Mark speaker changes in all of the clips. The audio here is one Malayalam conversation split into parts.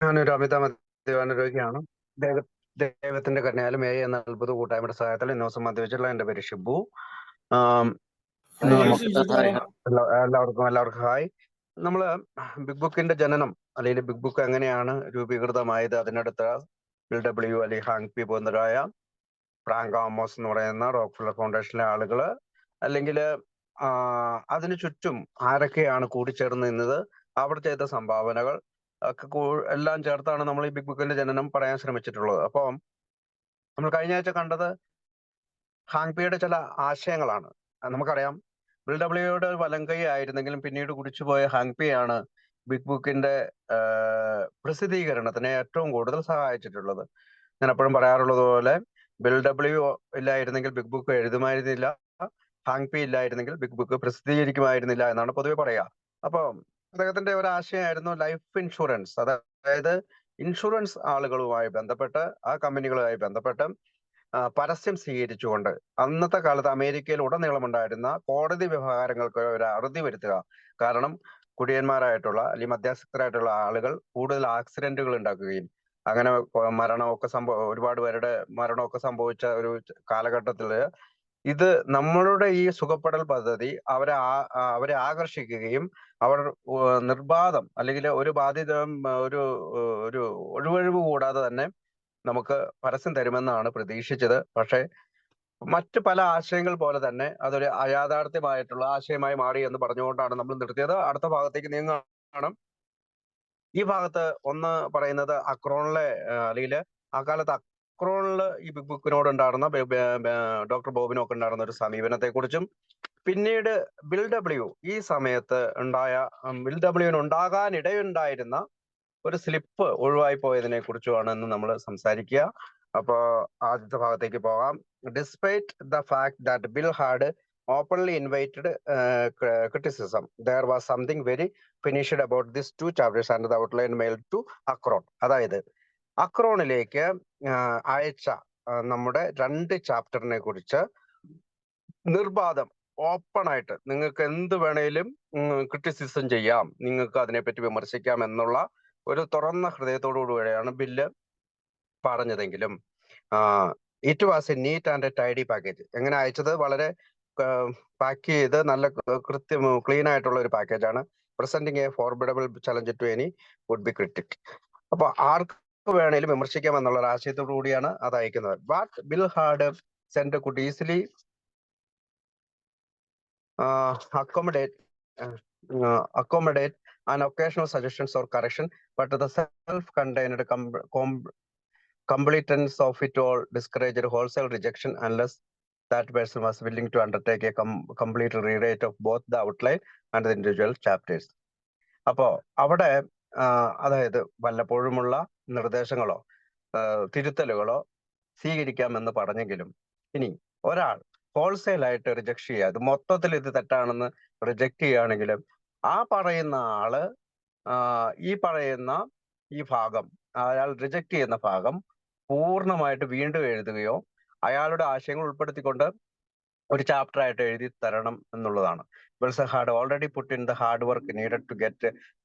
Speaker 1: ഞാനൊരു അമിത മദ്യപാന രോഗിയാണ്. ദൈവ- ദൈവത്തിന്റെ കരുണയാലും എന്ന അത്ഭുത കൂട്ടായ്മയുടെ സഹായത്തിൽ ഇന്ന് ദിവസം മദ്യപിച്ചിട്ടുള്ള എന്റെ പേര് ഷിബു. ആം, ഇന്ന്
Speaker 2: ഹായ്
Speaker 1: നമുക്ക്
Speaker 2: ഹായ്
Speaker 1: എല്ലാവർക്കും ഹായ്. നമ്മള് ബിഗ് ബുക്കിന്റെ ജനനം അല്ലെങ്കിൽ ബിഗ് ബുക്ക് എങ്ങനെയാണ് രൂപീകൃതമായത്, അതിനടുത്ത് LW അല്ലെങ്കിൽ ഹാങ് പി പോന്നരായ ഫ്രാങ്ക് ആമോസ് എന്ന് പറയുന്ന റോക്ക്ഫെല്ലർ ഫൗണ്ടേഷനിലെ ആളുകള്, അല്ലെങ്കിൽ അതിനു ചുറ്റും ആരൊക്കെയാണ് കൂടിച്ചേർന്ന് നിന്നത്, അവർ ചെയ്ത സംഭാവനകൾ ഒക്കെ എല്ലാം ചേർത്താണ് നമ്മൾ ഈ ബിഗ് ബുക്കിന്റെ ജനനം പറയാൻ ശ്രമിച്ചിട്ടുള്ളത്. അപ്പോൾ നമ്മൾ കഴിഞ്ഞ ആഴ്ച കണ്ടത് ഹാങ് പിയുടെ ചില ആശയങ്ങളാണ്. നമുക്കറിയാം, LWയുടെ വലങ്കൈ ആയിരുന്നെങ്കിലും പിന്നീട് കുടിച്ചുപോയ ഹാങ് പി ആണ് ബിഗ് ബുക്കിന്റെ പ്രസിദ്ധീകരണത്തിന് ഏറ്റവും കൂടുതൽ സഹായിച്ചിട്ടുള്ളത്. ഞാൻ എപ്പോഴും പറയാറുള്ളത് പോലെ LW ഇല്ലായിരുന്നെങ്കിൽ ബിഗ് ബുക്ക് എഴുതുമായിരുന്നില്ല, ഹാങ് പി ഇല്ലായിരുന്നെങ്കിൽ ബിഗ് ബുക്ക് പ്രസിദ്ധീകരിക്കുമായിരുന്നില്ല എന്നാണ് പൊതുവെ പറയുക. അപ്പൊ അദ്ദേഹത്തിന്റെ ഒരു ആശയമായിരുന്നു ലൈഫ് ഇൻഷുറൻസ്. അതായത് ഇൻഷുറൻസ് ആളുകളുമായി ബന്ധപ്പെട്ട്, ആ കമ്പനികളുമായി ബന്ധപ്പെട്ട് പരസ്യം സ്വീകരിച്ചുകൊണ്ട് അന്നത്തെ കാലത്ത് അമേരിക്കയിൽ ഉടനീളമുണ്ടായിരുന്ന കോടതി വ്യവഹാരങ്ങൾക്ക് ഒരു അറുതി വരുത്തുക. കാരണം കുടിയന്മാരായിട്ടുള്ള അല്ലെങ്കിൽ മധ്യസ്ഥരായിട്ടുള്ള ആളുകൾ കൂടുതൽ ആക്സിഡന്റുകൾ ഉണ്ടാക്കുകയും അങ്ങനെ മരണമൊക്കെ ഒരുപാട് പേരുടെ മരണമൊക്കെ സംഭവിച്ച ഒരു കാലഘട്ടത്തില് ഇത് നമ്മളുടെ ഈ സുഖപ്പെടൽ പദ്ധതി അവരെ ആകർഷിക്കുകയും അവർ നിർബാധം അല്ലെങ്കിൽ ഒരു ബാധ്യത ഒരു ഒരു ഒഴിവഴിവ് കൂടാതെ തന്നെ നമുക്ക് പരസ്യം തരുമെന്നാണ് പ്രതീക്ഷിച്ചത്. പക്ഷേ മറ്റു പല ആശയങ്ങൾ പോലെ തന്നെ അതൊരു അയാഥാർത്ഥ്യമായിട്ടുള്ള ആശയമായി മാറി എന്ന് പറഞ്ഞുകൊണ്ടാണ് നമ്മൾ നിർത്തിയത്. അടുത്ത ഭാഗത്തേക്ക് നീങ്ങുകയാണ്. ഈ ഭാഗത്ത് ഒന്ന് പറയുന്നത് അക്രോണിലെ അല്ലെങ്കിൽ ആ കാലത്ത് അക്രോണില് ഈ ബിഗ് ബുക്കിനോട് ഉണ്ടായിരുന്ന ഡോക്ടർ ബോബിനൊക്കെ ഉണ്ടായിരുന്ന ഒരു സമീപനത്തെ കുറിച്ചും, പിന്നീട് LW ഈ സമയത്ത് ഉണ്ടായ LWന് ഉണ്ടാകാനിടയുണ്ടായിരുന്ന ഒരു സ്ലിപ്പ് ഒഴിവായി പോയതിനെ കുറിച്ചുമാണ് ഇന്ന് നമ്മൾ സംസാരിക്കുക. അപ്പോ ആദ്യത്തെ ഭാഗത്തേക്ക് പോകാം. Despite the fact that Bill had openly invited criticism, there was something very finished about this 2 chapters and the outline mail to Akron. അതായത് അക്രോണിലേക്ക് അയച്ച നമ്മുടെ 2 ചാപ്റ്ററിനെ കുറിച്ച് നിർബാധം ഓപ്പൺ ആയിട്ട് നിങ്ങൾക്ക് എന്ത് വേണേലും ക്രിറ്റിസിസം ചെയ്യാം, നിങ്ങൾക്ക് അതിനെപ്പറ്റി വിമർശിക്കാം എന്നുള്ള ഒരു തുറന്ന ഹൃദയത്തോടുകൂടിയാണ് ബില്ല് പറഞ്ഞതെങ്കിലും it was a neat and a tidy package. എങ്ങനെ അയച്ചത്? വളരെ പാക്ക് ചെയ്ത് നല്ല ക്ലീൻ ആയിട്ടുള്ള ഒരു പാക്കേജാണ്. Presenting a formidable challenge to any would be critic. അപ്പൊ ആർക്ക് വേണേലും വിമർശിക്കാം എന്നുള്ള ഒരു ആശയത്തോടു കൂടിയാണ് അത് അയക്കുന്നത്. What bill had send could easily accommodate an occasional suggestions or correction, but the self-contained completence of it all discouraged wholesale rejection unless that person was willing to undertake a complete rewrite of both the outline and the individual chapters. അപ്പോ അവിടെ അതായത് വല്ലപ്പോഴുമുള്ള നിർദ്ദേശങ്ങളോ തിരുത്തലുകളോ സ്വീകരിക്കാമെന്ന് പറഞ്ഞെങ്കിലും ഇനി ഒരാൾ ഹോൾസെയിൽ ആയിട്ട് റിജക്ട് ചെയ്യുക, അത് മൊത്തത്തിൽ ഇത് തെറ്റാണെന്ന് റിജക്ട് ചെയ്യുകയാണെങ്കിലും ആ പറയുന്ന ആള് ഈ ഭാഗം, അയാൾ റിജക്ട് ചെയ്യുന്ന ഭാഗം പൂർണ്ണമായിട്ട് വീണ്ടും എഴുതുകയോ അയാളുടെ ആശയങ്ങൾ ഉൾപ്പെടുത്തിക്കൊണ്ട് ഒരു ചാപ്റ്റർ ആയിട്ട് എഴുതി തരണം എന്നുള്ളതാണ്. Wilson had already put in the hard work needed to get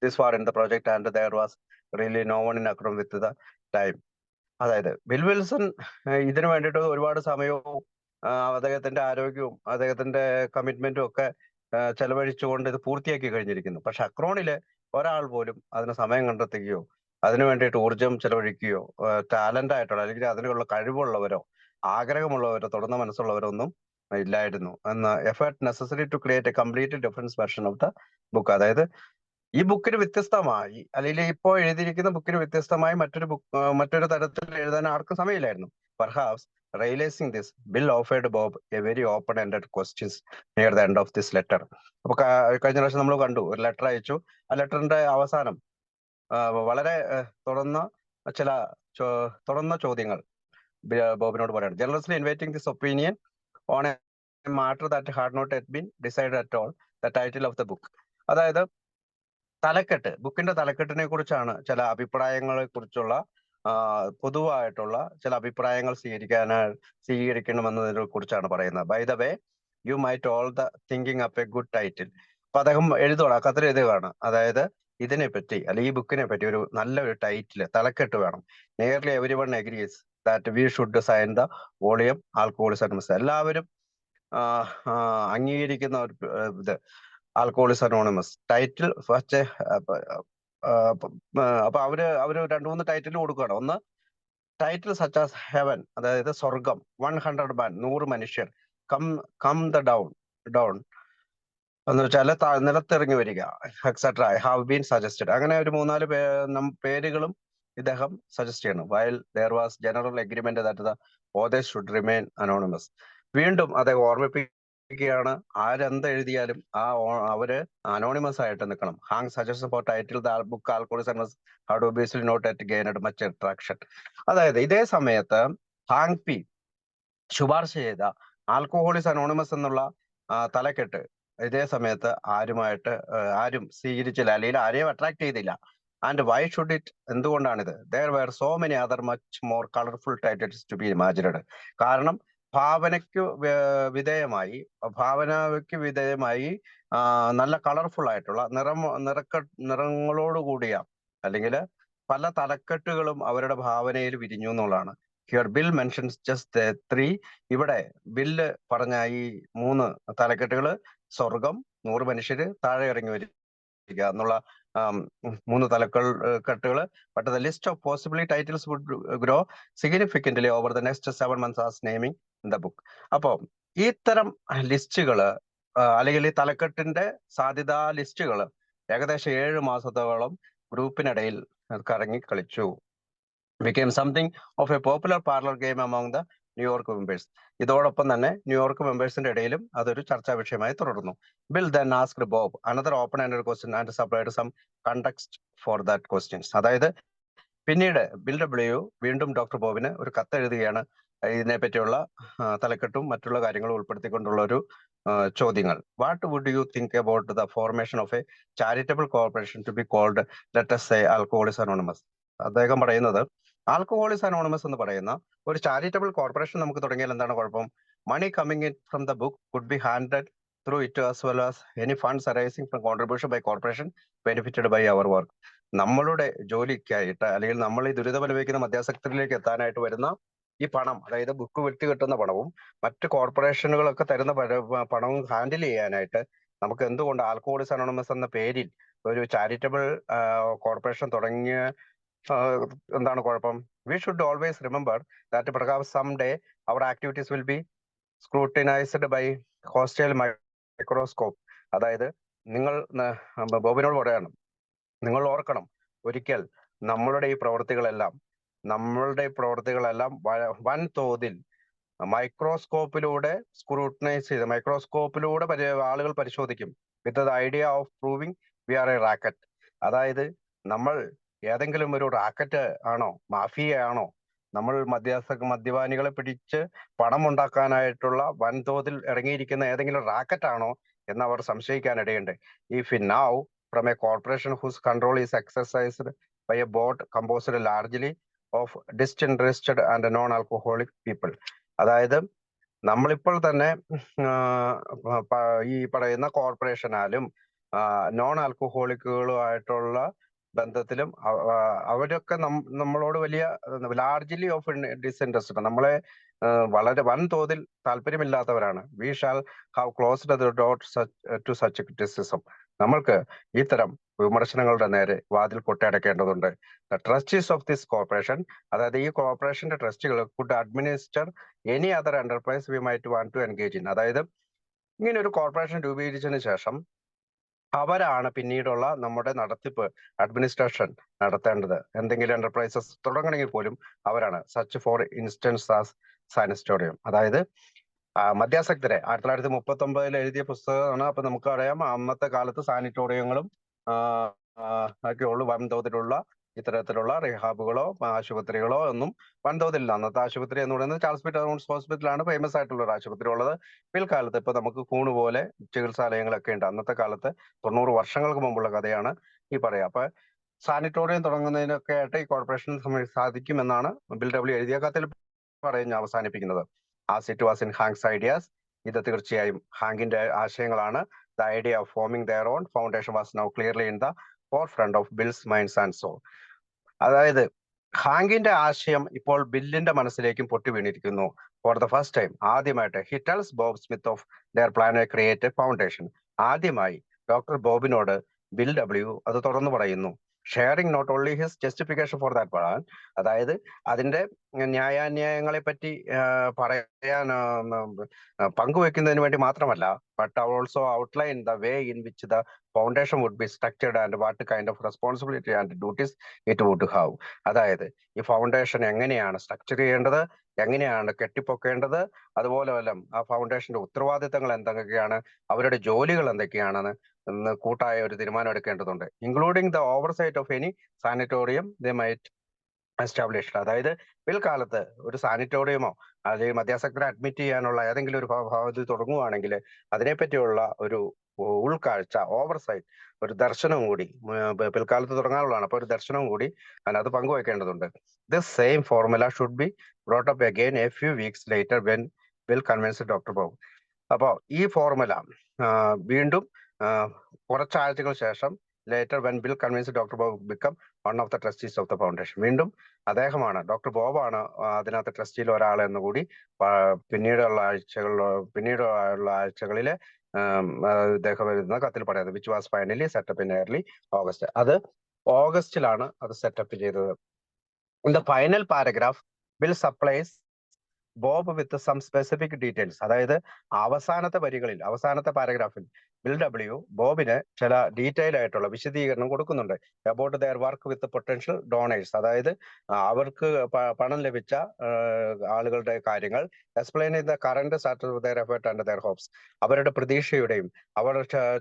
Speaker 1: this far in the project and there was really no one in Akron with the time. അതായത് ബിൽ വിൽസൺ ഇതിനു വേണ്ടിയിട്ട് ഒരുപാട് സമയവും അദ്ദേഹത്തിന്റെ ആരോഗ്യവും അദ്ദേഹത്തിന്റെ കമ്മിറ്റ്മെന്റും ഒക്കെ ചെലവഴിച്ചുകൊണ്ട് ഇത് പൂർത്തിയാക്കി കഴിഞ്ഞിരിക്കുന്നു. പക്ഷെ അക്രോണിലെ ഒരാൾ പോലും അതിന് സമയം കണ്ടെത്തുകയോ അതിനു വേണ്ടിയിട്ട് ഊർജം ചെലവഴിക്കുകയോ ടാലന്റ് ആയിട്ടുള്ള അല്ലെങ്കിൽ അതിനുള്ള കഴിവുള്ളവരോ ആഗ്രഹമുള്ളവരോ തുറന്ന മനസ്സുള്ളവരോ ഒന്നും ഇല്ലായിരുന്നു എന്ന്. Effort necessary to create a complete difference version of the book. അതായത് ഈ ബുക്കിന് വ്യത്യസ്തമായി അല്ലെങ്കിൽ ഇപ്പോൾ എഴുതിയിരിക്കുന്ന ബുക്കിന് വ്യത്യസ്തമായി മറ്റൊരു തരത്തിൽ എഴുതാൻ ആർക്കും സമയമില്ലായിരുന്നു. Perhaps realising this, Bill offered Bob a very open ended questions near the end of this letter. അപ്പൊ കഴിഞ്ഞ പ്രാവശ്യം നമ്മൾ കണ്ടു, ഒരു ലെറ്റർ അയച്ചു. ആ ലെറ്ററിന്റെ അവസാനം വളരെ തുറന്ന ചോദ്യങ്ങൾ ബോബിനോട് പറയാണ്. Generously inviting this opinion on a matter that had not yet been decide at all, the title of the book. അതായത് ബുക്കിന്റെ തലക്കെട്ടിനെ കുറിച്ചാണ് ചില അഭിപ്രായങ്ങളെ കുറിച്ചുള്ള പൊതുവായിട്ടുള്ള ചില അഭിപ്രായങ്ങൾ സ്വീകരിക്കണമെന്നതിനെ കുറിച്ചാണ് പറയുന്നത്. By the way you might all the thinking up a good title. അപ്പൊ അദ്ദേഹം കത്തിൽ എഴുതുകയാണ്. അതായത് ഇതിനെപ്പറ്റി അല്ലെങ്കിൽ ഈ ബുക്കിനെ പറ്റി ഒരു നല്ലൊരു ടൈറ്റിൽ തലക്കെട്ട് വേണം. Nearly every one agrees that we should sign the volume alcoholism anonymous. എല്ലാവരും അംഗീകരിക്കുന്ന ഒരു ഇത് ആൽക്കഹോളിസം അനോണിമസ് ടൈറ്റിൽ ഫസ്റ്റ്. അപ്പൊ അവര് 2-3 ടൈറ്റിൽ കൊടുക്കുകയാണ്. ഒന്ന്, ടൈറ്റിൽ സച്ച് ആസ് ഹെവൻ, അതായത് സ്വർഗം, 100 man 100 മനുഷ്യർ, കം ദ ഡൗൺ എന്ന് വെച്ചാൽ നിലത്തിറങ്ങി വരിക, എക്സെട്ര ഹാവ് ബീൻ സജസ്റ്റഡ്. അങ്ങനെ ഒരു 3-4 പേരുകളും ഇദ്ദേഹം സജസ്റ്റ് ചെയ്യണം. While there was general agreement that the authors should remain anonymous. വീണ്ടും അദ്ദേഹം ഓർമ്മിപ്പിക്കുകയാണ്, ആരെന്ത് എഴുതിയാലും അവര് അനോണിമസ് ആയിട്ട് നിൽക്കണം. Hank suggest for title the book alcoholism had obviously not at gained much attraction. അതായത് ഇതേ സമയത്ത് ഹാങ് പി ശുപാർശ ചെയ്ത ആൽക്കഹോളിസം അനോണിമസ് എന്നുള്ള തലക്കെട്ട് ഇതേ സമയത്ത് ആരും സ്വീകരിച്ചില്ല, അല്ലെങ്കിൽ ആരെയും അട്രാക്ട് ചെയ്തില്ല. And why should it? എന്തുകൊണ്ടാണിത്? There were so many other much more colourful titles to be imagined. കാരണം ഭാവനയ്ക്ക് വിധേയമായി നല്ല കളർഫുൾ ആയിട്ടുള്ള നിറങ്ങളോട് കൂടിയ അല്ലെങ്കിൽ പല തലക്കെട്ടുകളും അവരുടെ ഭാവനയിൽ വിരിഞ്ഞു എന്നുള്ളതാണ്. Here bill mentions just 3. ഇവിടെ ബില്ല് പറഞ്ഞ ഈ 3 തലക്കെട്ടുകള് സ്വർഗം, 100 മനുഷ്യര്, താഴെ ഇറങ്ങി വരിക എന്നുള്ള 3 തലക്കെട്ടുകള്. But the list of possibly titles would grow significantly over the next 7 months as naming in the book. അപ്പോ ഇത്തരം ലിസ്റ്റുകള് അല്ലെങ്കിൽ ഈ തലക്കെട്ടിന്റെ സാധ്യതാ ലിസ്റ്റുകള് ഏകദേശം 7 മാസത്തോളം ഗ്രൂപ്പിനിടയിൽ കറങ്ങി കളിച്ചു. became something of a popular parlor game among the New York members. ഇതോടൊപ്പം തന്നെ ന്യൂയോർക്ക് മെമ്പേഴ്സിന്റെ ഇടയിലും അതൊരു ചർച്ചാ വിഷയമായി തുടർന്നു. Bill then asked Bob another open-ended question and supplied some context for that questions. അതായത് പിന്നീട് ബിൽ ഡബ്ല്യു വീണ്ടും ഡോക്ടർ ബോബിന് ഒരു കത്ത് എഴുതുകയാണ്, ഇതിനെ പറ്റിയുള്ള തലക്കെട്ടും മറ്റുള്ള കാര്യങ്ങളും ഉൾപ്പെടുത്തിക്കൊണ്ടുള്ള ഒരു ചോദ്യങ്ങൾ. What would you think about the formation of a charitable corporation to be called let us say alcoholism anonymous? അദ്ദേഹം പറയുന്നത്, ആൽക്കഹോളിസം അനോണിമസ് എന്ന് പറയുന്ന ഒരു ചാരിറ്റബിൾ കോർപ്പറേഷൻ നമുക്ക് തുടങ്ങിയാൽ എന്താണ് കുഴപ്പം? Money coming in from the book could be handed through it as well as any funds arising from contribution by corporation benefited by our work. നമ്മളുടെ ജോലിക്കായിട്ട് അല്ലെങ്കിൽ നമ്മൾ ഈ ദുരിതമനുഭവിക്കുന്ന മദ്യാസക്തരിലേക്ക് എത്താനായിട്ട് വരുന്ന ഈ പണം, അതായത് ബുക്ക് വിറ്റ് കിട്ടുന്ന പണവും മറ്റ് കോർപ്പറേഷനുകളൊക്കെ തരുന്ന പണവും ഹാൻഡിൽ ചെയ്യാനായിട്ട് നമുക്ക് എന്തുകൊണ്ട് ആൽക്കഹോളിസം അനോണിമസ് എന്ന പേരിൽ ഒരു ചാരിറ്റബിൾ കോർപ്പറേഷൻ തുടങ്ങിയ എന്താണ് കുഴപ്പം? We should always remember that perhaps some day our activities will be scrutinised by hostile microscope. അതായത് നിങ്ങൾ ബോബിനോട് പറയണം, നിങ്ങൾ ഓർക്കണം, ഒരിക്കൽ നമ്മളുടെ ഈ പ്രവൃത്തികളെല്ലാം വൻതോതിൽ മൈക്രോസ്കോപ്പിലൂടെ ആളുകൾ പരിശോധിക്കും. With the idea of proving we are a racket. അതായത് നമ്മൾ ഏതെങ്കിലും ഒരു റാക്കറ്റ് ആണോ, മാഫിയ ആണോ, നമ്മൾ മദ്യപാനികളെ പിടിച്ച് പണം ഉണ്ടാക്കാനായിട്ടുള്ള വൻതോതിൽ ഇറങ്ങിയിരിക്കുന്ന ഏതെങ്കിലും റാക്കറ്റ് ആണോ എന്ന് അവർ സംശയിക്കാനിടയുണ്ട്. If now from a corporation whose control is exercised by a board composed largely of disinterested and non-alcoholic people. അതായത് നമ്മളിപ്പോൾ തന്നെ ഈ പറയുന്ന കോർപ്പറേഷനാലും നോൺ ആൽക്കഹോളിക്കുകളുമായിട്ടുള്ള ബന്ധത്തിലും അവരൊക്കെ നമ്മളോട് വലിയ ലാർജ്ലി ഓഫ് ഡിസ്ഇൻട്രസ്റ്റഡ്, നമ്മളെ വളരെ വൻതോതിൽ താല്പര്യമില്ലാത്തവരാണ്. We shall have closed the door to such criticism. നമ്മൾക്ക് ഇത്തരം വിമർശനങ്ങളുടെ നേരെ വാതിൽ കൊട്ടിയടക്കേണ്ടതുണ്ട്. The trustees of this corporation, അതായത് ഈ കോർപ്പറേഷന്റെ ട്രസ്റ്റികൾ could administer any other enterprise we might want to engage in. അതായത് ഇങ്ങനെ ഒരു കോർപ്പറേഷൻ രൂപീകരിച്ചതിന് ശേഷം അവരാണ് പിന്നീടുള്ള നമ്മുടെ നടത്തിപ്പ്, അഡ്മിനിസ്ട്രേഷൻ നടത്തേണ്ടത്. എന്തെങ്കിലും എന്റർപ്രൈസസ് തുടങ്ങണമെങ്കിൽ പോലും അവരാണ്. Such for instance as sanatorium. അതായത് മദ്യാസക്തരെ 1939 എഴുതിയ പുസ്തകമാണ്. അപ്പൊ നമുക്കറിയാം അന്നത്തെ കാലത്ത് സാനിറ്റോറിയങ്ങളും ഒക്കെ ഉള്ളു. വൻതോതിലുള്ള ഇത്തരത്തിലുള്ള റിഹാബുകളോ ആശുപത്രികളോ ഒന്നും വൻതോതിലില്ല. അന്നത്തെ ആശുപത്രി എന്ന് പറയുന്നത് ചാൾസ് പി ടൗൺസ് ഹോസ്പിറ്റലാണ് ഫേമസ് ആയിട്ടുള്ള ഒരു ആശുപത്രി ഉള്ളത്. പിൽക്കാലത്ത് ഇപ്പൊ നമുക്ക് കൂണ് പോലെ ചികിത്സാലയങ്ങളൊക്കെ ഉണ്ട്. അന്നത്തെ കാലത്ത് 90 വർഷങ്ങൾക്ക് മുമ്പുള്ള കഥയാണ് ഈ പറയാ. അപ്പൊ സാനിറ്റോറിയം തുടങ്ങുന്നതിനൊക്കെ ആയിട്ട് ഈ കോർപ്പറേഷൻ സാധിക്കുമെന്നാണ് ബിൽ ഡബ്ല്യു എഴുതിയ കത്തിൽ പറഞ്ഞ് അവസാനിപ്പിക്കുന്നത്. As it was in Hanks ideas. ഇത് തീർച്ചയായും ഹാങ്കിന്റെ ആശയങ്ങളാണ്. The idea of foaming their own foundation was now clearly in the forefront of Bill's minds and soul. അതായത് ഹാങ്കിന്റെ ആശയം ഇപ്പോൾ ബില്ലിന്റെ മനസ്സിലേക്കും പൊട്ടി വീണിരിക്കുന്നു. ഫോർ ദ ഫസ്റ്റ് ടൈം ആദ്യമായിട്ട് he tells Bob Smith of their plan create foundation. ആദ്യമായി ഡോക്ടർ ബോബിനോട് ബിൽ ഡബ്ല്യു അത് തുറന്നു പറയുന്നു. Sharing not only his justification for that plan, അതായത് അതിന്റെ ന്യായാന്യായങ്ങളെ പറ്റി പറയാൻ പങ്കുവെക്കുന്നതിന് വേണ്ടി മാത്രമല്ല, but also outline the way in which the foundation would be structured and what kind of responsibility and duties it would have. അതായത് ഈ ഫൗണ്ടേഷൻ എങ്ങനെയാണ് സ്ട്രക്ചർ ചെയ്യേണ്ടത്, എങ്ങനെയാണ് കെട്ടിപ്പൊക്കേണ്ടത്, അതുപോലെ വല്ല ആ ഫൗണ്ടേഷന്റെ ഉത്തരവാദിത്തങ്ങൾ എന്തൊക്കെയാണ്, അവരുടെ ജോലികൾ എന്തൊക്കെയാണെന്ന് കൂട്ടായ ഒരു തീരുമാനം എടുക്കേണ്ടതുണ്ട്. Including the oversight of any sanatorium they might established. അതായത് പിൽക്കാലത്ത് ഒരു സാനിറ്റോറിയമോ അല്ലെങ്കിൽ മദ്യാസക്തരെ അഡ്മിറ്റ് ചെയ്യാനുള്ള ഏതെങ്കിലും ഒരു ഭാഗത്തിൽ തുടങ്ങുകയാണെങ്കിൽ അതിനെപ്പറ്റിയുള്ള ഒരു ഉൾക്കാഴ്ച, ഓവർസൈറ്റ്, ഒരു ദർശനവും കൂടി പിൽക്കാലത്ത് തുടങ്ങാനുള്ളതാണ്. അപ്പൊ ഒരു ദർശനവും കൂടി അതിനകത്ത് പങ്കുവെക്കേണ്ടതുണ്ട്. This same formula should be brought up again a few weeks later when will convince Doctor Bob. അപ്പോൾ ഈ ഫോർമുല വീണ്ടും കുറച്ചാഴ്ചകൾ ശേഷം later when Bill convince Doctor Bob become one of the trustees of the foundation. വീണ്ടും അദ്ദേഹമാണ്, ഡോക്ടർ ബോബാണ് അതിനകത്ത് ട്രസ്റ്റിയിൽ ഒരാൾ എന്ന് കൂടി പിന്നീടുള്ള ആഴ്ചകളിലെ ഇദ്ദേഹം വരുന്ന കത്തിൽ പറയുന്നത്. Which was finally set up in early August. അത് ഓഗസ്റ്റിലാണ് അത് സെറ്റപ്പ് ചെയ്തത്. In the final paragraph Bill supplies Bob with some specific details. അതായത് അവസാനത്തെ വരികളിൽ, അവസാനത്തെ പാരഗ്രാഫിൽ ബിൽ ഡബ്ല്യു ബോബിന് ചില ഡീറ്റെയിൽ ആയിട്ടുള്ള വിശദീകരണം കൊടുക്കുന്നുണ്ട്. About their work with potential donors, അതായത് അവർക്ക് പണം ലഭിച്ച ആളുകളുടെ കാര്യങ്ങൾ. Explain the current status of their effort and their hopes, അവരുടെ പ്രതീക്ഷയുടെയും അവർ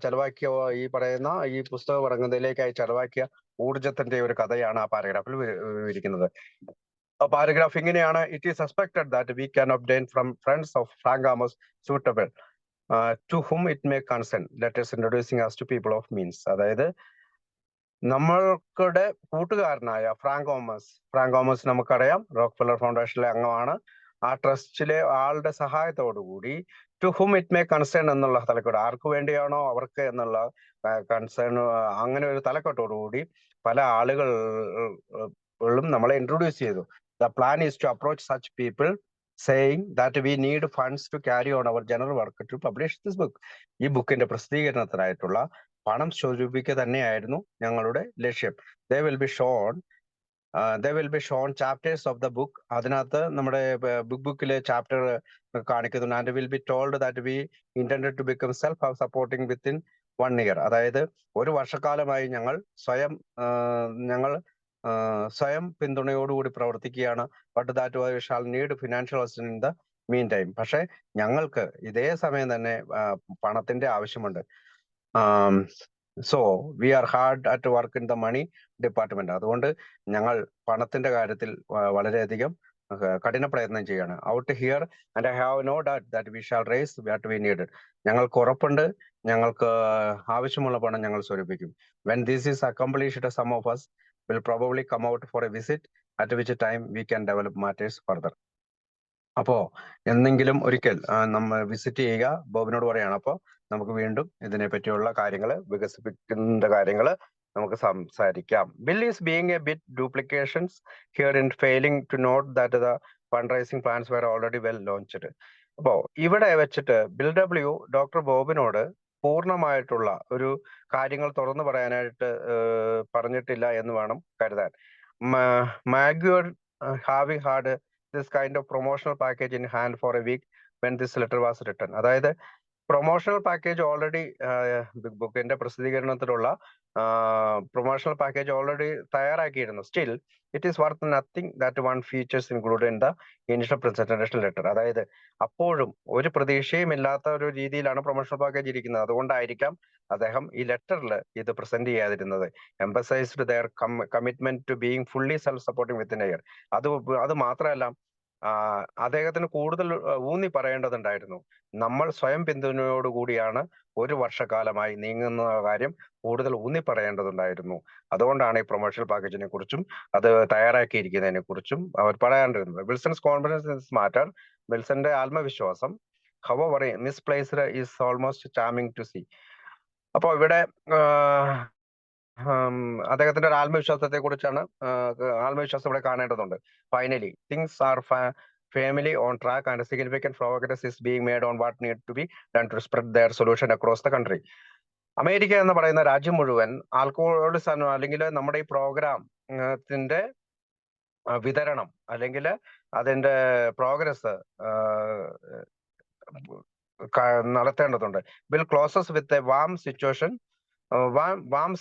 Speaker 1: ചെലവാക്കിയ ഈ പറയുന്ന ഈ പുസ്തകം ഇറങ്ങുന്നതിലേക്കായി ചെലവാക്കിയ ഊർജത്തിന്റെ ഒരു കഥയാണ് ആ പാരഗ്രാഫിൽ വിവരിക്കുന്നത്. പാരഗ്രാഫ് ഇങ്ങനെയാണ്: it is suspected that we can obtain from friends of Frank Amos suitable to whom it may concern letters introducing us to people of means. അതായത് നമ്മൾക്കുടെ കൂട്ടുകാരനായ ഫ്രാങ്ക് ഓമസ് നമുക്കറിയാം, റോക്ക്ഫെല്ലർ ഫൗണ്ടേഷനിലെ അംഗമാണ്. ആ ട്രസ്റ്റിലെ ആളുടെ സഹായത്തോടുകൂടി to whom it may concern എന്നുള്ള തലക്കെട്ട്, ആർക്ക് വേണ്ടിയാണോ അവർക്ക് എന്നുള്ള കൺസേൺ, അങ്ങനെ ഒരു തലക്കെട്ടോടുകൂടി പല ആളുകളും നമ്മളെ ഇൻട്രൊഡ്യൂസ് ചെയ്തു. The plan is to approach such people saying that we need funds to carry on our general work to publish this book. ഈ ബുക്കിന്റെ പ്രസിദ്ധീകരണത്തിനായിട്ടുള്ള പണം സ്വരൂപിക്കുക തന്നെയായിരുന്നു ഞങ്ങളുടെ ലക്ഷ്യം. they will be shown chapters of the book. അതിനകത്ത് നമ്മുടെ ബുക്കിലെ ചാപ്റ്റർ കാണിക്കുന്നുണ്ട്. and will be told that we intended to become self-supporting within 1 year. അതായത് ഒരു വർഷക്കാലമായി ഞങ്ങൾ സ്വയം പിന്തുണയോടുകൂടി പ്രവർത്തിക്കുകയാണ്. But that we shall need financial assistance in the mean time. പക്ഷെ ഞങ്ങൾക്ക് ഇതേ സമയം തന്നെ പണത്തിന്റെ ആവശ്യമുണ്ട്. So we are hard at work in the money department. അതുകൊണ്ട് ഞങ്ങൾ പണത്തിന്റെ കാര്യത്തിൽ വളരെയധികം കഠിന പ്രയത്നം ചെയ്യാണ്. Out here and I have no doubt that we shall raise what we need. ഞങ്ങൾക്ക് ഉറപ്പുണ്ട്, ഞങ്ങൾക്ക് ആവശ്യമുള്ള പണം ഞങ്ങൾ സ്വരൂപിക്കും. When this is accomplished, some of us will probably come out for a visit, at which time we can develop matters further. അപ്പോ എന്തെങ്കിലും ഒരിക്കൽ നമ്മൾ വിസിറ്റ് ചെയ്യുക, ബോബിനോട് പറയാണ്. അപ്പോ നമുക്ക് വീണ്ടും ഇതിനെ പറ്റിയുള്ള കാര്യങ്ങൾ, വികസിപ്പിക്കുന്ന കാര്യങ്ങൾ നമുക്ക് സംസാരിക്കാം. Bill is being a bit duplications here in failing to note that the fund raising plans were already well launched. അപ്പോ ഇവിടെ വെച്ചിട്ട് ബിൽ ഡബ്ല്യു ഡോക്ടർ ബോബിനോട് പൂർണ്ണമായിട്ടുള്ള ഒരു കാര്യങ്ങൾ തുറന്നു പറയാനായിട്ട് പറഞ്ഞിട്ടില്ല എന്ന് വേണം കരുതാൻ. Maguire having had this kind of promotional package in hand for a week when this letter was written. അതായത് പ്രൊമോഷണൽ പാക്കേജ് ഓൾറെഡി ബുക്കിന്റെ പ്രസിദ്ധീകരണത്തിലുള്ള പ്രൊമോഷണൽ പാക്കേജ് ഓൾറെഡി തയ്യാറാക്കിയിരുന്നു. Still it is worth nothing that one features include in the initial presentation letter. അതായത് അപ്പോഴും ഒരു പ്രതീക്ഷയും ഇല്ലാത്ത ഒരു രീതിയിലാണ് പ്രൊമോഷണൽ പാക്കേജ് ഇരിക്കുന്നത്. അതുകൊണ്ടായിരിക്കാം അദ്ദേഹം ഈ ലെറ്ററിൽ ഇത് പ്രസന്റ് ചെയ്യാതിരുന്നത്. Emphasised their commitment to being fully self supporting within a year. അത് മാത്രമല്ല, അദ്ദേഹത്തിന് കൂടുതൽ ഊന്നി പറയേണ്ടതുണ്ടായിരുന്നു. നമ്മൾ സ്വയം പിന്തുണയോടുകൂടിയാണ് ഒരു വർഷക്കാലമായി നീങ്ങുന്ന കാര്യം കൂടുതൽ ഊന്നി പറയേണ്ടതുണ്ടായിരുന്നു. അതുകൊണ്ടാണ് ഈ പ്രൊമോഷണൽ പാക്കേജിനെ കുറിച്ചും അത് തയ്യാറാക്കിയിരിക്കുന്നതിനെ കുറിച്ചും അവർ പറയാണ്ടിരുന്നത്. Wilson's confidence in this matter, വിൽസന്റെ ആത്മവിശ്വാസം, however misplaced, is almost charming to see. അപ്പോൾ ഇവിടെ അദ്ദേഹത്തിന്റെ ഒരു ആത്മവിശ്വാസത്തെ കുറിച്ചാണ്. ആത്മവിശ്വാസം ഇവിടെ കാണേണ്ടതുണ്ട്. Finally things are firmly on track and significant progress is being made on what need to be done to spread their solution across the country. America എന്ന് പറയുന്ന രാജ്യം മുഴുവൻ ആൽക്കഹോളിസം അല്ലെങ്കിൽ നമ്മുടെ ഈ പ്രോഗ്രാമത്തിന്റെ വിതരണം അല്ലെങ്കിൽ അതിന്റെ പ്രോഗ്രസ് നടത്തേണ്ടതുണ്ട്. Bill closes with a warm situation warm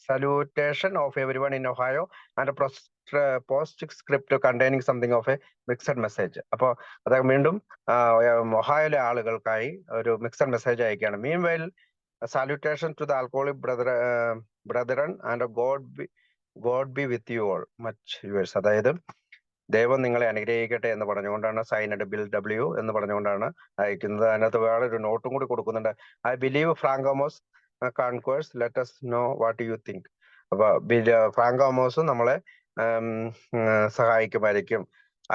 Speaker 1: salutation of everyone in Ohio and a postscript containing something of a mixed message. അപ്പോൾ അദ്ദേഹം വീണ്ടും ഒഹായോയിലെ ആളുകൾക്കായി ഒരു മിക്സഡ് മെസ്സേജ് അയക്കുകയാണ്. Meanwhile, a salutation to the alcoholic brethren and God be with you all. Much yours. അതായത് ദൈവം നിങ്ങളെ അനുഗ്രഹിക്കട്ടെ എന്ന് പറഞ്ഞുകൊണ്ടാണ് സൈനഡ് ബിൽ ഡബ്ല്യു എന്ന് പറഞ്ഞുകൊണ്ടാണ് അയക്കുന്നത്. അതിനകത്ത് വേറൊരു നോട്ടും കൂടി കൊടുക്കുന്നുണ്ട്. I believe Frank Amos conquers, let us know what you think. അപ്പൊ ഫ്രാങ്കോമോസും നമ്മളെ സഹായിക്കുമായിരിക്കും.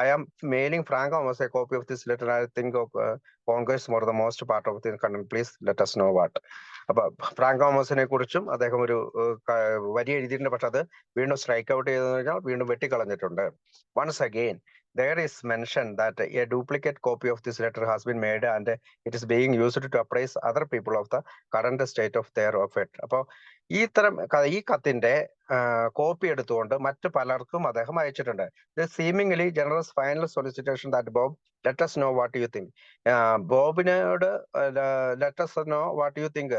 Speaker 1: I am mailing Frank Amos a copy of this letter. I think of Congress more the most part of the content. Please let us know what. അപ്പൊ ഫ്രാങ്ക് തോമസിനെ കുറിച്ചും അദ്ദേഹം ഒരു വരി എഴുതിയിട്ടുണ്ട്. പക്ഷെ അത് വീണ്ടും സ്ട്രൈക്ക് ഔട്ട് ചെയ്തെന്ന് പറഞ്ഞാൽ വീണ്ടും വെട്ടിക്കളഞ്ഞിട്ടുണ്ട്. Once again, there is mentioned that a duplicate copy of this letter has been made and it is being used to apprise other people of the current state of their affairs. അപ്പോൾ ഈ കത്തിന്റെ കോപ്പി എടുത്തുകൊണ്ട് മറ്റു പലർക്കും അദ്ദേഹം അയച്ചിട്ടുണ്ട്. Seemingly generous final solicitation that Bob let us know what you think. ബോബിനോട് let us know what you think.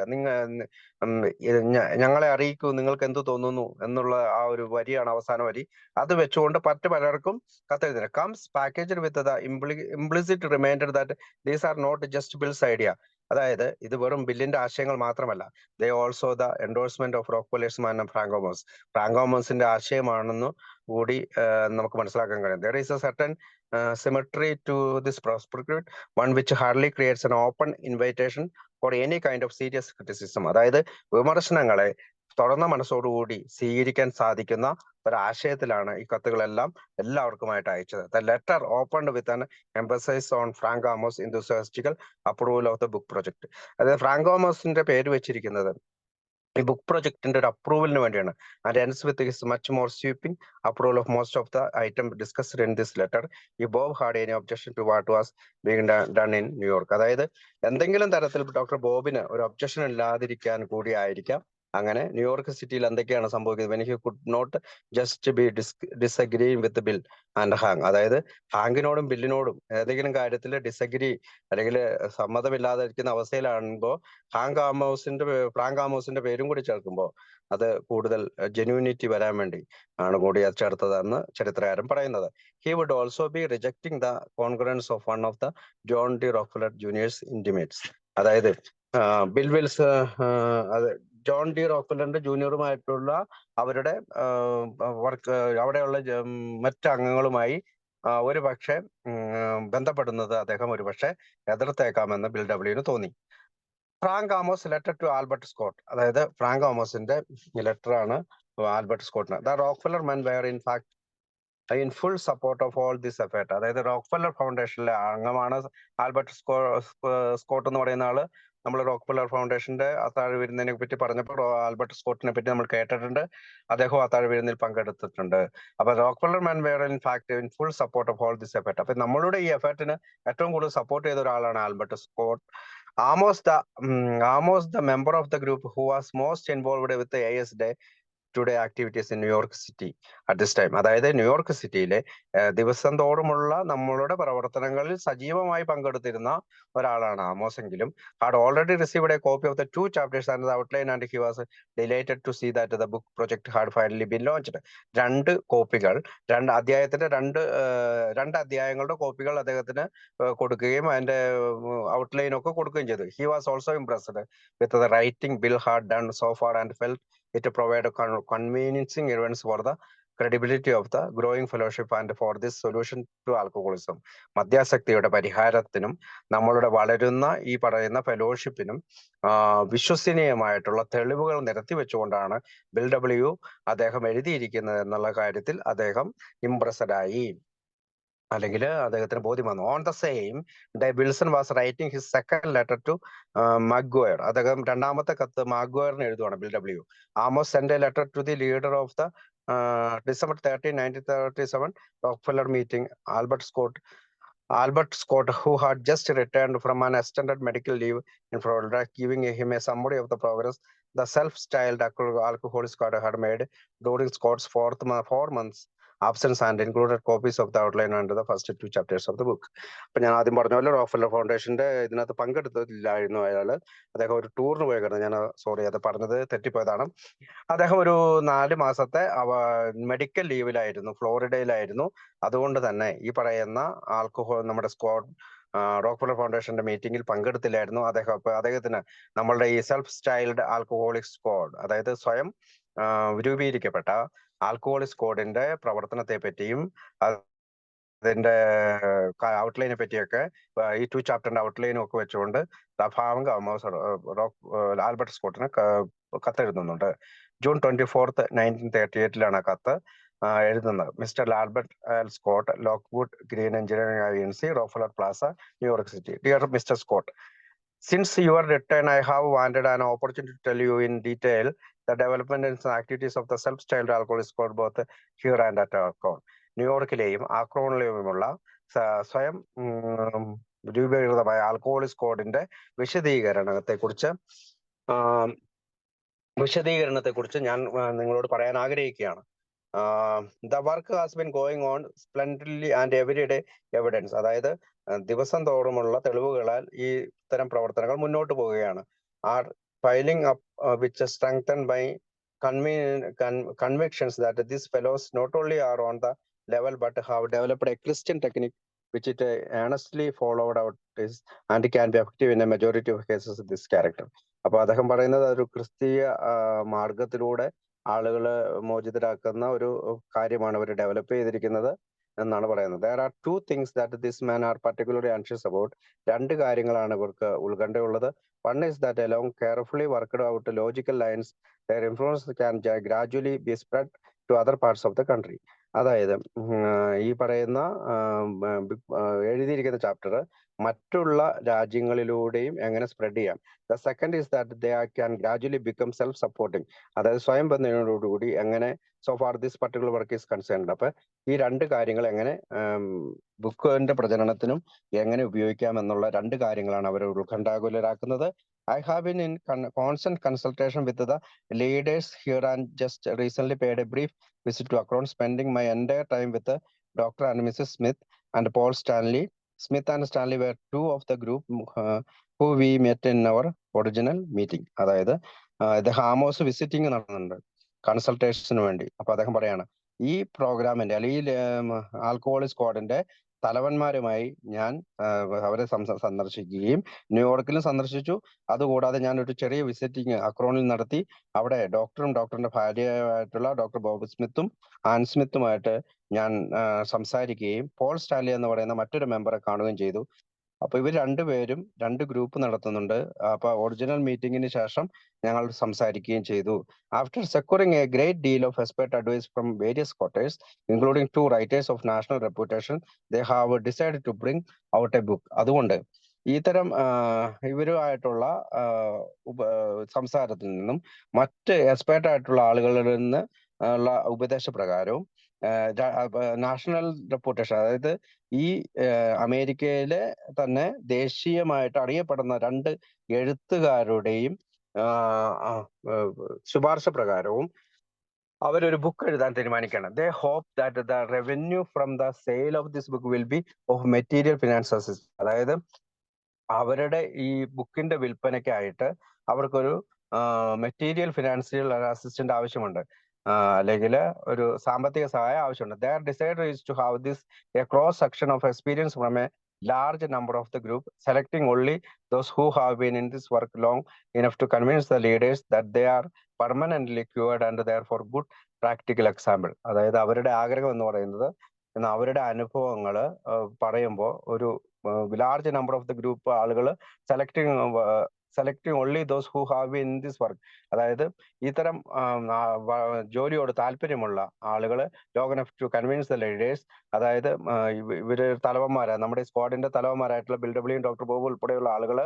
Speaker 1: ഞങ്ങളെ അറിയിക്കൂ, നിങ്ങൾക്ക് എന്ത് തോന്നുന്നു എന്നുള്ള ആ ഒരു വരിയാണ് അവസാന വരി. അത് വെച്ചുകൊണ്ട് മറ്റു പലർക്കും കത്തെഴുതുന്നത്. Comes packaged with the implicit reminder that these are not just Bill's idea. അതായത് ഇത് വെറും ബില്ലിന്റെ ആശയങ്ങൾ മാത്രമല്ല, they also the endorsement of Rockefellers and Frank Amos. ഫ്രാങ്കോമോസിന്റെ ആശയമാണെന്ന് കൂടി നമുക്ക് മനസ്സിലാക്കാൻ കഴിയും. There is a certain symmetry to this prospect, one which hardly creates an open invitation for any kind of serious criticism. അതായത് വിമർശനങ്ങളെ തുറന്ന മനസ്സോടുകൂടി സ്വീകരിക്കാൻ സാധിക്കുന്ന ഒരാശയത്തിലാണ് ഈ കത്തുകളെല്ലാം എല്ലാവർക്കുമായിട്ട് അയച്ചത്. The letter opened with an emphasise on Frank Amos enthusiastic approval of the book project. അതായത് ഫ്രാങ്കോമോസിന്റെ പേര് വെച്ചിരിക്കുന്നത് ഈ ബുക്ക് പ്രൊജക്ടിന്റെ ഒരു അപ്രൂവലിന് വേണ്ടിയാണ്. And ends with his much more sweeping approval of most of the item discussed in this letter. ഈ Bob had any objection to what was being done in New York. അതായത് എന്തെങ്കിലും തരത്തിൽ ഡോക്ടർ ബോബിന് ഒരു ഒബ്ജക്ഷൻ ഇല്ലാതിരിക്കാൻ കൂടി ആയിരിക്കാം അങ്ങനെ ന്യൂയോർക്ക് സിറ്റിയിൽ എന്തൊക്കെയാണ് സംഭവിക്കുന്നത്. When he could not just be disagreeing with Bill and Hank. അതായത് ഹാങ്കിനോടും ബില്ലിനോടും ഏതെങ്കിലും കാര്യത്തിൽ ഡിസഗ്രി അല്ലെങ്കിൽ സമ്മതമില്ലാതിരിക്കുന്ന അവസ്ഥയിലാകുമ്പോൾ ഫ്രാങ്ക് ആമോസിന്റെ പേരും കൂടി ചേർക്കുമ്പോൾ അത് കൂടുതൽ ജെന്യൂനിറ്റി വരാൻ വേണ്ടി ആണ് കൂടി അത് ചേർത്തതെന്ന് ചരിത്രകാരൻ പറയുന്നത്. He would also be rejecting the congruence of one of the John D Rockefeller Junior's intimates. അതായത് ബിൽ വിൽസ് ജോൺ ഡി റോക്ക്ഫെല്ലറിന്റെ ജൂനിയറുമായിട്ടുള്ള അവരുടെ വർക്ക് അവിടെയുള്ള മറ്റ് അംഗങ്ങളുമായി ഒരു പക്ഷെ ബന്ധപ്പെടുന്നത് അദ്ദേഹം ഒരു പക്ഷെ എതിർത്തേക്കാമെന്ന് ബിൽ ഡബ്ല്യുവിന് തോന്നി. Frank Amos letter to Albert Scott. അതായത് ഫ്രാങ്ക് ആമോസിന്റെ ലെറ്റർ ആണ് ആൽബർട്ട് സ്കോട്ടിന്. The Rockefeller men were in fact in full support of all this effort. അതായത് റോക്ക്ഫെല്ലർ ഫൗണ്ടേഷനിലെ അംഗമാണ് ആൽബർട്ട് സ്കോട്ട് എന്ന് പറയുന്ന ആള്. നമ്മൾ റോക്ക്ഫെല്ലർ ഫൗണ്ടേഷന്റെ അത്താഴ വിരുന്നിനെ പറ്റി പറഞ്ഞപ്പോൾ ആൽബർട്ട് സ്കോട്ടിനെ പറ്റി നമ്മൾ കേട്ടിട്ടുണ്ട്. അദ്ദേഹം അത്താഴ വിരുന്നിൽ പങ്കെടുത്തിട്ടുണ്ട്. അപ്പൊ Rockefeller men were in fact in full support of all this effort. അപ്പൊ നമ്മളുടെ ഈ എഫേർട്ടിന് ഏറ്റവും കൂടുതൽ സപ്പോർട്ട് ചെയ്ത ഒരാളാണ് Albert Scott. Amos, the member of the group who was most involved with the AS Day today activities in New York city at this time. അതായത് ന്യൂയോർക്ക് സിറ്റിയിലെ ദിവസം തോറുമുള്ള നമ്മളുടെ പ്രവർത്തനങ്ങളിൽ സജീവമായി പങ്കെടുത്തിരുന്ന ഒരാളാണ് ആമോസ് എങ്കിലും had already received a copy of the 2 chapters and the outline and he was delighted to see that the book project had finally been launched. 2 കോപ്പികൾ, 2 അധ്യായങ്ങളുടെ കോപ്പികൾ അദ്ദേഹത്തിന് കൊടുക്കുകയും അതിന്റെ ഔട്ട്ലൈൻ ഒക്കെ കൊടുക്കുകയും ചെയ്തു. He was also impressed with the writing bill had done so far and felt it provide a convincing evidence for the credibility of the growing fellowship and for this solution to alcoholism. മദ്യാസക്തിയുടെ പരിഹാരത്തിനും നമ്മളുടെ വളരുന്ന ഈ പറയുന്ന ഫെലോഷിപ്പിനും വിശ്വസനീയമായിട്ടുള്ള തെളിവുകൾ നിരത്തി വെച്ചുകൊണ്ടാണ് ബിൽ ഡബ്ല്യു അദ്ദേഹം എഴുതിയിരിക്കുന്നത് എന്നുള്ള കാര്യത്തിൽ അദ്ദേഹം ഇംപ്രസ്ഡ് ആയി. അല്ലെങ്കിൽ അദ്ദേഹത്തിന് ബോധ്യം വന്നു. On the same day Wilson was writing his second letter to Maguire. അദ്ദേഹം രണ്ടാമത്തെ കത്ത് മാഗ്വയറിന് എഴുതുവാണ്. Bill W Amos send a letter to the leader of the December 13, 1937 Rockefeller meeting, Albert Scott, who had just returned from an extended medical leave in Florida, giving him a summary of the progress the self-styled alcoholic Scott had made during Scott's 4 months absence and included copies of the outline under the first 2 chapters of the book. അപ്പൊ ഞാൻ ആദ്യം പറഞ്ഞ പോലെ റോക്ക്ഫെല്ലർ ഫൗണ്ടേഷന്റെ ഇതിനകത്ത് പങ്കെടുത്തില്ലായിരുന്നു അയാള്. അദ്ദേഹം ഒരു ടൂറിന് പോയേക്കാണ്. ഞാൻ സോറി, അത് പറഞ്ഞത് തെറ്റിപ്പോയതാണ്. അദ്ദേഹം ഒരു 4 മാസത്തെ മെഡിക്കൽ ലീവിലായിരുന്നു, ഫ്ലോറിഡയിലായിരുന്നു. അതുകൊണ്ട് തന്നെ ഈ പറയുന്ന നമ്മുടെ റോക്ക്ഫെല്ലർ ഫൗണ്ടേഷന്റെ മീറ്റിംഗിൽ പങ്കെടുത്തില്ലായിരുന്നു. അദ്ദേഹത്തിന് നമ്മളുടെ ഈ സെൽഫ് സ്റ്റൈൽഡ് ആൽക്കഹോളിക് സ്ക്വാഡ്, അതായത് സ്വയം രൂപീകരിക്കപ്പെട്ട ആൽക്കഹോളിക് സ്ക്വാഡിന്റെ പ്രവർത്തനത്തെ പറ്റിയും അതിന്റെ ഔട്ട്ലൈനെ പറ്റിയൊക്കെ ഈ 2 ചാപ്റ്ററിന്റെ ഔട്ട്ലൈനും ഒക്കെ വെച്ചുകൊണ്ട് ആൽബർട്ട് സ്കോട്ടിന് കത്തെഴുതുന്നുണ്ട്. ജൂൺ 24, 1938 ആ കത്ത് എഴുതുന്നത്. Mister Albert L Scott, Lockwood green engineering agency, Rockefeller Plaza, New York city. Dear mister Scott, since your return, I have wanted an opportunity to tell you in detail the developments and activities of the self-styled alcoholic squad both here and at Akron. ന്യൂയോർക്കിലെയും ആക്രോണിലെയുമുള്ള സ്വയം രൂപീകൃതമായ ആൽക്കഹോളിക് സ്ക്വാഡിന്റെ വിശദീകരണത്തെക്കുറിച്ച് ഞാൻ നിങ്ങളോട് പറയാൻ ആഗ്രഹിക്കുകയാണ്. The work has been going on splendidly and everyday evidence, അതായത് ദിവസം തോറുമുള്ള തെളിവുകളാൽ ഈ ഇത്തരം പ്രവർത്തനങ്ങൾ മുന്നോട്ട് പോവുകയാണ്. Are piling up which strengthened by convictions that these fellows not only are on the level but have developed a Christian technique which it earnestly followed out is and can be effective in a majority of cases of this character. അപ്പൊ അദ്ദേഹം പറയുന്നത് ഒരു ക്രിസ്തീയ മാർഗത്തിലൂടെ ആളുകളെ മോചിതരാക്കുന്ന ഒരു കാര്യമാണ് അവർ ഡെവലപ്പ് ചെയ്തിരിക്കുന്നത് എന്നാണ് പറയുന്നത്. There are 2 things that this man are particularly anxious about. 2 കാര്യങ്ങളാണ് ഇവർക്ക് ഉത്കണ്ഠയുള്ളത്. One is that along carefully worked out logical lines, their influence can gradually be spread to other parts of the country. അതായത് ഈ പറയുന്ന എഴുതിയിരിക്കുന്ന ചാപ്റ്റർ മറ്റുള്ള രാജ്യങ്ങളിലൂടെയും എങ്ങനെ സ്പ്രെഡ് ചെയ്യാം. The second is that they can gradually become self-supporting. അതായത് സ്വയം ബന്ധനോടുകൂടി എങ്ങനെ so far this particular work is concerned. അപ്പൊ ഈ 2 കാര്യങ്ങൾ എങ്ങനെ ബുക്കിന്റെ പ്രചരണത്തിനും എങ്ങനെ ഉപയോഗിക്കാം എന്നുള്ള 2 കാര്യങ്ങളാണ് അവർ ഉത്കണ്ഠാകുലരാക്കുന്നത്. I have been in constant consultation with the leaders here and just recently paid a brief visit to Akron, spending my entire time with Dr. and Mrs. Smith and Paul Stanley. Smith and Stanley were 2 of the group who we met in our original meeting. അതായത് അദ്ദേഹം ആമോസ് വിസിറ്റിംഗ് നടന്നുണ്ട് കൺസൾട്ടേഷന് വേണ്ടി. അപ്പൊ അദ്ദേഹം പറയാണ്, ഈ പ്രോഗ്രാമിന്റെ അല്ലെങ്കിൽ ആൽക്കഹോളിക് സ്ക്വാഡിന്റെ തലവന്മാരുമായി ഞാൻ അവരെ സന്ദർശിക്കുകയും ന്യൂയോർക്കിലും സന്ദർശിച്ചു. അതുകൂടാതെ ഞാൻ ഒരു ചെറിയ വിസിറ്റിംഗ് അക്രോണിൽ നടത്തി. അവിടെ ഡോക്ടറിന്റെ ഭാര്യയായിട്ടുള്ള ഡോക്ടർ ബോബ് സ്മിത്തും ആൻ സ്മിത്തുമായിട്ട് ഞാൻ സംസാരിക്കുകയും പോൾ സ്റ്റാൻലി എന്ന് പറയുന്ന മറ്റൊരു മെമ്പറെ കാണുകയും ചെയ്തു. അപ്പൊ ഇവർ 2 പേരും 2 ഗ്രൂപ്പ് നടത്തുന്നുണ്ട്. അപ്പൊ ഒറിജിനൽ മീറ്റിംഗിന് ശേഷം ഞങ്ങൾ സംസാരിക്കുകയും ചെയ്തു. After securing a great deal of expert advice from various quarters including 2 writers of national reputation, they have decide to bring out a book. അതുകൊണ്ട് ഇത്തരം ഇവരുമായിട്ടുള്ള സംസാരത്തിൽ നിന്നും മറ്റ് എക്സ്പെർട്ട് ആയിട്ടുള്ള ആളുകളിൽ നിന്ന് ഉള്ള ഉപദേശപ്രകാരവും നാഷണൽ റെപ്യൂട്ടേഷൻ, അതായത് ഈ അമേരിക്കയിലെ തന്നെ ദേശീയമായിട്ട് അറിയപ്പെടുന്ന 2 എഴുത്തുകാരുടെയും ശുപാർശ പ്രകാരവും അവരൊരു ബുക്ക് എഴുതാൻ തീരുമാനിക്കുകയാണ്. They hope that the revenue from the sale of this book will be of material finance assistance. അതായത് അവരുടെ ഈ ബുക്കിന്റെ വിൽപ്പനയ്ക്കായിട്ട് അവർക്കൊരു മെറ്റീരിയൽ ഫിനാൻഷ്യൽ അസിസ്റ്റന്റ് ആവശ്യമുണ്ട്, അല്ലെങ്കിൽ ഒരു സാമ്പത്തിക സഹായം ആവശ്യമുണ്ട്. Their desire is to have this a cross section of experience from a large number of the group, selecting only those who have been in this work long enough to convince the leaders that they are permanently cured and therefore good practical example. അതായത് അവരുടെ ആഗ്രഹം എന്ന് പറയുന്നത് അവരുടെ അനുഭവങ്ങൾ പറയുമ്പോൾ ഒരു large number of the group ആളുകൾ selecting only those who have been in this work. അതായത് ഇത്തരം ജോലിയോട് താല്പര്യമുള്ള ആളുകൾ long enough to convince the leaders, അതായത് ഇവര് തലവന്മാരാണ്, നമ്മുടെ സ്ക്വാഡിന്റെ തലവന്മാരായിട്ടുള്ള ബിൽഡബ്ല്യൂ ഡോക്ടർ ബോബു ഉൾപ്പെടെയുള്ള ആളുകൾ,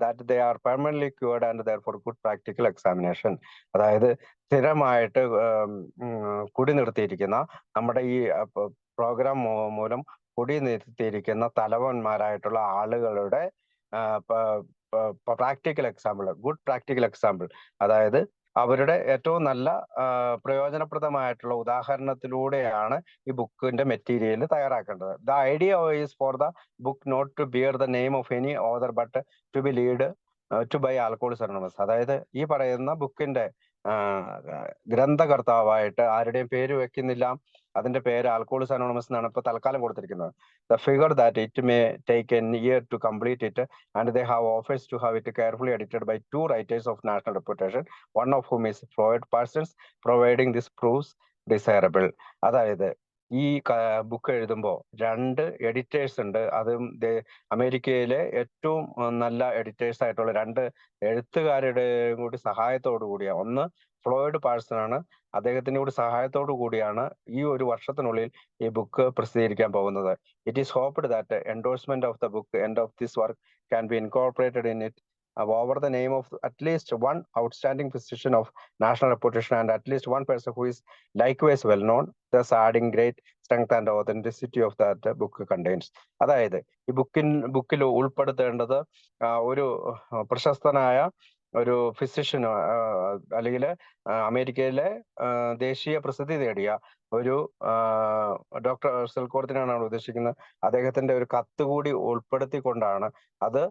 Speaker 1: that they are permanently cured and therefore good practical examination. അതായത് സ്ഥിരമായിട്ട് കുടി നിർത്തിയിരിക്കുന്ന, നമ്മുടെ ഈ പ്രോഗ്രാം മൂലം കുടി നിർത്തിയിരിക്കുന്ന തലവന്മാരായിട്ടുള്ള ആളുകളുടെ practical example, good practical example, അതായത് അവരുടെ ഏറ്റവും നല്ല പ്രയോജനപ്രദമായിട്ടുള്ള ഉദാഹരണത്തിലൂടെയാണ് ഈ ബുക്കിന്റെ മെറ്റീരിയൽ തയ്യാറാക്കേണ്ടത്. The idea is for the book not to bear the name of any author but to be lead to by Alcoholics Anonymous. അതായത് ഈ പറയുന്ന ബുക്കിന്റെ ഗ്രന്ഥകർത്താവായിട്ട് ആരുടെയും പേര് വെക്കുന്നില്ല. അതിന്റെ പേര് ആൽക്കഹോളിക്സ് അനോണിമസ് എന്നാണ് ഇപ്പൊ തൽക്കാലം കൊടുത്തിരിക്കുന്നത്. The figure that it may take an year to complete it and they have offers to have it carefully edited by 2 writers of national reputation, one of whom is Floyd Parsons, providing this proves desirable. അതായത് ഈ ബുക്ക് എഴുതുമ്പോൾ 2 എഡിറ്റേഴ്സ് ഉണ്ട്. അതും അമേരിക്കയിലെ ഏറ്റവും നല്ല എഡിറ്റേഴ്സ് ആയിട്ടുള്ള 2 എഴുത്തുകാരുടെ കൂടി സഹായത്തോടു കൂടിയാണ്. ഒന്ന് ഫ്ലോയിഡ് പാഴ്സൺ ആണ്, അദ്ദേഹത്തിന്റെ കൂടി സഹായത്തോടു കൂടിയാണ് ഈ ഒരു വർഷത്തിനുള്ളിൽ ഈ ബുക്ക് പ്രസിദ്ധീകരിക്കാൻ പോകുന്നത്. It is hopped that endorsement of the book end of this work can be incorporated in it over the name of at least one outstanding physician of national reputation and at least one person who is likewise well known, thus adding great strength and authenticity of that book contains. അതായത് ഈ ബുക്കിൽ ഉൾപ്പെടുത്തേണ്ടത് ഒരു പ്രശസ്തനായ ഒരു ഫിസിഷ്യനോ അല്ലെങ്കിൽ അമേരിക്കയിലെ ദേശീയ പ്രസിദ്ധി നേടിയ ഒരു ഡോക്ടർ സെൽക്കോർത്തിനാണ് ഉദ്ദേശിക്കുന്നത്. അദ്ദേഹത്തിന്റെ ഒരു കത്ത് കൂടി ഉൾപ്പെടുത്തിക്കൊണ്ടാണ് അത്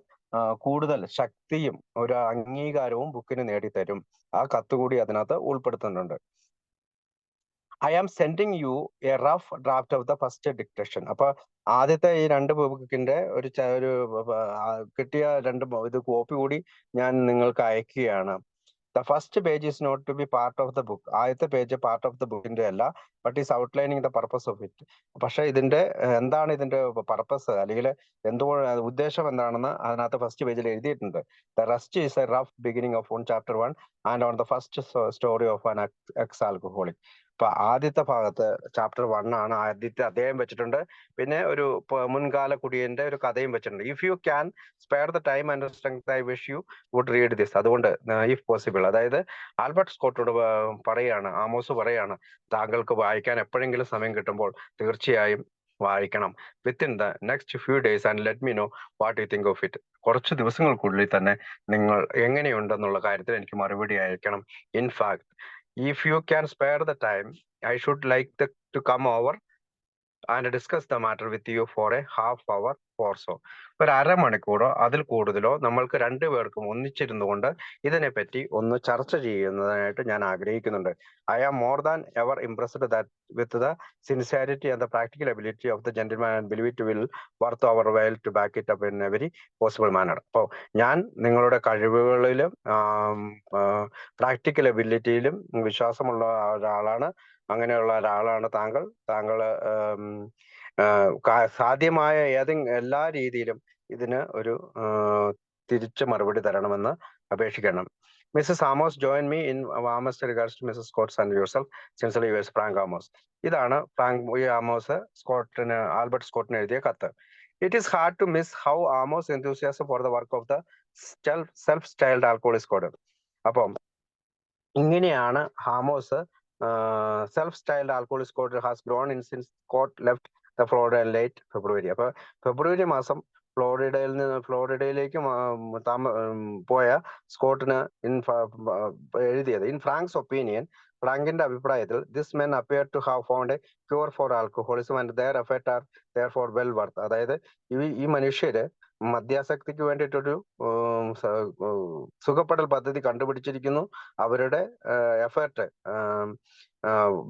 Speaker 1: കൂടുതൽ ശക്തിയും ഒരു അംഗീകാരവും ബുക്കിന് നേടിത്തരും. ആ കത്ത് കൂടി അതിനകത്ത് ഉൾപ്പെടുത്തുന്നുണ്ട്. I am sending you a rough draft of the first dictation. അപ്പൊ ആദ്യത്തെ ഈ 2 ബുക്കിന്റെ ഒരു കിട്ടിയ 2 ഇത് കോപ്പി കൂടി ഞാൻ നിങ്ങൾക്ക് അയക്കുകയാണ്. The first page is not to be part of the book. ആദ്യത്തെ പേജ് പാർട്ട് ഓഫ് ദ ബുക്കിന്റെ അല്ല, but is outlining the purpose of it. പക്ഷെ ഇതിന്റെ എന്താണ് ഇതിന്റെ പർപ്പസ് അല്ലെങ്കിൽ ഉദ്ദേശം എന്താണെന്ന് അതിനകത്ത് ഫസ്റ്റ് പേജിൽ എഴുതിയിട്ടുണ്ട്. The rest is A rough beginning of chapter 1 and on the first story of an X alcoholic. അപ്പൊ ആദ്യത്തെ ഭാഗത്ത് ചാപ്റ്റർ 1 ആണ്, ആദ്യത്തെ അധ്യായം വെച്ചിട്ടുണ്ട്. പിന്നെ ഒരു മുൻകാല കുടിയന്റെ ഒരു കഥയും വെച്ചിട്ടുണ്ട്. If you can spare the time and strength I wish you would read this. അതുകൊണ്ട് ഇഫ് പോസിബിൾ, അതായത് ആൽബർട്ട് സ്കോട്ടോട് പറയാണ്, ആമോസ് പറയാണ്, താങ്കൾക്ക് വായിക്കാൻ എപ്പോഴെങ്കിലും സമയം കിട്ടുമ്പോൾ തീർച്ചയായും വായിക്കണം. Within the next few days and let me no what you think of it. കുറച്ച് ദിവസങ്ങൾക്കുള്ളിൽ തന്നെ നിങ്ങൾ എങ്ങനെയുണ്ടെന്നുള്ള കാര്യത്തിൽ എനിക്ക് മറുപടി അയക്കണം. In fact if you can spare the time, I should like to come over and discuss the matter with you for a half hour or so. ഒരു അരമണിക്കൂറോ അതിൽ കൂടുതലോ നമ്മൾക്ക് 2 പേർക്കും ഒന്നിച്ചിരുന്നു കൊണ്ട് ഇതിനെപ്പറ്റി ഒന്ന് ചർച്ച ചെയ്യുന്നതിനായിട്ട് ഞാൻ ആഗ്രഹിക്കുന്നുണ്ട്. I am more than ever impressed that with the sincerity and the practical ability of the gentleman and believe it will worth our while to back it up in a very possible manner. അപ്പോൾ ഞാൻ നിങ്ങളുടെ കഴിവുകളിലും പ്രാക്ടിക്കൽ എബിലിറ്റിയിലും വിശ്വാസമുള്ള ഒരാളാണ്. അങ്ങനെയുള്ള ഒരാളാണ് താങ്കൾ. സാധ്യമായ എല്ലാ രീതിയിലും ഇതിന് ഒരു തിരിച്ചു മറുപടി തരണമെന്ന് അപേക്ഷിക്കണം. Mrs Amos join me in warmest regards to Mrs Scott's and yourself. Sincerely yours Frank Amos. ഇതാണ് ആമോസ് ആൽബർട്ട് സ്കോട്ടിന് എഴുതിയ കത്ത്. It is hard to miss how Amos enthusiasm for the work of the self styled alcoholic squad. അപ്പം ഇങ്ങനെയാണ് Amos self-styled alcoholic squad has grown in since Scott left the Florida in late February. അപ്പൊ ഫെബ്രുവരി മാസം ഫ്ലോറിഡയിലേക്ക് പോയ സ്കോട്ടിന് എഴുതിയത്. ഇൻ ഫ്രാങ്ക്സ് ഒപ്പീനിയൻ, ഫ്രാങ്കിന്റെ അഭിപ്രായത്തിൽ, this men appear to have found a cure for alcoholism and their effort are therefore well worth. അതായത് ഈ മനുഷ്യര് മദ്യാസക്തിക്ക് വേണ്ടിയിട്ടൊരു സുഖപ്പെടൽ പദ്ധതി കണ്ടുപിടിച്ചിരിക്കുന്നു. അവരുടെ എഫേർട്ട്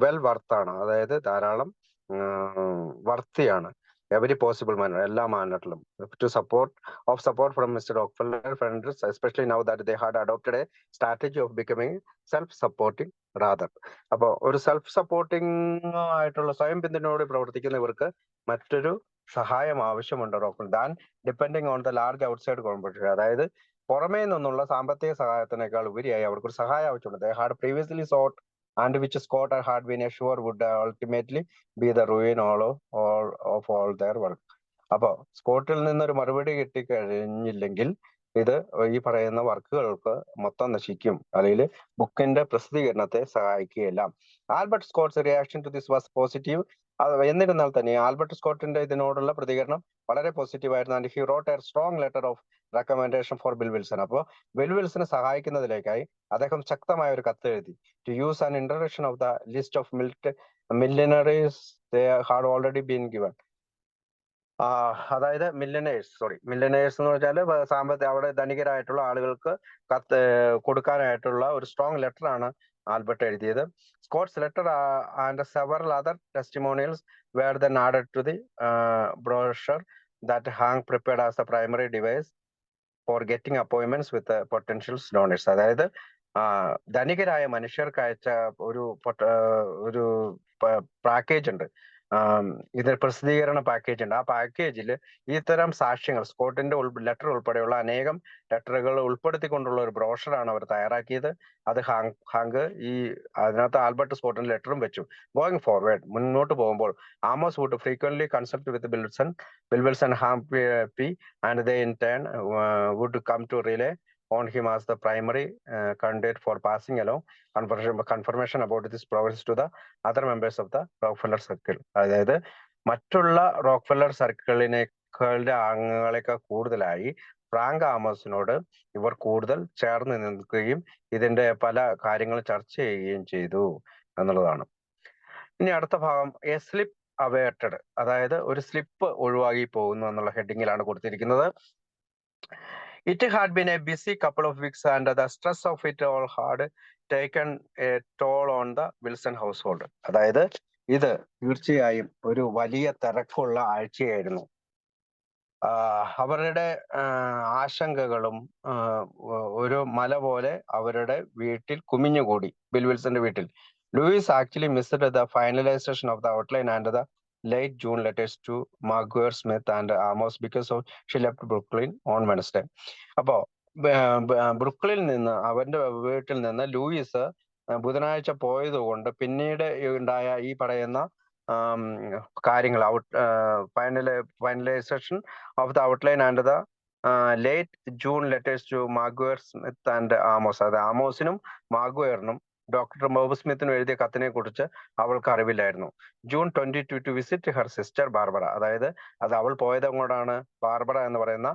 Speaker 1: വെൽ വർത്താണ്, അതായത് ധാരാളം വർത്തിയാണ്. എവരി പോസിബിൾ മാനർ, എല്ലാ മാനറിലും. To support from Mr Rockefeller friends, especially now that they had adopted a strategy of becoming self supporting rather. അപ്പോൾ ഒരു സെൽഫ് സപ്പോർട്ടിങ് ആയിട്ടുള്ള സ്വയം പിന്തുണയോടെ പ്രവർത്തിക്കുന്നവർക്ക് മറ്റൊരു സഹായം ആവശ്യമുണ്ട് than depending on the large outside competition. അതായത് പുറമേ നിന്നുള്ള സാമ്പത്തിക സഹായത്തിനേക്കാൾ ഉപരിയായി അവർക്കൊരു സഹായം ആവശ്യമുണ്ട്. They had previously sought and which Scott had been assured would ultimately be the ruin of all their work. അപ്പൊ സ്കോട്ടിൽ നിന്നൊരു മറുപടി കിട്ടിക്കഴിഞ്ഞില്ലെങ്കിൽ ഇത് ഈ പറയുന്ന വർക്കുകൾക്ക് മൊത്തം നശിക്കും, അല്ലെങ്കിൽ ബുക്കിന്റെ പ്രസിദ്ധീകരണത്തെ സഹായിക്കുകയില്ല. Albert Scott's reaction to this was positive. എന്നിരുന്നാൽ തന്നെ ആൽബർട്ട് സ്കോട്ടിന്റെ ഇതിനോടുള്ള പ്രതികരണം വളരെ പോസിറ്റീവ് ആയിരുന്നു. And he wrote a strong letter of recommendation for Bill Wilson. അപ്പോൾ ബിൽ വിൽസനെ സഹായിക്കുന്നതിലേക്കായി അദ്ദേഹം ശക്തമായ ഒരു കത്ത് എഴുതി. To use an introduction of the list of millionaires they had already been given. അതായത് മില്ലിനേഴ്സ് എന്ന് വെച്ചാൽ അവിടെ ധനികരായിട്ടുള്ള ആളുകൾക്ക് കത്ത് കൊടുക്കാനായിട്ടുള്ള ഒരു സ്ട്രോങ് ലെറ്റർ ആണ് ആൽബർട്ട് എഴുതിയത്. Scott's letter and several other testimonials were then added to the brochure that Hank prepared as a primary device for getting appointments with potential donors. അതായത് ധനികരായ മനുഷ്യർക്ക് അയച്ച ഒരു പാക്കേജ് ഉണ്ട്, ഇത് പ്രസിദ്ധീകരണ പാക്കേജ് ഉണ്ട്. ആ പാക്കേജിൽ ഇത്തരം സാക്ഷ്യങ്ങൾ, സ്കോട്ടിന്റെ ലെറ്റർ ഉൾപ്പെടെയുള്ള അനേകം ലെറ്ററുകൾ ഉൾപ്പെടുത്തിക്കൊണ്ടുള്ള ഒരു ബ്രോഷറാണ് അവർ തയ്യാറാക്കിയത്. അത് അതിനകത്ത് ആൽബർട്ട് സ്കോട്ടിന്റെ ലെറ്ററും വെച്ചു. ഗോയിങ് ഫോർവേഡ്, മുന്നോട്ട് പോകുമ്പോൾ, Amos would frequently consult with Bill Wilson, Hank P and they in turn would come to rely on him as the primary candidate for passing along confirmation about this progress to the other members of the Rockefeller Circle. അതായത് മറ്റുള്ള റോക്ക്ഫെല്ലർ സർക്കിളിനേക്കാളുടെ അംഗങ്ങളെക്കാൾ കൂടുതലായി ഫ്രാങ്ക് ആമോസിനോട് ഇവർ കൂടുതൽ ചേർന്ന് നിൽക്കുകയും ഇതിന്റെ പല കാര്യങ്ങൾ ചർച്ച ചെയ്യുകയും ചെയ്തു എന്നുള്ളതാണ്. ഇനി അടുത്ത ഭാഗം എ സ്ലിപ്പ് അവേർട്ടഡ്, അതായത് ഒരു സ്ലിപ്പ് ഒഴിവാക്കി പോകുന്നു എന്നുള്ള ഹെഡിങ്ങിലാണ് കൊടുത്തിരിക്കുന്നത്. It had been a busy couple of weeks and the stress of it all had taken a toll on the Wilson household. അതായത് ഇത് തീർച്ചയായും ഒരു വലിയ തിരക്കുള്ള ആഴ്ചയായിരുന്നു. അവരുടെ ആശങ്കകളും ഒരു മല പോലെ അവരുടെ വീട്ടിൽ കുമിഞ്ഞുകൂടി, ബിൽ വിൽസന്റെ വീട്ടിൽ. Lois actually missed the finalization of the outline and the late June letters to Margaret Smith and Amos because she left Brooklyn on Wednesday. അപ്പോ ബ്രുക്ലിനിൽ നിന്ന്, അവന്റെ വീട്ടിൽ നിന്ന് ലൂയിസ് ബുധനാഴ്ച പോയത് കൊണ്ട് പിന്നീട് ഉണ്ടായ ഈ പറയുന്ന കാര്യങ്ങൾ, finalization of the outline and the late June letters to Maguire Smith and Amos. അത് ആമോസിനും മാഗ്വയറിനും ഡോക്ടർ ബോബ് സ്മിത്തിനും എഴുതിയ കത്തിനെ കുറിച്ച് അവൾക്ക് അറിവില്ലായിരുന്നു. June 22 to visit her sister Barbara. അതായത് അത് അവൾ പോയത് അങ്ങോട്ടാണ്, ബാർബറ എന്ന് പറയുന്ന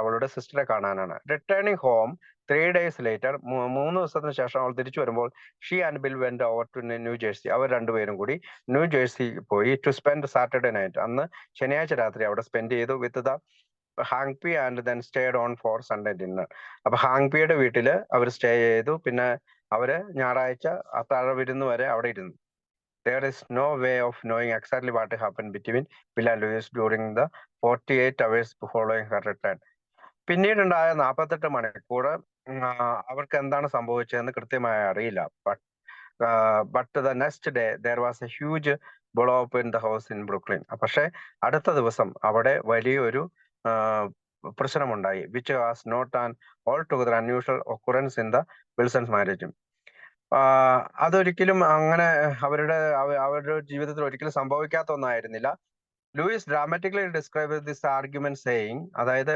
Speaker 1: അവളുടെ സിസ്റ്ററെ കാണാനാണ്. റിട്ടേണിംഗ് ഹോം 3 days later, 3 ദിവസത്തിന് ശേഷം അവൾ തിരിച്ചു വരുമ്പോൾ she and Bill went over to New Jersey. അവർ രണ്ടുപേരും കൂടി ന്യൂ ജേഴ്സി പോയി ടു സ്പെൻഡ് സാറ്റർഡേ നൈറ്റ്. അന്ന് ശനിയാഴ്ച രാത്രി അവിടെ സ്പെൻഡ് ചെയ്തു with the Hank P and then stayed on for Sunday dinner. അപ്പൊ ഹാങ്പിയുടെ വീട്ടില് അവർ സ്റ്റേ ചെയ്തു, പിന്നെ അവര് ഞായറാഴ്ച അത്താഴ വിരുന്ന് വരെ അവിടെ ഇരുന്നു. There is no way of knowing exactly what happened between Bill and Louis during the 48 hours following her return. പിന്നീടുണ്ടായ 48 മണിക്കൂർ അവർക്ക് എന്താണ് സംഭവിച്ചതെന്ന് കൃത്യമായി അറിയില്ല. But the next day there was a huge blow up in the house in Brooklyn. പക്ഷെ അടുത്ത ദിവസം അവിടെ വലിയൊരു പ്രശ്നമുണ്ടായി. which was not an altogether unusual occurrence in the Wilson's marriage. അതൊരിക്കലും അങ്ങനെ അവരുടെ ജീവിതത്തിൽ ഒരിക്കലും സംഭവിക്കാത്ത ഒന്നായിരുന്നില്ല. Lois dramatically describe this argument saying, അതായത്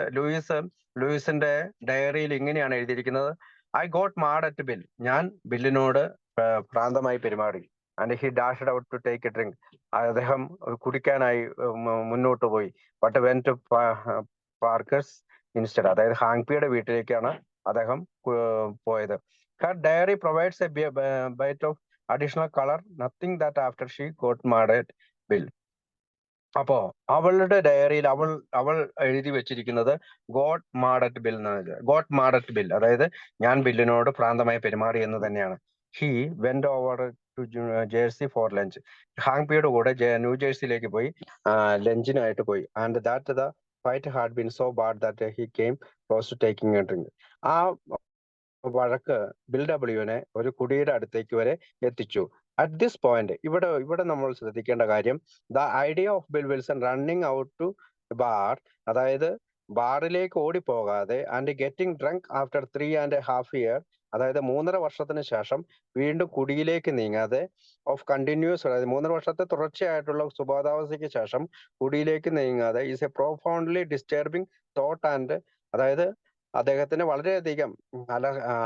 Speaker 1: ലൂയിസിന്റെ ഡയറിയിൽ ഇങ്ങനെയാണ് എഴുതിയിരിക്കുന്നത്: I got mad at Bill, ഞാൻ ബില്ലിനോട് ഭ്രാന്തമായി പെരുമാറി. And he dashed out to take a drink, അദ്ദേഹം കുടിക്കാനായി മുന്നോട്ട് പോയി. But when to Parker's instead, അതായത് ഹാങ്പിയുടെ വീട്ടിലേക്കാണ് അദ്ദേഹം പോയത്. Her diary provides a bit of additional color, nothing that after she got mad at Bill. അപ്പോ അവളുടെ ഡയറിയിൽ അവൾ എഴുതി വെച്ചിരിക്കുന്നത് ഗോട്ട് മാഡ് അറ്റ് ബിൽ എന്നാണ്. ഗോട്ട് മാഡ് അറ്റ് ബിൽ, അതായത് ഞാൻ ബില്ലിനോട് ഭ്രാന്തമായി പെരുമാറി എന്ന് തന്നെയാണ്. He went over to Jersey for lunch, ഹാങ്പിയുടെ കൂടെ ന്യൂ ജേഴ്സിയിലേക്ക് പോയി ലഞ്ചിനായിട്ട് പോയി. And that the fight had been so bad that he came close to taking a drink. ആ വഴക്ക് ബിൽ ഡബ്ല്യുവിനെ ഒരു കുടിയുടെ അടുത്തേക്ക് വരെ എത്തിച്ചു. അറ്റ് ദിസ് പോയിന്റ്, ഇവിടെ നമ്മൾ ശ്രദ്ധിക്കേണ്ട കാര്യം, the idea of Bill Wilson running out to bar, അതായത് ബാറിലേക്ക് ഓടിപ്പോകാതെ and getting drunk after 3.5 year, അതായത് 3.5 വർഷത്തിന് ശേഷം വീണ്ടും കുടിയിലേക്ക് നീങ്ങാതെ, ഓഫ് കണ്ടിന്യൂസ്, അതായത് 3.5 വർഷത്തെ തുടർച്ചയായിട്ടുള്ള സുബോധാവസ്ഥയ്ക്ക് ശേഷം കുടിയിലേക്ക് നീങ്ങാതെ, is a profoundly disturbing thought and, അതായത് അദ്ദേഹത്തിന് വളരെയധികം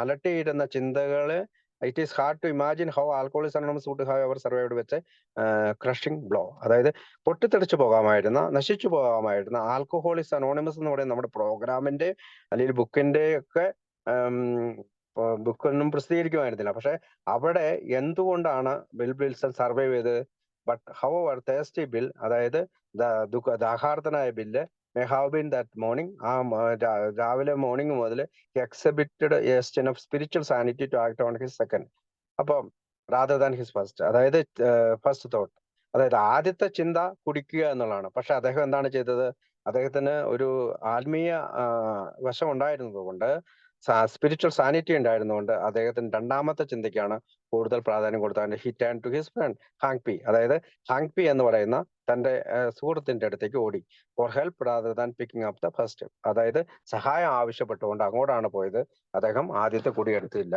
Speaker 1: അലട്ടിയിരുന്ന ചിന്തകള്. It is hard to imagine how Alcoholics Anonymous would have ever survived വെച്ച് ക്രഷിംഗ് ബ്ലോ. അതായത് പൊട്ടിത്തെറിച്ചു പോകാമായിരുന്ന, നശിച്ചു പോകാമായിരുന്ന ആൽക്കഹോളിക്സ് അനോണിമസ് എന്ന് പറയുന്ന നമ്മുടെ പ്രോഗ്രാമിന്റെ അല്ലെങ്കിൽ ബുക്കിന്റെ ഒക്കെ ബുക്കൊന്നും പ്രസിദ്ധീകരിക്കുമായിരുന്നില്ല. പക്ഷെ അവിടെ എന്തുകൊണ്ടാണ് വിൽസൺ സർവൈവ് ചെയ്തത്? ബട്ട് ഹൗവർ തേഴ്സ്റ്റി ബിൽ, അതായത് ദാഹാർത്തനായ Bill, may have been that morning, രാവിലെ മോർണിംഗ് മുതൽ exhibited a state of spiritual sanity to act on his second, അപ്പം റാദർ ദാൻ ഹിസ് ഫസ്റ്റ്, അതായത് ഫസ്റ്റ് തോട്ട്, അതായത് ആദ്യത്തെ ചിന്ത കുടിക്കുക എന്നുള്ളതാണ്. പക്ഷെ അദ്ദേഹം എന്താണ് ചെയ്തത്? അദ്ദേഹത്തിന് ഒരു ആത്മീയ വശം ഉണ്ടായിരുന്നതുകൊണ്ട്, സ്പിരിച്വൽ സാനിറ്റി ഉണ്ടായിരുന്നതുകൊണ്ട് അദ്ദേഹത്തിന് രണ്ടാമത്തെ ചിന്തയ്ക്കാണ് കൂടുതൽ പ്രാധാന്യം കൊടുത്തത്. He turn to his friend Hank P, അതായത് ഹാങ് പി എന്ന് പറയുന്ന തന്റെ സുഹൃത്തിന്റെ അടുത്തേക്ക് ഓടി. For help rather than picking up the first, അതായത് സഹായം ആവശ്യപ്പെട്ടുകൊണ്ട് അങ്ങോട്ടാണ് പോയത്. അദ്ദേഹം ആദ്യത്തെ കുടി എടുത്തില്ല.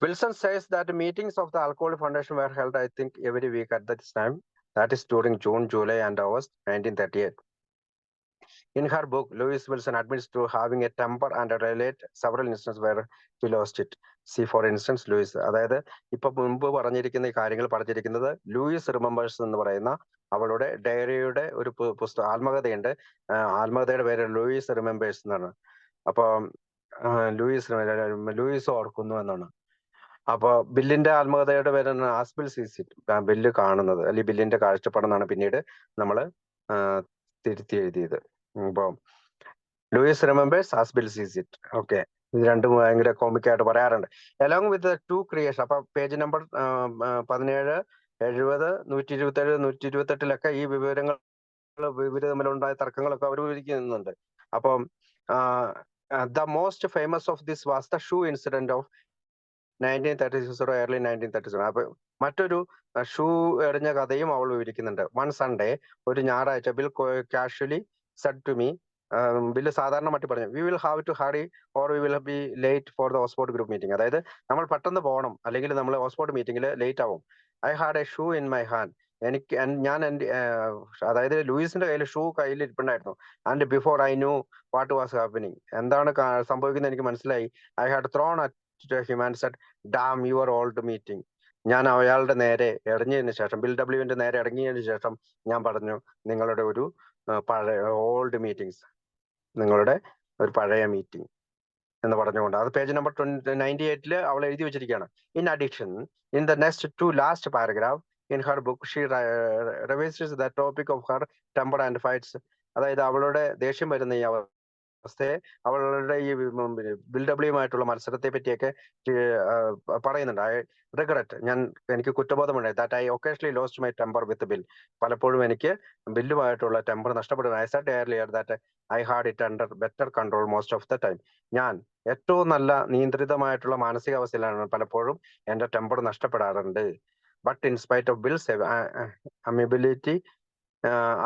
Speaker 1: Wilson says that meetings of the Alcoholic Foundation were held, I think, every week at this time. That is during June, July, and August 1938. In her book, Louise Wilson admits to having a temper and relate several instances where he lost it. See, for instance, Louise. അതായത് ഇപ്പൊ മുമ്പ് പറഞ്ഞിരിക്കുന്ന ഈ കാര്യങ്ങൾ പറഞ്ഞിരിക്കുന്നത് ലൂയിസ് റിമെമ്പേഴ്സ് എന്ന് പറയുന്ന അവളുടെ ഡയറിയുടെ ഒരു പുസ്തകം, ആത്മകഥയുണ്ട്. ആത്മകഥയുടെ പേര് ലൂയിസ് റിമെമ്പേഴ്സ് എന്നാണ്. അപ്പൊ ലൂയിസ് ഓർക്കുന്നു എന്നാണ്. അപ്പൊ ബില്ലിന്റെ ആത്മകഥയുടെ പേരാണ് ആസ്ബിൽ സീസ് ഇറ്റ്, ബില്ല് കാണുന്നത്, അല്ലെങ്കിൽ ബില്ലിന്റെ കാഴ്ചപ്പാടെന്നാണ് പിന്നീട് നമ്മള് തിരുത്തി എഴുതിയത്. അപ്പൊ ലൂയിസ് റിമെമ്പേഴ്സ്, ആസ്ബിൽ സീസ് ഇറ്റ്. ഓക്കെ, ഇത് രണ്ടും ഭയങ്കര കോമിക്കായിട്ട് പറയാറുണ്ട്. Along with 2 creation. അപ്പൊ പേജ് നമ്പർ 17, 70, 127, 128 ഈ വിവരങ്ങൾ, ഇവര് തമ്മിലുണ്ടായ തർക്കങ്ങളൊക്കെ അവർ വിവരിക്കുന്നുണ്ട്. അപ്പം the most famous of this was the shoe incident of 1936 early 1937. അപ്പൊ മറ്റൊരു ഷൂ എറിഞ്ഞ കഥയും അവൾ വിവരിക്കുന്നുണ്ട്. വൺ സൺഡേ, ഒരു ഞായറാഴ്ച, Bill casually said to me, Bill സാധാരണ മട്ടി പറഞ്ഞു, we will have to hurry or we will be late for the Oxford group meeting. അതായത് നമ്മൾ പെട്ടെന്ന് പോകണം, അല്ലെങ്കിൽ നമ്മൾ ഓക്സ്ഫോർഡ് മീറ്റിംഗിൽ ലേറ്റ് ആവും. I had a shoe in my hand. ഞാൻ എന്റെ, അതായത് ലൂയിസിന്റെ കയ്യിൽ ഷൂ കയ്യിൽ ഇരിപ്പുണ്ടായിരുന്നു. And before I knew what was happening, എന്താണ് സംഭവിക്കുന്നത് എനിക്ക് മനസ്സിലായി. I had thrown at him and said, damn your old meeting. ഞാൻ അയാളുടെ നേരെ ഇറങ്ങിയതിനു ശേഷം, ബിൽ ഡബ്ല്യുവിന്റെ നേരെ ഇറങ്ങിയതിനു ശേഷം ഞാൻ പറഞ്ഞു, നിങ്ങളുടെ ഒരു പഴയ ഓൾഡ് മീറ്റിംഗ്സ്, നിങ്ങളുടെ ഒരു പഴയ മീറ്റിംഗ് എന്ന് പറഞ്ഞുകൊണ്ട്. അത് പേജ് നമ്പർ 98 അവൾ എഴുതി വെച്ചിരിക്കുകയാണ്. In addition, in the next 2 last paragraph in her book she revises the topic of her temper and fights. അതായത് അവളുടെ ദേഷ്യം വരുന്ന ഈ അവസ്ഥയെ, അവളുടെ ഈ ബിൽ ഡബ്ല്യുമായിട്ടുള്ള മത്സരത്തെ പറ്റിയൊക്കെ പറയുന്നുണ്ട്. ഐ റിഗ്രറ്റ്, എനിക്ക് കുറ്റബോധമുണ്ട്. That I occasionally lost my temper with Bill. പലപ്പോഴും എനിക്ക് ബില്ലുമായിട്ടുള്ള ടെമ്പർ നഷ്ടപ്പെടുന്നു. I said earlier that I had it under better control most of the time. ഞാൻ ഏറ്റവും നല്ല നിയന്ത്രിതമായിട്ടുള്ള മാനസികാവസ്ഥയിലാണ് പലപ്പോഴും എന്റെ ടെമ്പർ നഷ്ടപ്പെടാറുണ്ട്. But in spite of Bill's amiability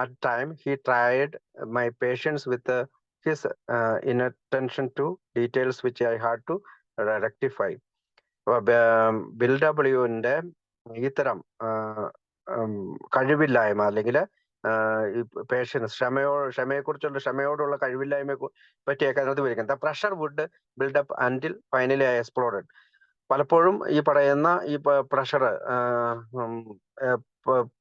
Speaker 1: at time, he tried my patience with his inattention to details which I had to rectify. Bill ഡബ്ല്യുവിന്റെ ഇത്തരം കഴിവില്ലായ്മ, അല്ലെങ്കിൽ പേഷ്യൻസ്, ക്ഷമയോടുള്ള കഴിവില്ലായ്മയെ പറ്റിയൊക്കെ അതിനകത്ത് വിവരിക്കുന്നത്. The pressure would build up until finally I exploded. പലപ്പോഴും ഈ പറയുന്ന ഈ പ്രഷർ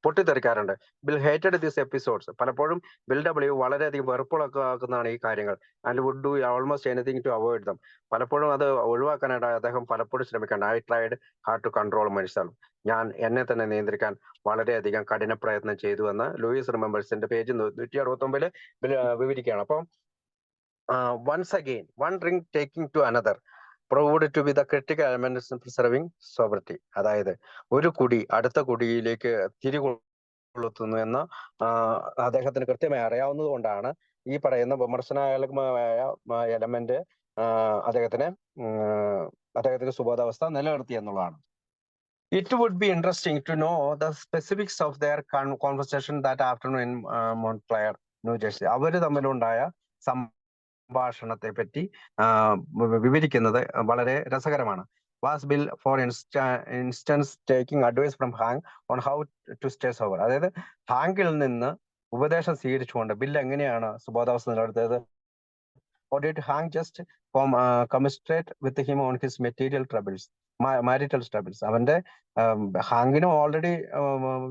Speaker 1: പൊട്ടിത്തെറിക്കാറുണ്ട്. Bill hated these episodes. പലപ്പോഴും ബിൽ ഡബ്ല്യു വളരെയധികം വെറുപ്പുളക്കുന്നതാണ് ഈ കാര്യങ്ങൾ. And would do almost anything to avoid them. പലപ്പോഴും അത് ഒഴിവാക്കാനായിട്ട് അദ്ദേഹം പലപ്പോഴും ശ്രമിക്കാറുണ്ട്. I tried hard to control myself. ഞാൻ എന്നെ തന്നെ നിയന്ത്രിക്കാൻ വളരെയധികം കഠിന പ്രയത്നം ചെയ്തു എന്ന് ലൂയിസ് റിമെമ്പേഴ്സിന്റെ പേജ് 169 വിവരിക്കുകയാണ്. അപ്പം once again one drink taking to another proved to be the critical element in preserving sobriety. അതായത് ഒരു കുടി അടുത്ത കുടിയിലേക്ക് തിരികൊളുത്തുന്നു എന്ന് അദ്ദേഹത്തിന് കൃത്യമായി അറിയാവുന്നത് കൊണ്ടാണ് ഈ പറയുന്ന വിമർശനാത്മകമായ എലമെന്റ് അദ്ദേഹത്തിന്റെ സുബോധാവസ്ഥ നിലനിർത്തി എന്നുള്ളതാണ്. It would be interesting to know the specifics of their conversation that afternoon in Montclair, New Jersey. അവര് തമ്മിലുണ്ടായ സംഭാഷണത്തെ പറ്റി വിവരിക്കുന്നത് വളരെ രസകരമാണ്. Was Bill for instance taking advice from Hank on how to stay sober. അതായത് ഹാങ്കിൽ നിന്ന് ഉപദേശം സ്വീകരിച്ചുകൊണ്ട് ബിൽ എങ്ങനെയാണ് സുബോധാവസ്ഥ നിലനിർത്തിയത്? Or did Hank just commiserate with him on his marital troubles? അവന്റെ ഹാങ്കിനും ഓൾറെഡി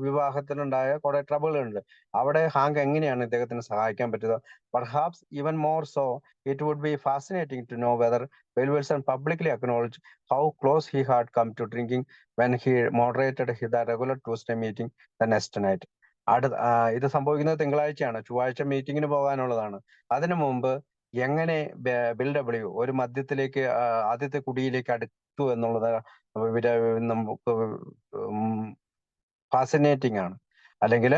Speaker 1: വിവാഹത്തിലുണ്ടായ കുറെ ട്രബിളുണ്ട്. അവിടെ ഹാങ്ക് എങ്ങനെയാണ് ഇദ്ദേഹത്തിന് സഹായിക്കാൻ പറ്റുക? Perhaps even more so, it would be fascinating to know whether Bill Wilson publicly acknowledged how close he had come to drinking when he moderated the regular Tuesday meeting the next night. ഇത് സംഭവിക്കുന്നത് തിങ്കളാഴ്ചയാണ്. ചൊവ്വാഴ്ച മീറ്റിങ്ങിന് പോകാനുള്ളതാണ്. അതിനു മുമ്പ് എങ്ങനെ ബിൽ ഡബ്ല്യു ഒരു മദ്യത്തിലേക്ക് ആദ്യത്തെ കുടിയിലേക്ക് അടുത്തു എന്നുള്ളത് നമുക്ക് ഫാസിനേറ്റിംഗ് ആണ്, അല്ലെങ്കിൽ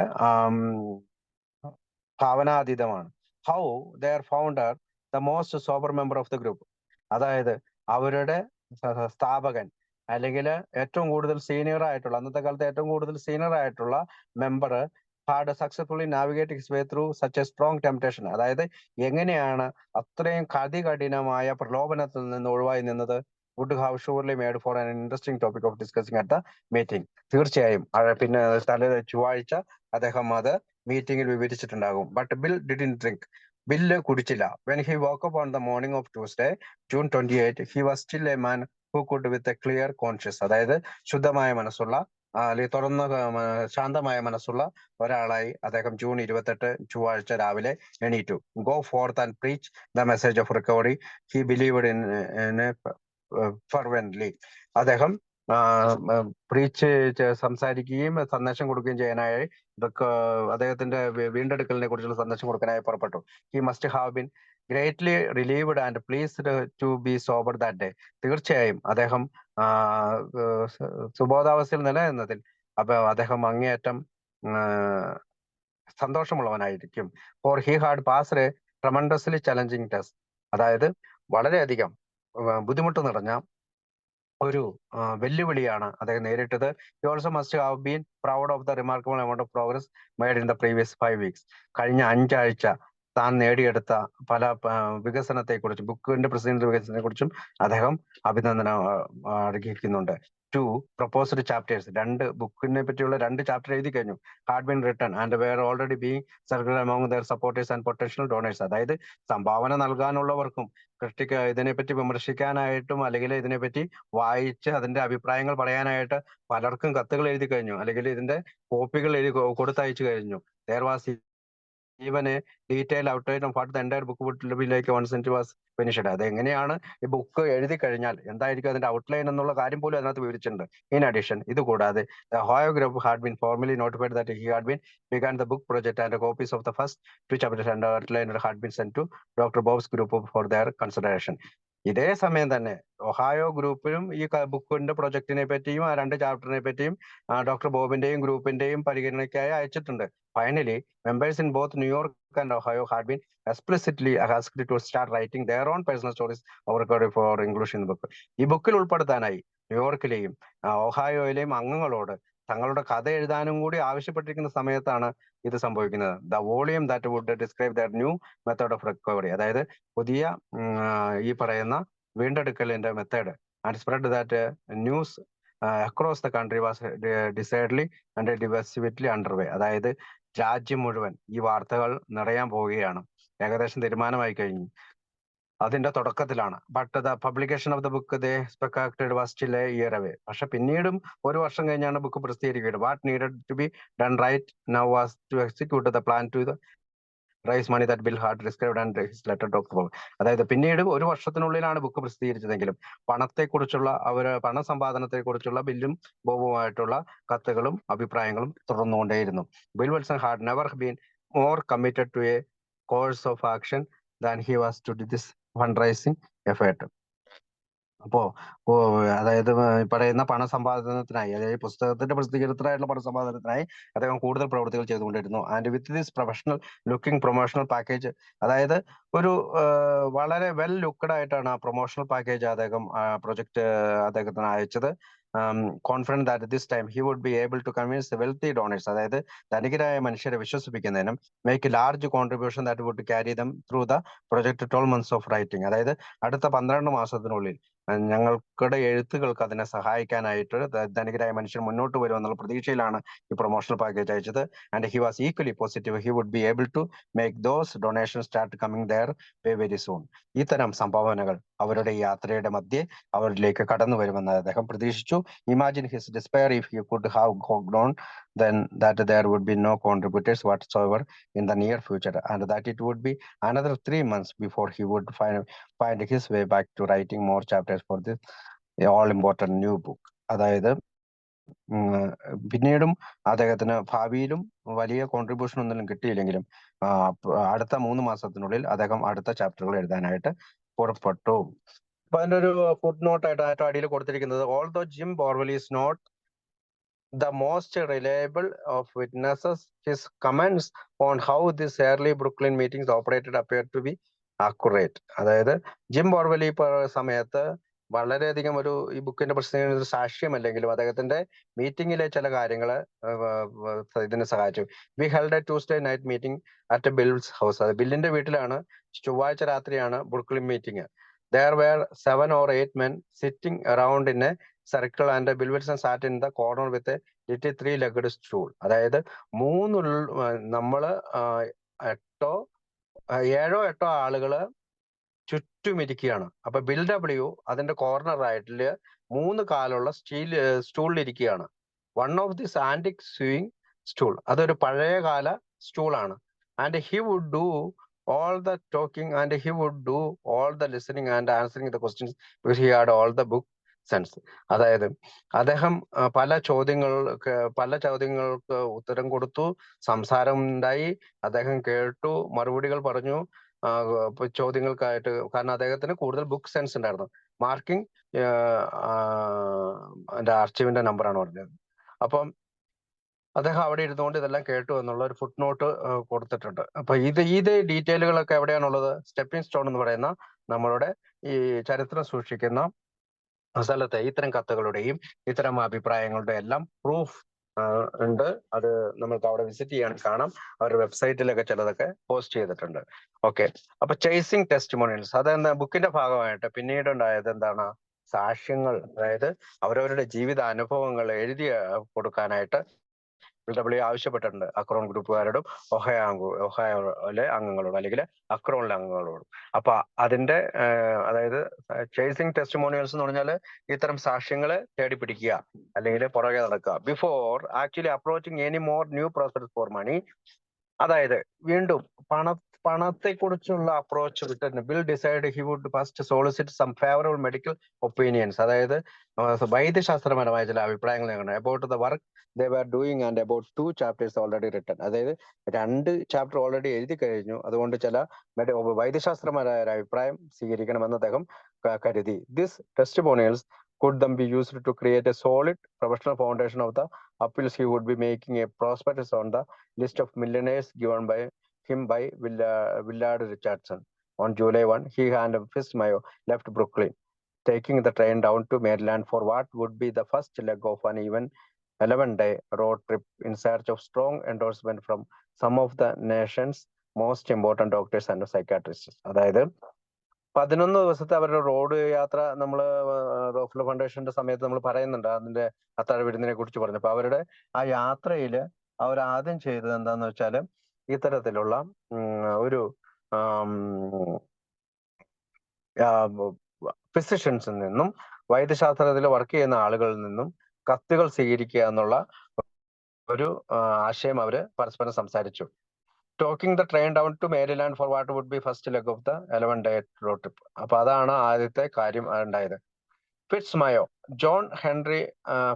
Speaker 1: ഭാവനാതീതമാണ്. How their founder the most sober member of the group, അതായത് അവരുടെ സ്ഥാപകൻ അല്ലെങ്കിൽ ഏറ്റവും കൂടുതൽ സീനിയർ ആയിട്ടുള്ള, അന്നത്തെ കാലത്ത് ഏറ്റവും കൂടുതൽ സീനിയർ ആയിട്ടുള്ള member had successfully navigate his way through such a strong temptation. അതായത് എങ്ങനെയാണ് അത്രയും അതികഠിനമായ പ്രലോഭനത്തിൽ നിന്ന് ഒഴിവായി നിന്നത്? Would have surely made for an interesting topic of discussing at the meeting. തീർച്ചയായും പിന്നെ ചൊവ്വാഴ്ച അദ്ദേഹം അത് മീറ്റിംഗിൽ വിവരിച്ചിട്ടുണ്ടാകും. But Bill didn't drink. Bill കുടിച്ചില്ല. When he woke up on the morning of Tuesday June 28, he was still a man who could with a clear conscious. അതായത് ശുദ്ധമായ മനസ്സുള്ള അല്ലെങ്കിൽ തുറന്ന ശാന്തമായ മനസ്സുള്ള ഒരാളായി അദ്ദേഹം ജൂൺ 28 ചൊവ്വാഴ്ച രാവിലെ എണീറ്റു. Go forth and preach the message of recovery. He believed in fervently. അദ്ദേഹം പ്രീച്ച് സംസാരിക്കുകയും സന്ദേശം കൊടുക്കുകയും ചെയ്യാനായി അദ്ദേഹത്തിന്റെ വീണ്ടെടുക്കലിനെ കുറിച്ചുള്ള സന്ദേശം കൊടുക്കാനായി പുറപ്പെട്ടു. He must have been greatly relieved and pleased to be sober that day. തീർച്ചയായും അദ്ദേഹം സുബോധാവസ്ഥയിൽ നിലനിന്നതിൽ അദ്ദേഹം അങ്ങേയറ്റം സന്തോഷമുള്ളവനായിരിക്കും. For he had passed a tremendously challenging test. അതായത് വളരെയധികം ബുദ്ധിമുട്ട് നിറഞ്ഞ ഒരു വെല്ലുവിളിയാണ് അദ്ദേഹം നേരിട്ടത്. He also must have been proud of the remarkable amount of progress made in the previous 5 weeks. കഴിഞ്ഞ 5 ആഴ്ച താൻ നേടിയെടുത്ത പല വികസനത്തെക്കുറിച്ചും ബുക്കിന്റെ പ്രസിദ്ധീകരണ വികസനത്തെക്കുറിച്ചും അദ്ദേഹം അഭിനന്ദനം അർഹിക്കുന്നുണ്ട്. 2 proposed chapters. 2 ബുക്കിനെ പറ്റിയുള്ള 2 ചാപ്റ്റർ എഴുതി കഴിഞ്ഞു. Had been written and were already being circular among their supporters and potential donors. അതായത് സംഭാവന നൽകാനുള്ളവർക്കും ഇതിനെപ്പറ്റി വിമർശിക്കാനായിട്ടും അല്ലെങ്കിൽ ഇതിനെപ്പറ്റി വായിച്ച് അതിന്റെ അഭിപ്രായങ്ങൾ പറയാനായിട്ട് പലർക്കും കത്തുകൾ എഴുതി കഴിഞ്ഞു, അല്ലെങ്കിൽ ഇതിന്റെ കോപ്പികൾ കൊടുത്തയച്ചു കഴിഞ്ഞു. There was even a detailed outline of what the entire book would be like once it was finished. അത് എങ്ങനെയാണ് ഈ ബുക്ക് എഴുതി കഴിഞ്ഞാൽ എന്തായിരിക്കും അതിന്റെ ഔട്ട്ലൈൻ എന്നുള്ള കാര്യം പോലും അതിനകത്ത് വിവരിച്ചിട്ടുണ്ട്. ഇൻ അഡീഷൻ, ഇത് കൂടാതെ the Ohio group had been formally notified that he had been begun the book project and copies of the first 2 chapters and outline had been sent to Dr. Bob's group for their consideration. ഇതേ സമയം തന്നെ ഒഹായോ ഗ്രൂപ്പിലും ഈ ബുക്കിന്റെ പ്രൊജക്ടിനെ പറ്റിയും ആ 2 ചാപ്റ്ററിനെ പറ്റിയും ഡോക്ടർ ബോബിന്റെയും ഗ്രൂപ്പിന്റെയും പരിഗണനയ്ക്കായി അയച്ചിട്ടുണ്ട്. Finally, members in both New York and Ohio had been explicitly asked to start writing their own personal stories recorded for English in the book. ഈ ബുക്കിൽ ഉൾപ്പെടുത്താനായി ന്യൂയോർക്കിലെയും ഒഹായോയിലെയും അംഗങ്ങളോട് തങ്ങളുടെ കഥ എഴുതാനും കൂടി ആവശ്യപ്പെട്ടിരിക്കുന്ന സമയത്താണ് ഇത് സംഭവിക്കുന്നത്. The volume that would describe their new method of recovery. അതായത് പുതിയ ഈ പറയുന്ന വീണ്ടെടുക്കലിന്റെ method and spread that news across the country was decidedly and diversity underway. അതായത് രാജ്യം മുഴുവൻ ഈ വാർത്തകൾ നിറയാൻ പോവുകയാണ്. ഏകദേശം തീരുമാനമായി കഴിഞ്ഞു, അതിന്റെ തുടക്കത്തിലാണ്. But the publication of the book they expected was still a year away. പക്ഷെ പിന്നീടും 1 വർഷം കഴിഞ്ഞാണ് ബുക്ക് പ്രസിദ്ധീകരിക്കുന്നത്. What needed to be done right now was to execute the plan to raise money that Bill had described and his letter doctor Bob. അതായത് പിന്നീട് 1 വർഷത്തിനുള്ളിലാണ് ബുക്ക് പ്രസിദ്ധീകരിച്ചതെങ്കിലും പണത്തെക്കുറിച്ചുള്ള പണസമ്പാദനത്തെക്കുറിച്ചുള്ള ബില്ലും ബോബുമായിട്ടുള്ള കത്തുകളും അഭിപ്രായങ്ങളും തുടർന്നുകൊണ്ടേയിരുന്നു. Bill Wilson had never been more committed to a course of action than he was to this fund raising effort. അപ്പോ അതായത് പറയുന്ന പണസമ്പാദനത്തിനായി, അതായത് പുസ്തകത്തിന്റെ പ്രസിദ്ധീകരണത്തിനായിട്ടുള്ള പണസമ്പാദനത്തിനായി അദ്ദേഹം കൂടുതൽ പ്രവൃത്തികൾ ചെയ്തുകൊണ്ടിരുന്നു. And with this professional looking promotional package, അതായത് ഒരു വളരെ വെൽ ലുക്ക്ഡ് ആയിട്ടാണ് ആ പ്രൊമോഷണൽ പാക്കേജ് അദ്ദേഹത്തിന് അയച്ചത്. confident that this time he would be able to convince the wealthy donors, അതായത് ധനികരായ മനുഷ്യരെ വിശ്വസിപ്പിക്കുന്നതിനും make a large contribution that would carry them through the project 12 months of writing. അതായത് അടുത്ത 12 മാസത്തിനുള്ളിൽ ഞങ്ങൾക്കുടെ എഴുത്തുകൾക്ക് അതിനെ സഹായിക്കാനായിട്ട് ധനികരായ മനുഷ്യർ മുന്നോട്ട് വരുമെന്നുള്ള പ്രതീക്ഷയിലാണ് ഈ പ്രൊമോഷണൽ പാക്കേജ് അയച്ചത്. And he was equally positive he would be able to make those donation start coming there very soon. ഇത്തരം സംഭാവനകൾ അവരുടെ യാത്രയുടെ മധ്യേ അവരിലേക്ക് കടന്നു വരുമെന്ന് അദ്ദേഹം പ്രതീക്ഷിച്ചു. Imagine his despair if he could have gone then that there would be no contributors whatsoever in the near future, and that it would be another 3 months before he would find his way back to writing more chapters for this all important new book. അതായത് പിന്നീടും അദ്ദേഹത്തിന് ഭാവിയിലും വലിയ കോൺട്രിബ്യൂഷൻ ഒന്നും കിട്ടിയില്ലെങ്കിലും അടുത്ത 3 മാസത്തിനുള്ളിൽ അദ്ദേഹം അടുത്ത ചാപ്റ്ററുകൾ എഴുതാനായിട്ട് പുറപ്പെട്ടു. അപ്പൊ അതിന്റെ ഒരു ഫുട് നോട്ട് ആയിട്ട് ഏറ്റവും അടിയിൽ കൊടുത്തിരിക്കുന്നത്, although Jim Burwell is not the most reliable of witnesses, his comments on how these early Brooklyn meetings operated appear to be accurate. അതായത് ജിം ബോർവെൽ ഈ സമയത്ത് വളരെയധികം ഈ ബുക്കിന്റെ പ്രശ്നം ഒരു സാക്ഷ്യമല്ലെങ്കിലും അദ്ദേഹത്തിന്റെ മീറ്റിംഗിലെ ചില കാര്യങ്ങൾ ഇതിനെ സഹായിച്ചു. We held a Tuesday night meeting at Bill's house. അത് ബില്ലിന്റെ വീട്ടിലാണ്. ചൊവ്വാഴ്ച രാത്രിയാണ് Brooklyn meeting. There were 7 or 8 men sitting around in a circle and Bill Wilson sat in the corner with a little 3-legged stool. അതായത് നമ്മള് 7-8 ആളുകള് ചുറ്റുമിരിക്കുകയാണ്. അപ്പൊ ബിൽ ഡബ്ല്യു അതിന്റെ കോർണറായിട്ടില് 3 കാലുള്ള സ്റ്റൂളിൽ ഇരിക്കുകയാണ്. One of this antique swing stool, അതൊരു പഴയകാല സ്റ്റൂളാണ്. And he would do all the talking and he would do all the listening and answering the questions because he had all the book sense. അതായത് അദ്ദേഹം പല ചോദ്യങ്ങൾക്ക് ഉത്തരം കൊടുത്തു, സംസാരം ഉണ്ടായി, അദ്ദേഹം കേട്ടു, മറുപടികൾ പറഞ്ഞു ചോദ്യങ്ങൾക്കായിട്ട്. കാരണം അദ്ദേഹത്തിന് കൂടുതൽ ബുക്ക് സെൻസ് ഉണ്ടായിരുന്നു. മാർക്കിംഗ് ആർച്ചീവിന്റെ നമ്പറാണ് പറഞ്ഞത്. അപ്പം അദ്ദേഹം അവിടെ ഇരുന്നുകൊണ്ട് ഇതെല്ലാം കേട്ടു എന്നുള്ള ഒരു ഫുട് നോട്ട് കൊടുത്തിട്ടുണ്ട്. അപ്പൊ ഇത് ഡീറ്റെയിലുകളൊക്കെ എവിടെയാണുള്ളത്? സ്റ്റെപ്പിംഗ് സ്റ്റോൺ എന്ന് പറയുന്ന നമ്മളുടെ ഈ ചരിത്രം സൂക്ഷിക്കുന്ന സ്ഥലത്തെ ഇത്തരം കത്തുകളുടെയും ഇത്തരം അഭിപ്രായങ്ങളുടെ എല്ലാം പ്രൂഫ് ഉണ്ട്. അത് നമ്മൾക്ക് അവിടെ വിസിറ്റ് ചെയ്യാൻ കാണാം. അവരുടെ വെബ്സൈറ്റിലൊക്കെ ചിലതൊക്കെ പോസ്റ്റ് ചെയ്തിട്ടുണ്ട്. ഓക്കെ, അപ്പൊ ചേസിങ് ടെസ്റ്റിമോണിയൽസ് അതെന്താ ബുക്കിന്റെ ഭാഗമായിട്ട് പിന്നീട് ഉണ്ടായത് എന്താണ്? സാക്ഷ്യങ്ങൾ, അതായത് അവരവരുടെ ജീവിത അനുഭവങ്ങൾ എഴുതി കൊടുക്കാനായിട്ട് ഡബ്ല്യു ആവശ്യപ്പെട്ടിട്ടുണ്ട് അക്രോൺ ഗ്രൂപ്പുകാരോടും ഒഹായോയിലെ അംഗങ്ങളോടും അല്ലെങ്കിൽ അക്രോണിലെ അംഗങ്ങളോടും. അപ്പൊ അതിന്റെ അതായത് ചേസിങ് ടെസ്റ്റിമോണിയൽസ് എന്ന് പറഞ്ഞാൽ ഇത്തരം സാക്ഷ്യങ്ങളെ തേടി പിടിക്കുക അല്ലെങ്കിൽ പുറകെ നടക്കുക. Before actually approaching any more new prospects for money, അതായത് വീണ്ടും പണത്തെ കുറിച്ചുള്ള അപ്രോച്ച് വിട്ടിട്ട് Bill decide he would first solicit some favourable medical opinions, അതായത് വൈദ്യശാസ്ത്രപരമായ ചില അഭിപ്രായങ്ങൾ നേടണം. About the work they were doing and about 2 chapters already written. അതായത് 2 ചാപ്റ്റർ ഓൾറെഡി എഴുതി കഴിഞ്ഞു. അതുകൊണ്ട് ചില വൈദ്യശാസ്ത്രപരമായ അഭിപ്രായം സ്വീകരിക്കണമെന്ന് അദ്ദേഹം കരുതി. This testimonials could then be used to create a solid professional foundation of the appeals he would be making. A prospectus on the list of millionaires given by him by Willard Richardson. On July 1, he and Fitz Mayo left Brooklyn, taking the train down to Maryland for what would be the first leg of an even 11-day road trip in search of strong endorsement from some of the nation's most important doctors and psychiatrists. അതായത് 11 ദിവസത്തെ അവരുടെ റോഡ് യാത്ര നമ്മള് റോക്ക്ഫെല്ലർ ഫൗണ്ടേഷന്റെ സമയത്ത് നമ്മൾ പറയുന്നുണ്ട്, അതിന്റെ അത്താഴ വിരുന്നിനെ കുറിച്ച് പറഞ്ഞപ്പോ അവരുടെ ആ യാത്രയില് അവർ ആദ്യം ചെയ്തത് എന്താന്ന് വെച്ചാല് ഇത്തരത്തിലുള്ള ഒരു ഫിസിഷ്യൻസിൽ നിന്നും വൈദ്യശാസ്ത്രത്തിൽ വർക്ക് ചെയ്യുന്ന ആളുകളിൽ നിന്നും കത്തുകൾ സ്വീകരിക്കുക എന്നുള്ള ഒരു ആശയം അവര് പരസ്പരം സംസാരിച്ചു. Talking the train down to Maryland for what would be first leg of the 11-day road trip. അപ്പൊ അതാണ് ആദ്യത്തെ കാര്യം ഉണ്ടായത്. Fitz Mayo, John Henry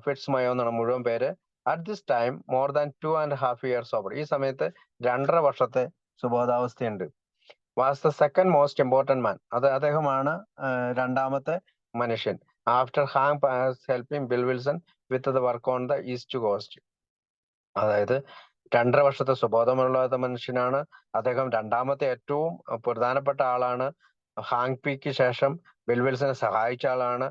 Speaker 1: Fitz Mayo എന്നാണ് മുഴുവൻ പേര്. At this time more than 2.5 years over, ഈ സമയത്ത് 2.5 വർഷത്തെ സുബോധാവസ്ഥയുണ്ട്. Was the second most important man, അദ്ദേഹമാണ് രണ്ടാമത്തെ മനുഷ്യൻ. After Hank helping Bill Wilson with the work on the East Coast. അതായത് 2.5 വർഷത്തെ സുബോധമുള്ള മനുഷ്യനാണ് അദ്ദേഹം. രണ്ടാമത്തെ ഏറ്റവും പ്രധാനപ്പെട്ട ആളാണ്. ഹാങ് പിക്ക് ശേഷം ബിൽ വിൽസനെ സഹായിച്ച ആളാണ്.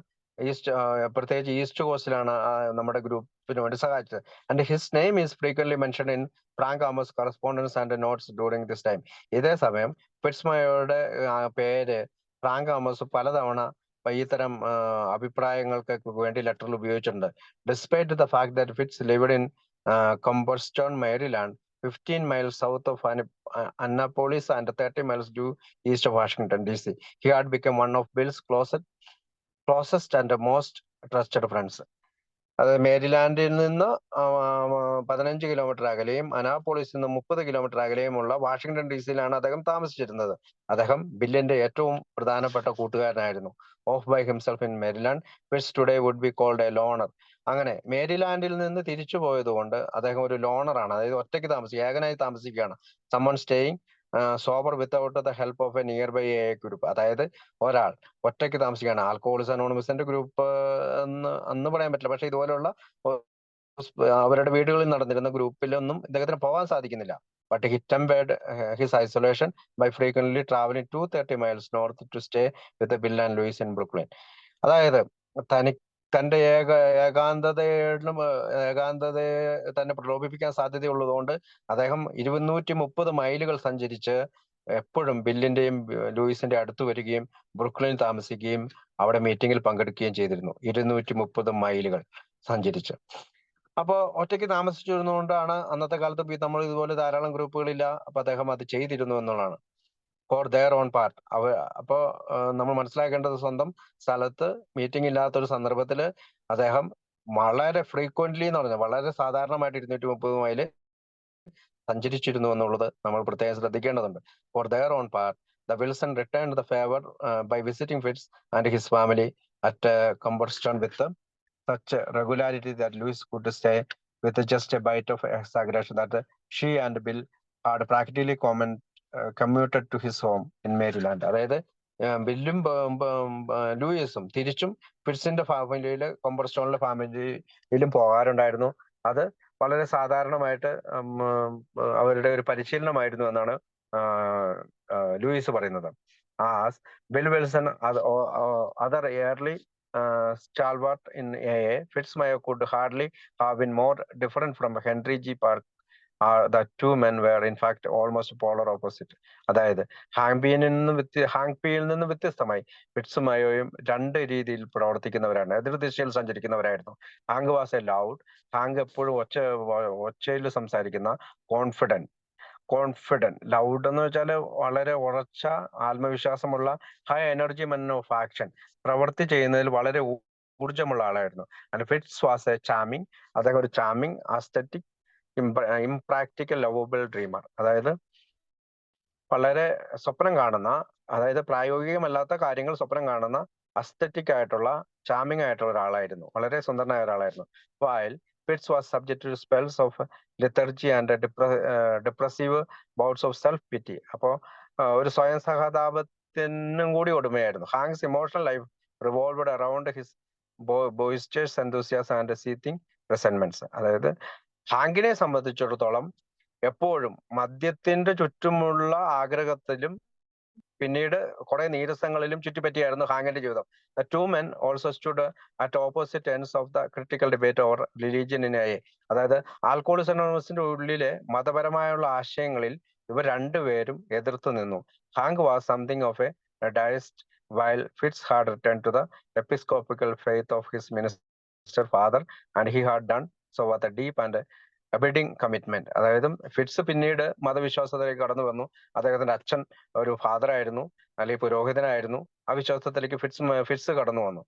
Speaker 1: പ്രത്യേകിച്ച് ഈസ്റ്റ് കോസ്റ്റിലാണ് നമ്മുടെ ഗ്രൂപ്പിന് വേണ്ടി സഹായിച്ചത്. And his name is frequently mention in Frank Amos correspondence and notes during this time. ഇതേ സമയം ഫിറ്റ്സ്മയറുടെ പേര് ഫ്രാങ്ക് ആമോസ് പലതവണ ഇത്തരം അഭിപ്രായങ്ങൾക്ക് വേണ്ടി ലെറ്ററിൽ ഉപയോഗിച്ചിട്ടുണ്ട്. Despite the fact that Fitz lived in Cumberstone, Maryland, 15 miles south of Annapolis and 30 miles due east of Washington, D.C. He had become one of Bill's closest and most trusted friends. അത് മേരിലാൻഡിൽ നിന്ന് 15 കിലോമീറ്റർ അകലെയും അനാപോളിസിൽ നിന്ന് 30 കിലോമീറ്റർ അകലെയുമുള്ള വാഷിംഗ്ടൺ DC-യിലാണ് അദ്ദേഹം താമസിച്ചിരുന്നത്. അദ്ദേഹം ബില്ലിന്റെ ഏറ്റവും പ്രധാനപ്പെട്ട കൂട്ടുകാരനായിരുന്നു. Off by himself in Maryland, which today would be called a loner. അങ്ങനെ മേരിലാൻഡിൽ നിന്ന് തിരിച്ചു പോയതുകൊണ്ട് അദ്ദേഹം ഒരു ലോണറാണ്, അതായത് ഒറ്റയ്ക്ക് ഏകനായി താമസിക്കുകയാണ്. Someone staying sober without the help of a nearby a group. അതായത് ഒരാൾ ഒറ്റയ്ക്ക് താമസിക്കുകയാണ്. ആൽക്കഹോളിക്സ് അനോണിമസിന്റെ ഗ്രൂപ്പ് അന്ന് പറയാൻ പറ്റില്ല, പക്ഷെ ഇതുപോലെയുള്ള അവരുടെ വീടുകളിൽ നടന്നിരുന്ന ഗ്രൂപ്പിലൊന്നും ഇദ്ദേഹത്തിന് പോകാൻ സാധിക്കുന്നില്ല. But he tempered his isolation by frequently travelling 230 miles north to stay with Bill and Louis in Brooklyn. അതായത് തന്റെ ഏകാന്തതയെ തന്നെ പ്രലോഭിപ്പിക്കാൻ സാധ്യതയുള്ളതുകൊണ്ട് അദ്ദേഹം 230 മൈലുകൾ സഞ്ചരിച്ച് എപ്പോഴും ബില്ലിന്റെയും ലൂയിസിന്റെ അടുത്ത് വരികയും ബ്രുക്ലിനിൽ താമസിക്കുകയും അവിടെ മീറ്റിംഗിൽ പങ്കെടുക്കുകയും ചെയ്തിരുന്നു. 230 മൈലുകൾ സഞ്ചരിച്ച്. അപ്പോ ഒറ്റയ്ക്ക് താമസിച്ചിരുന്നുകൊണ്ടാണ് അന്നത്തെ കാലത്ത് നമ്മൾ ഇതുപോലെ ധാരാളം ഗ്രൂപ്പുകളില്ല. അപ്പൊ അദ്ദേഹം അത് ചെയ്തിരുന്നു എന്നുള്ളതാണ്. Four their own part. അപ്പോ നമ്മൾ മനസ്സിലാക്കേണ്ടത്, സ്വന്തം സ്ഥലത്ത് മീറ്റിംഗ് ഇല്ലാത്തൊരു സന്ദർഭത്തില് അദ്ദേഹം വളരെ ഫ്രീക്വന്റ്ലി എന്ന് പറഞ്ഞാൽ വളരെ സാധാരണമായിട്ട് 230 മൈല് സഞ്ചരിച്ചിരുന്നു എന്നുള്ളത് നമ്മൾ പ്രത്യേകം ശ്രദ്ധിക്കേണ്ടതുണ്ട്. For their own part the Wilson returned the favour by visiting Fitz and his family at Cumberstone with such regularity that Louis could say with just a bite of exaggeration that she and Bill had practically commuted to his home in Maryland. അതായത് ബില്ലും ലൂയിസും തിരിച്ചും ഫിറ്റ്സിന്റെ ഫാമിലിയില് കൊമ്പർസ്റ്റോണിലെ ഫാമിലിയിലും പോകാറുണ്ടായിരുന്നു. അത് വളരെ സാധാരണമായിട്ട് അവരുടെ ഒരു പരിശീലനമായിരുന്നു എന്നാണ് ലൂയിസ് പറയുന്നത്. Bill Wilson other early stalwart in AA, Fitzmyer could hardly have been more different from Henry G. Park. The two men were in fact almost polar opposite. അതായത് ഹാങ് പിയിൽ നിന്ന് വ്യത്യസ്തമായി ഫിറ്റ്സ്മയറും രണ്ട് രീതിയിൽ പ്രവർത്തിക്കുന്നവരാണ്, എതിർദിശയിൽ സഞ്ചരിക്കുന്നവരായിരുന്നു. Hank was a loud. Hank എപ്പോഴും ഒച്ചയിൽ സംസാരിക്കുന്ന, കോൺഫിഡന്റ്. ലൗഡ് എന്ന് വെച്ചാൽ വളരെ ഉറച്ച ആത്മവിശ്വാസമുള്ള, high energy men of action, പ്രവൃത്തി ചെയ്യുന്നതിൽ വളരെ ഊർജമുള്ള ആളായിരുന്നു. And Fitz was a charming. അദ്ദേഹം ഒരു charming, aesthetic, impractical, lovable dreamer. അതായത് വളരെ സ്വപ്നം കാണുന്ന, അതായത് പ്രായോഗികമല്ലാത്ത കാര്യങ്ങൾ സ്വപ്നം കാണുന്ന, അസ്തറ്റിക് ആയിട്ടുള്ള, ചാമിങ് ആയിട്ടുള്ള ഒരാളായിരുന്നു, വളരെ സുന്ദരനായ ഒരാളായിരുന്നു. While Fitz was subject to spells of lethargy and depressive bouts of self-pity. അപ്പോ ഒരു സ്വയം സഹതാപത്തിനും കൂടി ഉടമയായിരുന്നു. Hank's emotional life revolved around his boisterous enthusiasm and seething resentments. അതായത് ഹാങ്കിനെ സംബന്ധിച്ചിടത്തോളം എപ്പോഴും മദ്യത്തിന്റെ ചുറ്റുമുള്ള ആഗ്രഹത്തിലും പിന്നീട് കുറെ നീരസങ്ങളിലും ചുറ്റിപ്പറ്റിയായിരുന്നു ഹാങ്ങിന്റെ ജീവിതം. The two men also stood at opposite ends of the critical debate over religion in AA. അതായത് ആൽക്കഹോളിക്സ് അനോണിമസിന്റെ ഉള്ളിലെ മതപരമായുള്ള ആശയങ്ങളിൽ ഇവർ രണ്ടുപേരും എതിർത്തു നിന്നു. Hang was something of a deist, while Fitz had returned to the episcopal faith of his minister father, and he had done so with a deep and abiding commitment. അതായത് ഫിറ്റ്സ് പിന്നീട് മതവിശ്വാസത്തിലേക്ക് കടന്നു വന്നു. അദ്ദേഹത്തിന്റെ അച്ഛൻ ഒരു ഫാദർ ആയിരുന്നു, അല്ലെങ്കിൽ പുരോഹിതനായിരുന്നു. ആ വിശ്വാസത്തിലേക്ക് ഫിറ്റ്സ് കടന്നു വന്നു.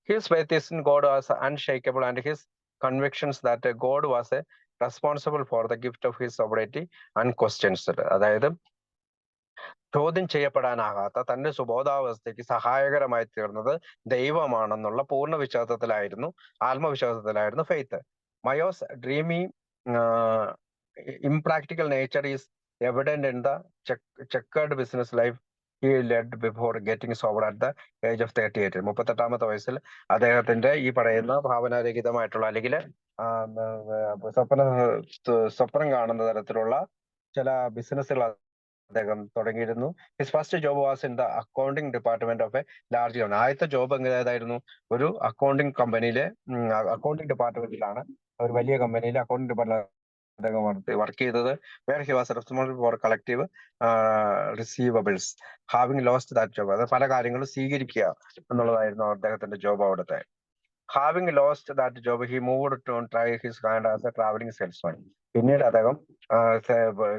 Speaker 1: His faith in God was unshakable and his convictions that God was a responsible for the gift of his sobriety unquestioned. അതായത് ചോദ്യം ചെയ്യപ്പെടാനാകാത്ത തന്റെ സുബോധാവസ്ഥയ്ക്ക് സഹായകരമായി തീർന്നത് ദൈവമാണെന്നുള്ള പൂർണ്ണ വിശ്വാസത്തിലായിരുന്നു, ആത്മവിശ്വാസത്തിലായിരുന്നു faith. Mayo's dreamy impractical nature is evident in the checkered business life he led before getting sober at the age of 38. 38-ാമത്തെ വയസ്സിൽ അദ്ദേഹത്തിന്റെ ഈ പറയുന്ന ഭാവനാരഹിതമായിട്ടുള്ള, അല്ലെങ്കിൽ സ്വപ്നം കാണുന്ന തരത്തിലുള്ള ചില ബിസിനസ്സുകൾ അദ്ദേഹം തുടങ്ങിയിരുന്നു. His first job was in the accounting department of a large company. ആദ്യത്തെ ജോബ് ഏതായിരുന്നു? ഒരു അക്കൗണ്ടിംഗ് കമ്പനിയിലെ അക്കൗണ്ടിംഗ് ഡിപ്പാർട്ട്മെന്റിലാണ്, ഒരു വലിയ കമ്പനിയിലെ അക്കൗണ്ടിംഗ് ഡിപ്പാർട്ട്മെന്റ് അദ്ദേഹം വർക്ക് ചെയ്തത്. Where he was responsible for collective receivables having lost that job. അത് പല കാര്യങ്ങളും സ്വീകരിക്കുക എന്നുള്ളതായിരുന്നു അദ്ദേഹത്തിന്റെ ജോബ് അവിടുത്തെ. Having lost that job he moved to try his hand as a travelling salesman. പിന്നീട് അദ്ദേഹം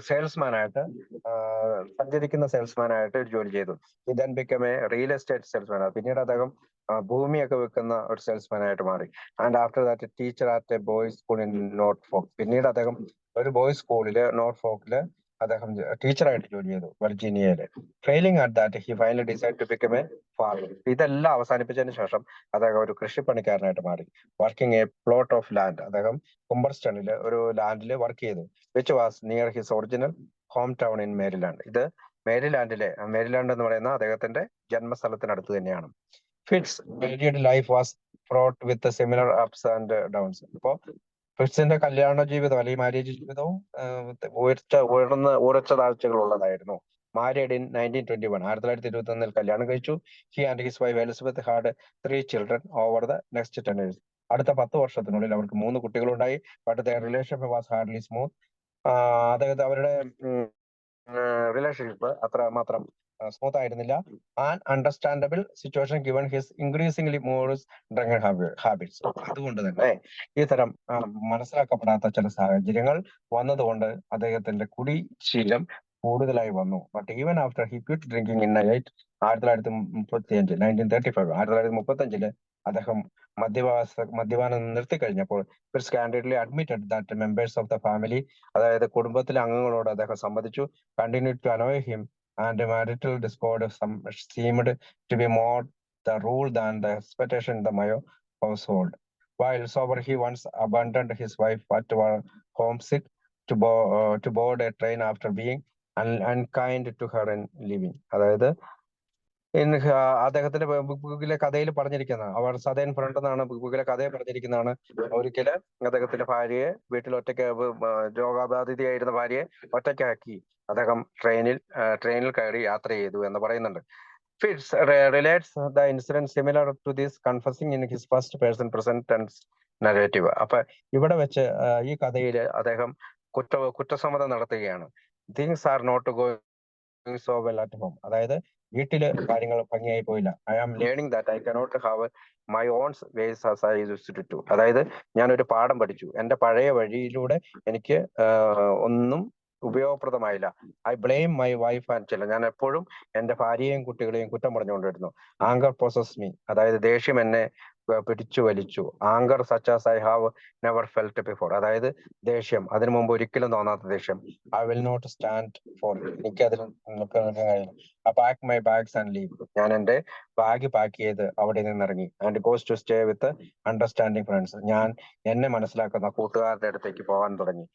Speaker 1: സെയിൽസ്മാൻ ആയിട്ട്, സഞ്ചരിക്കുന്ന സെയിൽസ്മാൻ ആയിട്ട് ജോലി ചെയ്തു. He then become a real estate salesman. പിന്നീട് അദ്ദേഹം ഭൂമിയൊക്കെ വിൽക്കുന്ന ഒരു സെയിൽസ്മാൻ ആയിട്ട് മാറി. And after that teacher at a boys school in Norfolk. പിന്നീട് അദ്ദേഹം ഒരു ബോയ്സ് സ്കൂളില് നോർട്ട്ഫോക്കില് അദ്ദേഹം ടീച്ചറായിട്ട് ജോലി ചെയ്തു, വെർജീനിയയില്. Failing at that he finally decide to become a farmer. ഇതെല്ലാം അവസാനിപ്പിച്ചതിന് ശേഷം അദ്ദേഹം ഒരു കൃഷിപ്പണിക്കാരനായിട്ട് മാറി. Working a plot of land. അദ്ദേഹം കുംബർസ്റ്റണില് ഒരു ലാൻഡിൽ വർക്ക് ചെയ്തു. Which was near his original home town in Maryland. ഇത് മേരിലാൻഡ് എന്ന് പറയുന്ന അദ്ദേഹത്തിന്റെ ജന്മസ്ഥലത്തിനടുത്ത് തന്നെയാണ്. Fitz married life was fraught with similar ups and downs. ഇപ്പോ ഫിറ്റ്സിന്റെ കല്യാണ ജീവിതം അല്ലെങ്കിൽ മാരേജ് ജീവിതവും ഉയർച്ച താഴ്ചകൾ ഉള്ളതായിരുന്നു. മാരീഡ് ഇൻ 1921, 1921 കല്യാണം കഴിച്ചു. He and his wife Elizabeth had 3 children over the next 10 years. അടുത്ത 10 വർഷത്തിനുള്ളിൽ അവർക്ക് 3 കുട്ടികളുണ്ടായി. But their relationship was hardly smooth. അവരുടെ റിലേഷൻഷിപ്പ് അത്ര മാത്രം സ്മൂത്ത് ആയിരുന്നില്ല. And understandable situation given his increasingly modus drinking habits. അതുകൊണ്ട് തന്നെ ഇത്തരം മനസ്സിലാക്കപ്പെടാത്ത ചില സാഹചര്യങ്ങൾ വന്നതുകൊണ്ട് അദ്ദേഹത്തിന്റെ കുടിശീലം കൂടുതലായി വന്നു. But even after he quit drinking in 1935 അദ്ദേഹം മദ്യപാനം നിർത്തിക്കഴിഞ്ഞപ്പോൾ Fitz candidly admitted that members of the family, അതായത് കുടുംബത്തിലെ അംഗങ്ങളോട് അദ്ദേഹം സമ്മതിച്ചു, continued to annoy him, and marital discord seemed to be more the rule than the expectation in the Mayo household. While sober, he once abandoned his wife at homesick to board a train after being unkind to her in leaving. അതായത് അദ്ദേഹത്തിന്റെ ബുക്കിലെ കഥയിൽ പറഞ്ഞിരിക്കുന്ന, അവർ സദേൺ ഫ്രണ്ട് എന്നാണ് ബുക്കിലെ കഥയിൽ പറഞ്ഞിരിക്കുന്നതാണ്. ഒരിക്കല് അദ്ദേഹത്തിന്റെ ഭാര്യയെ വീട്ടിൽ രോഗബാധിതയായിരുന്ന ഭാര്യയെ ഒറ്റയ്ക്കാക്കി അദ്ദേഹം ട്രെയിനിൽ കയറി യാത്ര ചെയ്തു എന്ന് പറയുന്നുണ്ട്. Fitz relates the incident similar to this, confessing in his first person present tense narrative. അപ്പൊ ഇവിടെ വെച്ച് ഈ കഥയില് അദ്ദേഹം കുറ്റസമ്മതം നടത്തുകയാണ്. Things are not going so well at home. അതായത് വീട്ടില് കാര്യങ്ങൾ ഭംഗിയായി പോയില്ല. I am learning that I cannot have my own ways as I used to. അതായത് ഞാനൊരു പാഠം പഠിച്ചു, എന്റെ പഴയ വഴിയിലൂടെ എനിക്ക് ഒന്നും ഉപയോഗപ്രദമായില്ല. I blame my wife and children. ഞാൻ എപ്പോഴും എന്റെ ഭാര്യയെയും കുട്ടികളെയും കുറ്റം പറഞ്ഞുകൊണ്ടിരുന്നു. Anger possess me. അതായത് ദേഷ്യം എന്നെ പിടിച്ചു വലിച്ചു. Anger such as I have never felt before. അതായത് ദേഷ്യം, അതിനു മുമ്പ് ഒരിക്കലും തോന്നാത്ത ദേഷ്യം. I will not stand for. എനിക്കതിൽ pack my bags and leave. ഞാൻ എന്റെ ബാഗ് പാക്ക് ചെയ്ത് അവിടെ നിന്നിറങ്ങി. And goes to stay with understanding friends. ഞാൻ എന്നെ മനസ്സിലാക്കുന്ന കൂട്ടുകാരുടെ അടുത്തേക്ക് പോകാൻ തുടങ്ങി.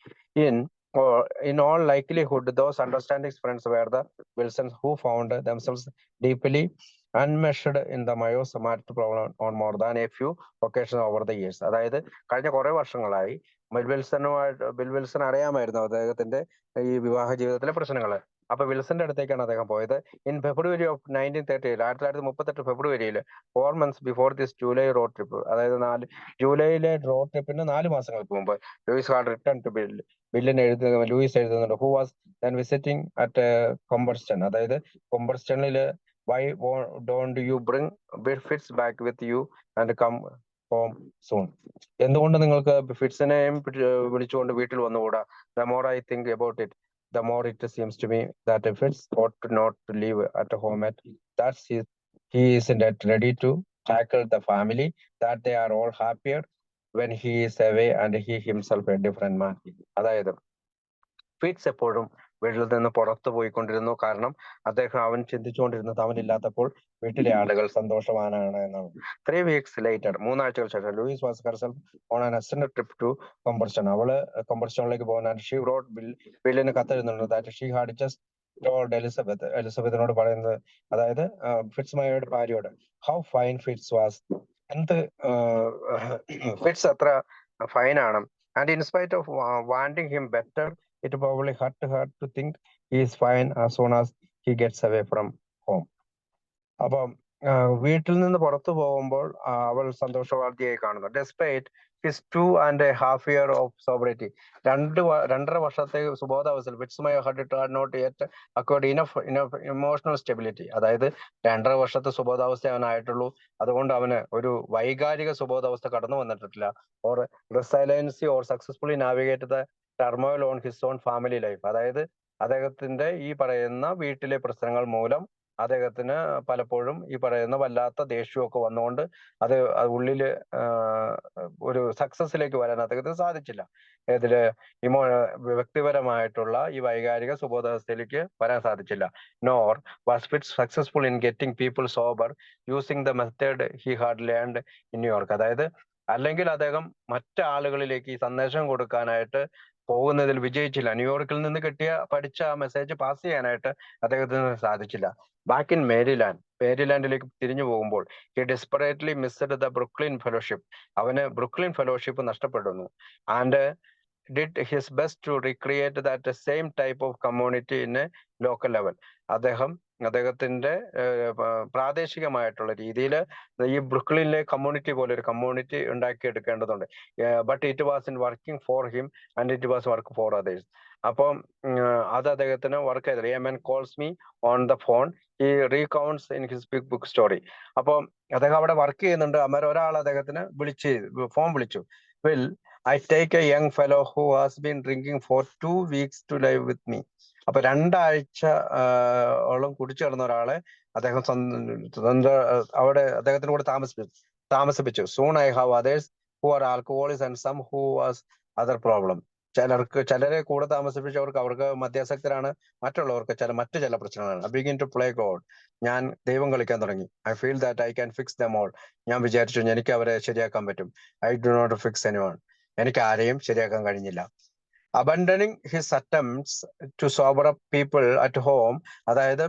Speaker 1: In all likelihood, those understanding friends were the Wilsons, who found themselves deeply enmeshed in the Mayo-Samaritan problem on more than a few occasions over the years. അതായത് കഴിഞ്ഞ കുറെ വർഷങ്ങളായി ബിൽ വിൽസൺ അറിയാമായിരുന്നു അദ്ദേഹത്തിന്റെ ഈ വിവാഹ ജീവിതത്തിലെ പ്രശ്നങ്ങള്. അപ്പൊ വിൽസന്റെ അടുത്തേക്കാണ് അദ്ദേഹം പോയത്. ഇൻ ഫെബ്രുവരി ഓഫ് 1938, 1938 ഫെബ്രുവരിയിൽ, 4 months before this July road trip, അതായത് ജൂലൈയിലെ റോഡ് ട്രിപ്പിന് 4 മാസങ്ങൾക്ക് മുമ്പ്, Lois had return to Lois എഴുതുന്നുണ്ട്, who was then visiting at Cumberstone. അതായത് കൊമ്പർസ്റ്റണില്, why don't you bring Fitz back with you and come home soon. എന്തുകൊണ്ട് നിങ്ങൾക്ക് ഫിറ്റ്സിനെയും വിളിച്ചുകൊണ്ട് വീട്ടിൽ വന്നുകൂടാ? The more I think about it, the more it seems to me that Fitz ought not to live at home that he isn't ready to tackle the family, that they are all happier when he is away and he himself a different man. അതായത് ഫിറ്റ്സ് എപ്പോഴും വീട്ടിൽ നിന്ന് പുറത്തു പോയിക്കൊണ്ടിരുന്നു. കാരണം അവൻ ചിന്തിച്ചുകൊണ്ടിരുന്നത് അവനില്ലാത്തപ്പോൾ വീട്ടിലെ ആളുകൾ സന്തോഷവാനാണ് എന്നാണ്. 3 weeks later, 3 ആഴ്ചകൾ ശേഷം, Lois was herself on an extended trip to Cumberstone. അവള് കൊമ്പർസ്റ്റണിലേക്ക് പോകാൻ ഷീ റോട്ട് ബില്ലിന് കത്തെഴുതുന്നുണ്ട്. That she had just told എലിസബത്തിനോട് പറയുന്നത്, അതായത് ഫിറ്റ്സ് ഭാര്യയോട്, ഹൗ ഫൈൻ ഫിറ്റ്സ് വാസ്. എന്ത് ഫിറ്റ്സ് അത്ര ഫൈനാണ്. And in spite of wanting him better it probably hurt her to think he is fine as soon as he gets away from home. അപ്പം വീട്ടിൽ നിന്ന് പുറത്തു പോകുമ്പോൾ അവൾ സന്തോഷവാദിയായി കാണുന്നു. Despite his 2.5 years of sobriety, 2.5 വർഷത്തെ സുബോധാവസ്ഥയിൽ വിറ്റ്സ്മയർ had not yet acquired enough emotional stability. അതായത് 2.5 വർഷത്തെ സുബോധാവസ്ഥ അവനായിട്ടുള്ളൂ. അതുകൊണ്ട് അവന് ഒരു വൈകാരിക സുബോധാവസ്ഥ കടന്നു വന്നിട്ടില്ല. or resiliency or successfully navigate the turmoil on his own family life. അതായത് അദ്ദേഹത്തിന്റെ ഈ പറയുന്ന വീട്ടിലെ പ്രശ്നങ്ങൾ മൂലം അദ്ദേഹത്തിന് പലപ്പോഴും ഈ പറയുന്ന വല്ലാത്ത ദേഷ്യമൊക്കെ വന്നുകൊണ്ട് അത് ഉള്ളില് ഒരു സക്സസിലേക്ക് വരാൻ അദ്ദേഹത്തിന് സാധിച്ചില്ല. ഇതില് വ്യക്തിപരമായിട്ടുള്ള ഈ വൈകാരിക സുബോധാവസ്ഥയിലേക്ക് വരാൻ സാധിച്ചില്ല. Nor was fit successful in getting people sober using the method he had learned in New York. അതായത് അല്ലെങ്കിൽ അദ്ദേഹം മറ്റാളുകളിലേക്ക് ഈ സന്ദേശം കൊടുക്കാനായിട്ട് പോകുന്നതിൽ വിജയിച്ചില്ല. ന്യൂയോർക്കിൽ നിന്ന് പഠിച്ച ആ മെസ്സേജ് പാസ് ചെയ്യാനായിട്ട് അദ്ദേഹത്തിന് സാധിച്ചില്ല. ബാക്ക് ഇൻ മേരിലാൻഡിലേക്ക് തിരിഞ്ഞു പോകുമ്പോൾ he desperately missed the Brooklyn fellowship. അവന് ബ്രുക്ലിൻ ഫെലോഷിപ്പ് നഷ്ടപ്പെടുന്നു. And did his best to recreate that same type of community in a local level. അദ്ദേഹത്തിന്റെ പ്രാദേശികമായിട്ടുള്ള രീതിയിൽ ഈ ബ്രുക്ലിനിലെ കമ്മ്യൂണിറ്റി പോലെ ഒരു കമ്മ്യൂണിറ്റി ഉണ്ടാക്കിയെടുക്കേണ്ടതുണ്ട്. But it was in working for him and it was work for others. അപ്പം അത് അദ്ദേഹത്തിന് വർക്ക് ചെയ്തത്. A man calls me on the phone, ഈ recounts in his big book story. അപ്പം അദ്ദേഹം അവിടെ വർക്ക് ചെയ്യുന്നുണ്ട്. അന്നേരം ഒരാൾ അദ്ദേഹത്തിന് ഫോൺ വിളിച്ചു. Will I take a young fellow who has been drinking for 2 weeks to live with me. അപ്പൊ 2 ആഴ്ച ഓളം കുടിച്ചു കിടന്ന ഒരാളെ അദ്ദേഹം അവിടെ അദ്ദേഹത്തിന് കൂടെ താമസിപ്പിച്ചു. Soon I have others who are alcoholics and some who was other problem. ചിലരെ കൂടെ താമസിപ്പിച്ചവർക്ക് അവർക്ക് മദ്യാസക്തരാണ്, മറ്റുള്ളവർക്ക് മറ്റു ചില പ്രശ്നങ്ങളാണ്. I begin to play God. ഞാൻ ദൈവം കളിക്കാൻ തുടങ്ങി. I feel that I can fix them all. ഞാൻ വിചാരിച്ചു എനിക്ക് അവരെ ശരിയാക്കാൻ പറ്റും. I do not fix anyone. എനിക്ക് ആരെയും ശരിയാക്കാൻ കഴിഞ്ഞില്ല. Abandoning his attempts to sober up people at home. അതായത്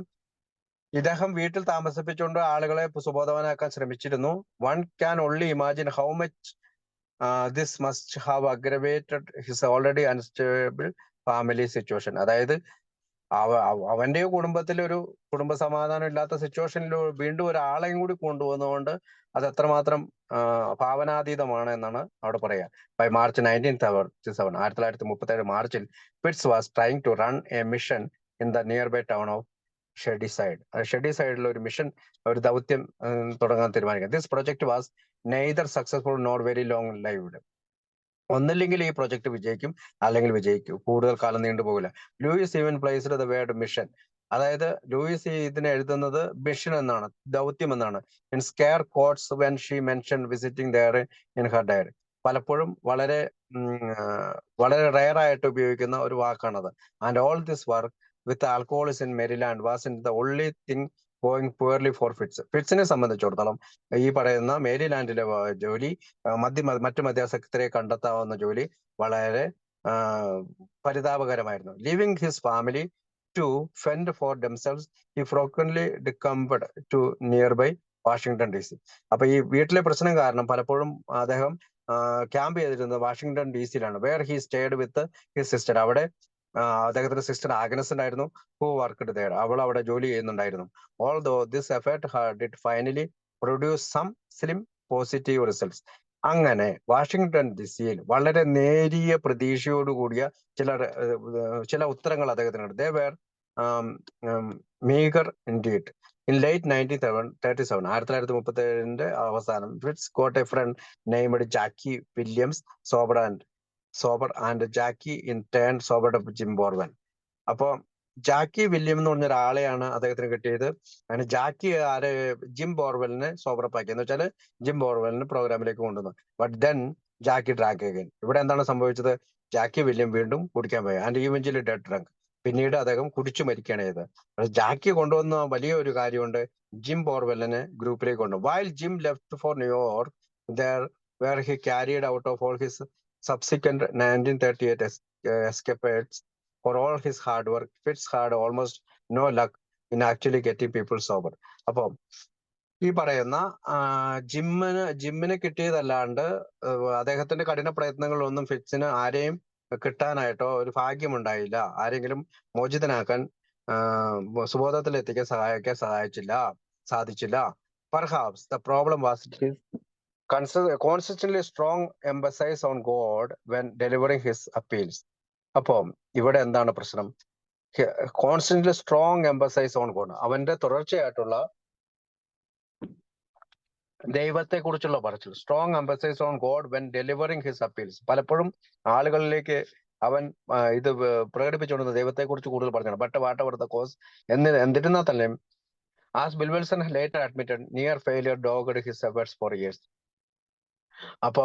Speaker 1: ഇദ്ദേഹം വീട്ടിൽ താമസിപ്പിച്ചുകൊണ്ട് ആളുകളെ സുബോധവാനാക്കാൻ ശ്രമിച്ചിരുന്നു. One can only imagine how much this must have aggravated his already unstable family situation. അതായത് അവന്റെ കുടുംബത്തിൽ ഒരു കുടുംബ സമാധാനം ഇല്ലാത്ത സിറ്റുവേഷനിൽ വീണ്ടും ഒരാളെയും കൂടി കൊണ്ടുവന്നുകൊണ്ട് അത് എത്രമാത്രം ഭാവനാതീതമാണ് എന്നാണ് അവിടെ പറയുക. ബൈ മാർച്ച് 1937, 1937 മാർച്ചിൽ Fitz was trying to run a mission in the nearby town of Shadyside. ഷെഡിസൈഡിൽ ഒരു മിഷൻ, ഒരു ദൗത്യം തുടങ്ങാൻ തീരുമാനിക്കുക. This project was neither successful nor very long lived. ഒന്നില്ലെങ്കിൽ ഈ പ്രൊജക്ട് വിജയിക്കും, അല്ലെങ്കിൽ വിജയിക്കും, കൂടുതൽ കാലം നീണ്ടുപോകില്ല. Lois even placed the word mission. അതായത് ലൂയിസ് ഇതിനെ എഴുതുന്നത് മിഷൻ എന്നാണ്, ദൗത്യം എന്നാണ്. In scare quotes when she mention visiting there in her diary. പലപ്പോഴും വളരെ റെയർ ആയിട്ട് ഉപയോഗിക്കുന്ന ഒരു വാക്കാണത്. And all this work with alcoholics in Maryland was in the only thing going poorly for Fitz. ഫിറ്റ്സിനെ സംബന്ധിച്ചിടത്തോളം ഈ പറയുന്ന മേരിലാൻഡിലെ ജോലി, മറ്റു മദ്യാസക്തരെ കണ്ടെത്താവുന്ന ജോലി വളരെ പരിതാപകരമായിരുന്നു. Leaving his family to fend for themselves he frequently decamped to nearby Washington DC. അപ്പൊ ഈ വീട്ടിലെ പ്രശ്നം കാരണം പലപ്പോഴും അദ്ദേഹം ക്യാമ്പ് ചെയ്തിരുന്നത് വാഷിംഗ്ടൺ DC-യിലാണ്. Where he stayed with his sister. അവിടെ അദ്ദേഹത്തിന്റെ സിസ്റ്റർ ആഗ്നസ് ഉണ്ടായിരുന്നു. Who worked there. അവൾ അവിടെ ജോലി ചെയ്യുന്നുണ്ടായിരുന്നു. Although this effort did finally produce some slim positive results. അങ്ങനെ വാഷിംഗ്ടൺ DC-യിൽ വളരെ നേരിയ പ്രതീക്ഷയോടുകൂടിയ ചില ഉത്തരങ്ങൾ അദ്ദേഹത്തിനുണ്ട്. They were meagre indeed. In late 1937, 1937 അവസാനം, Fitz got a friend named Jackie Williams sober and Jackie in turn sobered up Jim Burwell. അപ്പോ ജാക്കി വില്യം എന്ന് പറഞ്ഞ ഒരാളെയാണ് അദ്ദേഹത്തിന് കിട്ടിയത്. അങ്ങനെ ജാക്കി ജിം ബോർവെലിനെ സോബറപ്പാക്കി. എന്ന് വെച്ചാൽ ജിം ബോർവെലിന് പ്രോഗ്രാമിലേക്ക് കൊണ്ടുവന്നു. But then Jackie drank again. ഇവിടെ എന്താണ് സംഭവിച്ചത്? ജാക്കി വില്യം വീണ്ടും കുടിക്കാൻ പോയി. And eventually dead drunk. പിന്നീട് അദ്ദേഹം കുടിച്ചു മരിക്കുകയാണ് ചെയ്തത്. ജാക്കി കൊണ്ടുവന്ന വലിയ ഒരു കാര്യമുണ്ട്, ജിം ബോർവെലിനെ ഗ്രൂപ്പിലേക്ക് കൊണ്ടുവന്നു. While Jim left for New York, where he carried out of all his subsequent 1938 escapades. For all his hard work, Fitz had almost no luck in actually getting people sober. അപ്പം ഈ പറയുന്ന ജിമ്മിന് കിട്ടിയതല്ലാണ്ട് അദ്ദേഹത്തിന്റെ കഠിന പ്രയത്നങ്ങളിലൊന്നും ഫിറ്റ്സിന് ആരെയും കിട്ടാനായിട്ടോ ഒരു ഭാഗ്യമുണ്ടായില്ല. ആരെങ്കിലും മോചിതനാക്കാൻ സുബോധത്തിലെത്തിക്കാൻ സാധിച്ചില്ല. Perhaps the problem was his consistently strong emphasis on God when delivering his appeals. അപ്പോ ഇവിടെ എന്താണ് പ്രശ്നം? Constantly strong emphasis on God, അവന്റെ തുടർച്ചയായിട്ടുള്ള ദൈവത്തെ കുറിച്ചുള്ള പറച്ചിൽ. Strong emphasis on God when delivering his appeals. പലപ്പോഴും ആളുകളിലേക്ക് അവൻ ഇത് പ്രകടിപ്പിച്ചുകൊണ്ടിരുന്ന ദൈവത്തെ കുറിച്ച് കൂടുതൽ പറഞ്ഞാണ്. But whatever the cause എന്നിരുന്നാൽ തന്നെ, as Bill Wilson later admitted, near failure dogged his efforts for years. അപ്പൊ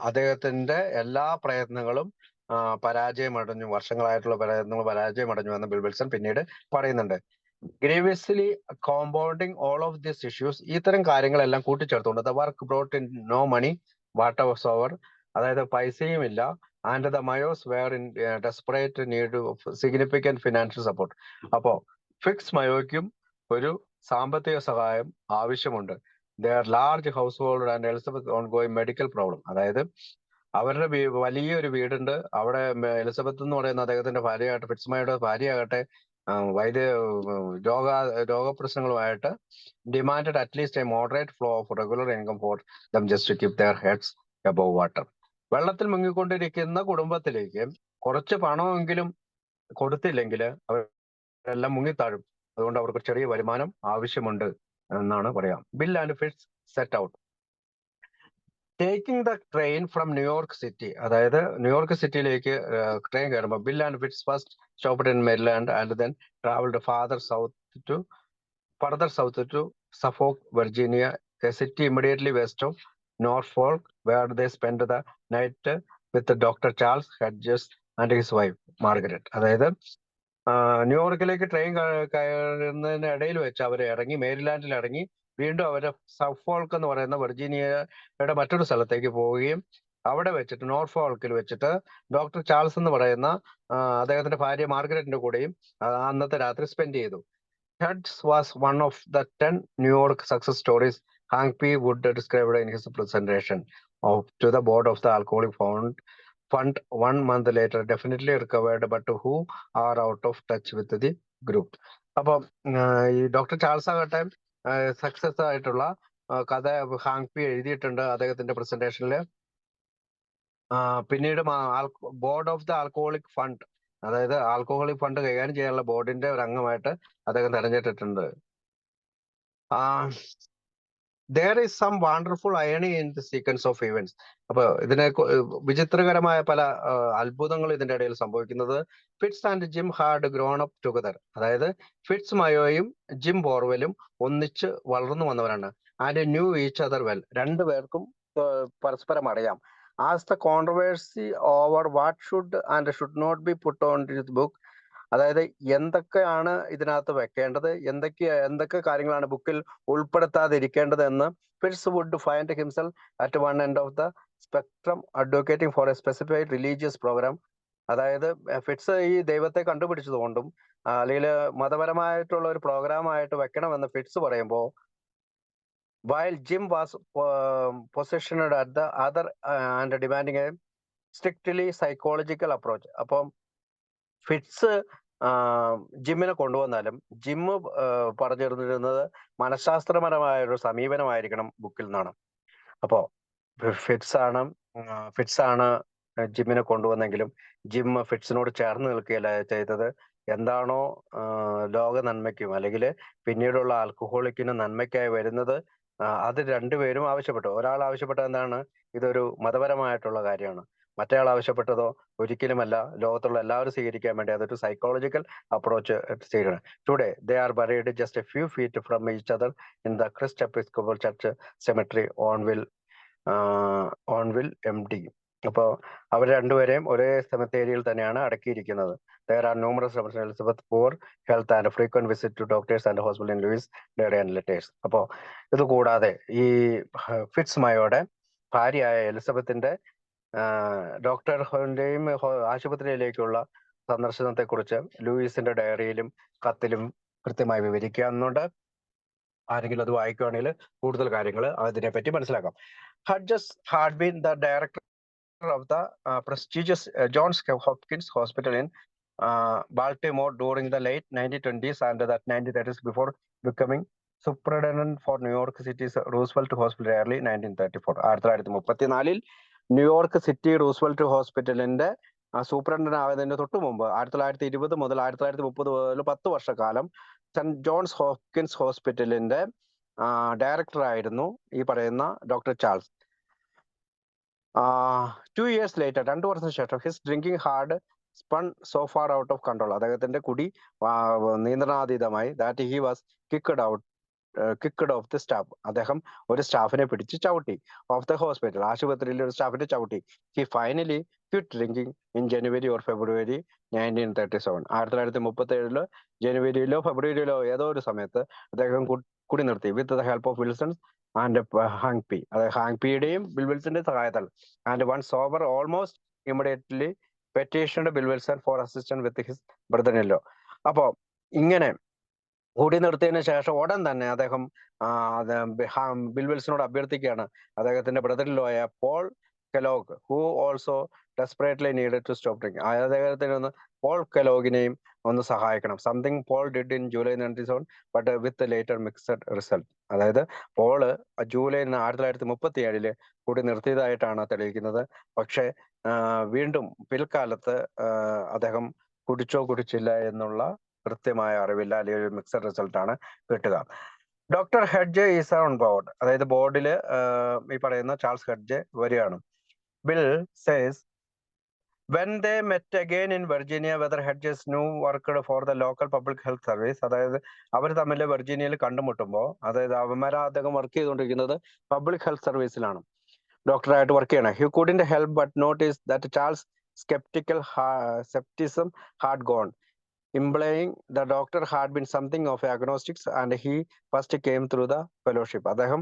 Speaker 1: അദ്ദേഹത്തിന്റെ എല്ലാ പ്രയത്നങ്ങളും പരാജയമടഞ്ഞു, വർഷങ്ങളായിട്ടുള്ള പ്രയത്നങ്ങൾ പരാജയമടഞ്ഞു എന്ന് ബിൽ വിൽസൺ പിന്നീട് പറയുന്നുണ്ട്. Grievously compounding all of these issues, ഇത്തരം കാര്യങ്ങളെല്ലാം കൂട്ടിച്ചേർത്തുകൊണ്ട് the work brought in no money whatsoever, അതായത് പൈസയും ഇല്ല, and the Mayos were in desperate need of significant financial support. അപ്പോ ഫിക്സ് മയോയ്ക്കും ഒരു സാമ്പത്തിക സഹായം ആവശ്യമുണ്ട്. Their large household and Elizabeth ongoing medical problem, അതായത് അവരുടെ വലിയൊരു വീടുണ്ട്. അവിടെ എലിസബത്ത് എന്ന് പറയുന്ന അദ്ദേഹത്തിന്റെ ഭാര്യയായിട്ട്, ഫിറ്റ്സ്മയുടെ ഭാര്യയാകട്ടെ രോഗപ്രശ്നങ്ങളുമായിട്ട് demanded at least a moderate flow of regular income for them just to keep their heads above water. വെള്ളത്തിൽ മുങ്ങിക്കൊണ്ടിരിക്കുന്ന കുടുംബത്തിലേക്ക് കുറച്ച് പണമെങ്കിലും കൊടുത്തില്ലെങ്കിൽ അവരെല്ലാം മുങ്ങിത്താഴും. അതുകൊണ്ട് അവർക്ക് ചെറിയ വരുമാനം ആവശ്യമുണ്ട് എന്നാണ് പറയാം. Bill and Fitz set out taking the train from New York city, അതായത് ന്യൂയോർക്ക് സിറ്റിയിലേക്ക് ട്രെയിൻ കയറുമ്പോൾ Bill and Fitz first stopped in Maryland and then travelled further south to Suffolk, Virginia, a city immediately west of Norfolk, where they spend the night with doctor Charles Hedges and his wife Margaret. അതായത് ന്യൂയോർക്കിലേക്ക് ട്രെയിൻ കയറുന്നതിന് ഇടയിൽ വെച്ച് അവർ ഇറങ്ങി, മേരിലാൻഡിൽ ഇറങ്ങി, വീണ്ടും അവര് സഫോൾക്ക് എന്ന് പറയുന്ന വെർജീനിയയുടെ മറ്റൊരു സ്ഥലത്തേക്ക് പോവുകയും അവിടെ വെച്ചിട്ട് നോർഫോൾക്കിൽ വെച്ചിട്ട് ഡോക്ടർ ചാൾസ് എന്ന് പറയുന്ന അദ്ദേഹത്തിന്റെ ഭാര്യ മാർഗരറ്റിന്റെ കൂടെയും അന്നത്തെ രാത്രി സ്പെൻഡ് ചെയ്തു. Heads was one of the 10 New York success stories Hank P would described in his presentation to the board of the alcoholic fund 1 month later, definitely recovered, but who are out of touch with the group. അപ്പം ഈ ഡോക്ടർ ചാൾസ് ആകട്ടെ സക്സസ് ആയിട്ടുള്ള കഥ ഹാങ് പി എഴുതിയിട്ടുണ്ട് അദ്ദേഹത്തിന്റെ പ്രസന്റേഷനിൽ. പിന്നീട് board of the alcoholic fund, അതായത് ആൽക്കഹോളിക് ഫണ്ട് കൈകാര്യം ചെയ്യാനുള്ള ബോർഡിന്റെ ഒരു അംഗമായിട്ട് അദ്ദേഹം തെരഞ്ഞെടുത്തിട്ടുണ്ട്. There is some wonderful irony in the sequence of events. അപ്പൊ ഇതിനെ വിചിത്രകരമായ പല അത്ഭുതങ്ങൾ ഇതിന്റെ ഇടയിൽ സംഭവിക്കുന്നത്. Fitz and Jim had grown up together, അതായത് ഫിറ്റ്സ് മയോയും ജിം ബോർവെലും ഒന്നിച്ച് വളർന്നു വന്നവരാണ്. And knew each other well, രണ്ടുപേർക്കും പരസ്പരം അറിയാം. As the controversy over what should and should not be put on this book, അതായത് എന്തൊക്കെയാണ് ഇതിനകത്ത് വെക്കേണ്ടത്, എന്തൊക്കെ കാര്യങ്ങളാണ് ബുക്കിൽ ഉൾപ്പെടുത്താതിരിക്കേണ്ടത് എന്ന് Fitz would find himself at one end of the spectrum advocating for a specified religious programme. അതായത് ഫിറ്റ്സ് ഈ ദൈവത്തെ കണ്ടുപിടിച്ചതുകൊണ്ടും അല്ലെങ്കിൽ മതപരമായിട്ടുള്ള ഒരു പ്രോഗ്രാമായിട്ട് വെക്കണമെന്ന് ഫിറ്റ്സ് പറയുമ്പോൾ, while Jim was positioned at the other and demanding a strictly psychological approach. അപ്പം ഫിറ്റ്സ് ജിമ്മിനെ കൊണ്ടുവന്നാലും ജിമ്മ് പറഞ്ഞിരുന്നത് മനഃശാസ്ത്രപരമായ ഒരു സമീപനമായിരിക്കണം ബുക്കിൽ നിന്നാണ്. അപ്പോ ഫിറ്റ്സ് ആണ് ജിമ്മിനെ കൊണ്ടുവന്നെങ്കിലും ജിം ഫിറ്റ്സിനോട് ചേർന്ന് നിൽക്കുകയല്ല ചെയ്തത്. എന്താണോ ലോക നന്മയ്ക്കും അല്ലെങ്കിൽ പിന്നീടുള്ള ആൽക്കഹോളിക്കിന് നന്മയ്ക്കായി വരുന്നത്, അത് രണ്ടുപേരും ആവശ്യപ്പെട്ടു. ഒരാൾ ആവശ്യപ്പെട്ടത് എന്താണ്, ഇതൊരു മതപരമായിട്ടുള്ള കാര്യമാണ്. മറ്റേയാൾ ആവശ്യപ്പെട്ടതോ ഒരിക്കലുമല്ല, ലോകത്തുള്ള എല്ലാവരും സ്വീകരിക്കാൻ വേണ്ടി അതൊരു സൈക്കോളജിക്കൽ അപ്രോച്ച് സ്വീകരിക്കണം. Today they are buried just a few feet from each other in the Christ Episcopal church cemetery Owensville MD. അപ്പോൾ അവർ രണ്ടുപേരെയും ഒരേ സെമിത്തേരിയിൽ തന്നെയാണ് അടക്കിയിരിക്കുന്നത്. There are numerous references to Elizabeth poor health and frequent visit to doctors and hospital in Louis Day and letters. അപ്പോൾ ഇത് കൂടാതെ ഈ ഫിറ്റ്സ് മയോയുടെ ഭാര്യയായ എലിസബത്തിന്റെ ഡോക്ടറിന്റെയും ആശുപത്രിയിലേക്കുള്ള സന്ദർശനത്തെ കുറിച്ച് ലൂയിസിന്റെ ഡയറിയിലും കത്തിലും കൃത്യമായി വിവരിക്കുന്നുണ്ട്. ആരെങ്കിലും അത് വായിക്കുകയാണെങ്കിൽ കൂടുതൽ കാര്യങ്ങൾ അതിനെപ്പറ്റി മനസ്സിലാക്കാം. Hedges had been the director of the prestigious Johns Hopkins Hospital in Baltimore during the late 1920s and the 1930s before becoming superintendent for New York City's Roosevelt Hospital early 1934. 1934 New York city Roosevelt ഹോസ്പിറ്റലിന്റെ സൂപ്രണ്ടന്റ് ആയതിന് തൊട്ട് മുമ്പ് 1920 മുതൽ 1930 മുതൽ 10 വർഷക്കാലം സെന്റ് ജോൺസ് ഹോപ്കിൻസ് ഹോസ്പിറ്റലിന്റെ ഡയറക്ടർ ആയിരുന്നു ഈ പറയുന്ന ഡോക്ടർ ചാൾസ്. 2 years later, 2 വർഷത്തിന് ശേഷം his drinking had spun so far out of control, അദ്ദേഹത്തിന്റെ കുടി നിയന്ത്രണാതീതമായി that he was kicked off the staff, അദ്ദേഹം ഒരു സ്റ്റാഫിനെ പിടിച്ച് ചവിട്ടി. ഓഫ് ദ ഹോസ്പിറ്റൽ, ആശുപത്രിയിലെ ഒരു സ്റ്റാഫിനെ ചവിട്ടി. He finally quit drinking in January or February 1937. 1937 ജനുവരിയിലോ ഫെബ്രുവരിയിലോ ഏതോ ഒരു സമയത്ത് അദ്ദേഹം കുടി നിർത്തി. With the help of Wilsons and Hank P, അതായത് ഹാങ് പിയുടെയും ബിൽ വിൽസന്റെ സഹായത്താൽ. And one sober almost immediately petitioned Bill Wilson for assistant with his brother in law. അപ്പോ ഇങ്ങനെ കൂടി നിർത്തിയതിനു ശേഷം ഉടൻ തന്നെ അദ്ദേഹം ബിൽ വിൽസനോട് അഭ്യർത്ഥിക്കുകയാണ് അദ്ദേഹത്തിന്റെ ബ്രദർ ഇൻ ലോ ആയ Paul Kellogg, who also desperately needed to stop drinking, അദ്ദേഹത്തിന് ഒന്ന് പോൾ കെലോഗിനെയും ഒന്ന് സഹായിക്കണം. Something Paul did in July 1937 but with later mixed result. അതായത് പോള് ജൂലൈ 1937 കൂടി നിർത്തിയതായിട്ടാണ് തെളിയിക്കുന്നത്. പക്ഷെ വീണ്ടും പിൽക്കാലത്ത് അദ്ദേഹം കുടിച്ചില്ല എന്നുള്ള കൃത്യമായ അറിവില്ല, അല്ലെങ്കിൽ ഒരു മിക്സഡ് റിസൾട്ട് ആണ് കിട്ടുക. Doctor hedge is on board, അതായത് ബോർഡിൽ ഈ പറയുന്ന ചാൾസ് ഹെഡ്ജ് വരികയാണ്. Bill says when they met again in Virginia whether Hedges knew worked for the local public health service, അതായത് അവർ തമ്മിൽ വെർജീനിയയിൽ കണ്ടുമുട്ടുമ്പോൾ, അതായത് അദ്ദേഹം വർക്ക് ചെയ്തുകൊണ്ടിരിക്കുന്നത് പബ്ലിക് ഹെൽത്ത് സർവീസിലാണ്, ഡോക്ടറായിട്ട് വർക്ക് ചെയ്യണം. He couldn't help but notice that Charles skepticism had gone, implying the doctor had been something of agnostics and he first came through the fellowship. അദ്ദേഹം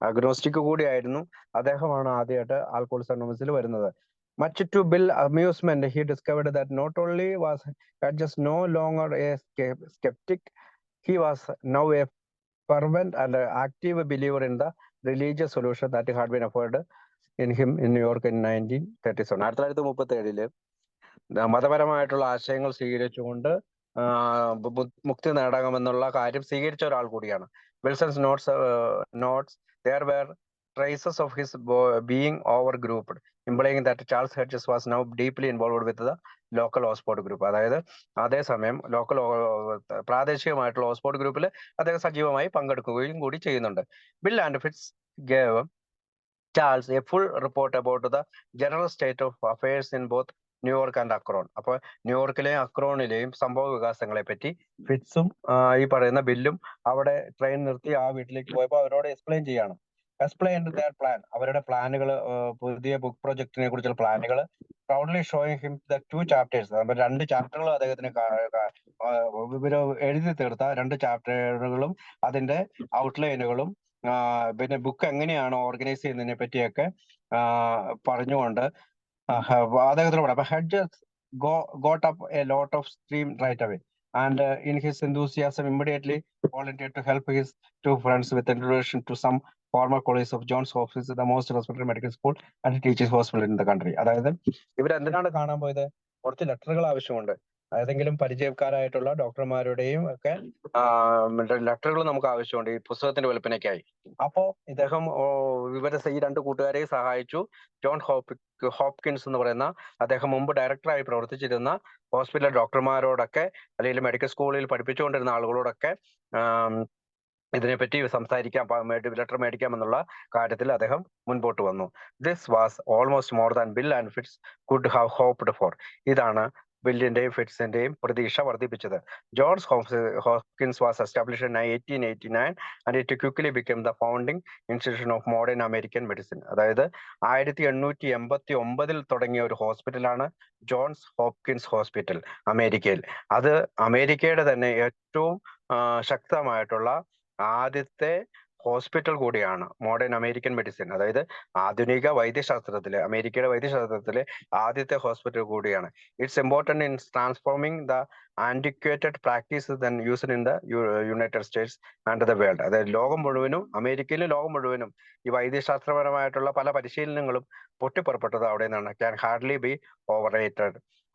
Speaker 1: അഗ്നോസ്റ്റിക് കൂടിയായിരുന്നു. അദ്ദേഹമാണ് ആദ്യമായിട്ട് ആൽക്കഹോളിക്സ് അനോണിമസിൽ വരുന്നത്. Much to Bill's amusement, he discovered that not only was Hedges no longer a skeptic, he was now a fervent and active believer in the religious solution that had been offered in him in New York in 1937. 1937 മതപരമായിട്ടുള്ള ആശയങ്ങൾ സ്വീകരിച്ചുകൊണ്ട് മുക്തി നേടാമെന്നുള്ള കാര്യം സ്വീകരിച്ച ഒരാൾ കൂടിയാണ്. Wilson's notes there were traces of his being overgrouped, implying that Charles Hedges was now deeply involved with the local Oxford group. അതായത് അതേസമയം പ്രാദേശികമായിട്ടുള്ള ഓക്സ്ഫോർഡ് ഗ്രൂപ്പിൽ അദ്ദേഹം സജീവമായി പങ്കെടുക്കുകയും കൂടി ചെയ്യുന്നുണ്ട്. Bill and Fitz gave Charles a full report about the general state of affairs in both New York and Acorn. അപ്പൊ ന്യൂയോർക്കിലെയും അക്രോണിലെയും സംഭവ വികാസങ്ങളെ പറ്റി ഫിറ്റ്സും ഈ പറയുന്ന ബില്ലും അവിടെ ട്രെയിൻ നിർത്തി ആ വീട്ടിലേക്ക് പോയപ്പോൾ അവരോട് എക്സ്പ്ലെയിൻ ദർ പ്ലാൻ, അവരുടെ പ്ലാനുകൾ, പുതിയ ബുക്ക് പ്രൊജക്ടിനെ കുറിച്ചുള്ള പ്ലാനുകൾ, proudly showing him the 2 chapters, 2 ചാപ്റ്ററുകൾ അദ്ദേഹത്തിന് എഴുതി തീർത്ത 2 ചാപ്റ്ററുകളും അതിന്റെ ഔട്ട്ലൈനുകളും പിന്നെ ബുക്ക് എങ്ങനെയാണ് ഓർഗനൈസ് ചെയ്യുന്നതിനെ പറ്റിയൊക്കെ പറഞ്ഞുകൊണ്ട് അദ്ദേഹത്തിന് പറയാം. അപ്പൊ hedges got up a lot of steam right away and in his enthusiasm immediately volunteered to help his 2 friends with introduction to some former colleagues of Johns Hopkins, the most respected medical school and teaching hospital in the country. അതായത് ഇവരെന്തിനാണ് കാണാൻ പോയത്? കുറച്ച് ലെറ്ററുകൾ ആവശ്യമുണ്ട്. ഏതെങ്കിലും പരിചയക്കാരായിട്ടുള്ള ഡോക്ടർമാരുടെയും ഒക്കെ ലെറ്ററുകൾ നമുക്ക് ആവശ്യമുണ്ട് ഈ പുസ്തകത്തിന്റെ വിൽപ്പനയ്ക്കായി. അപ്പോ ഇദ്ദേഹം ഈ 2 കൂട്ടുകാരെയും സഹായിച്ചു. ജോൺ ഹോപ്കിൻസ് എന്ന് പറയുന്ന അദ്ദേഹം മുമ്പ് ഡയറക്ടറായി പ്രവർത്തിച്ചിരുന്ന ഹോസ്പിറ്റൽ ഡോക്ടർമാരോടൊക്കെ, അല്ലെങ്കിൽ മെഡിക്കൽ സ്കൂളിൽ പഠിപ്പിച്ചുകൊണ്ടിരുന്ന ആളുകളോടൊക്കെ ഇതിനെപ്പറ്റി സംസാരിക്കാം, ലെറ്റർ മേടിക്കാമെന്നുള്ള കാര്യത്തിൽ അദ്ദേഹം മുൻപോട്ട് വന്നു. This was almost more than Bill and Fitz could have hoped for. ഇതാണ് ബില്ലിന്റെയും ഫിറ്റ്സിന്റെയും പ്രതീക്ഷ വർദ്ധിപ്പിച്ചത്. Johns Hopkins was established in 1889 and it quickly become the founding institution of modern American medicine. അതായത് 1889 തുടങ്ങിയ ഒരു ഹോസ്പിറ്റലാണ് ജോൺസ് ഹോപ്കിൻസ് ഹോസ്പിറ്റൽ അമേരിക്കയിൽ. അത് അമേരിക്കയുടെ തന്നെ ഏറ്റവും ശക്തമായിട്ടുള്ള ആദ്യത്തെ ഹോസ്പിറ്റൽ കൂടിയാണ് മോഡേൺ അമേരിക്കൻ മെഡിസിൻ. അതായത് ആധുനിക വൈദ്യശാസ്ത്രത്തിലെ, അമേരിക്കയുടെ വൈദ്യശാസ്ത്രത്തിലെ ആദ്യത്തെ ഹോസ്പിറ്റൽ കൂടിയാണ്. It's important in transforming the antiquated practice then used in the United States and the world. അതായത് ലോകം മുഴുവനും, അമേരിക്കയിലും ലോകം മുഴുവനും ഈ വൈദ്യശാസ്ത്രപരമായിട്ടുള്ള പല പരിശീലനങ്ങളും പൊട്ടിപ്പുറപ്പെട്ടത് അവിടെ നിന്നാണ്. Can hardly B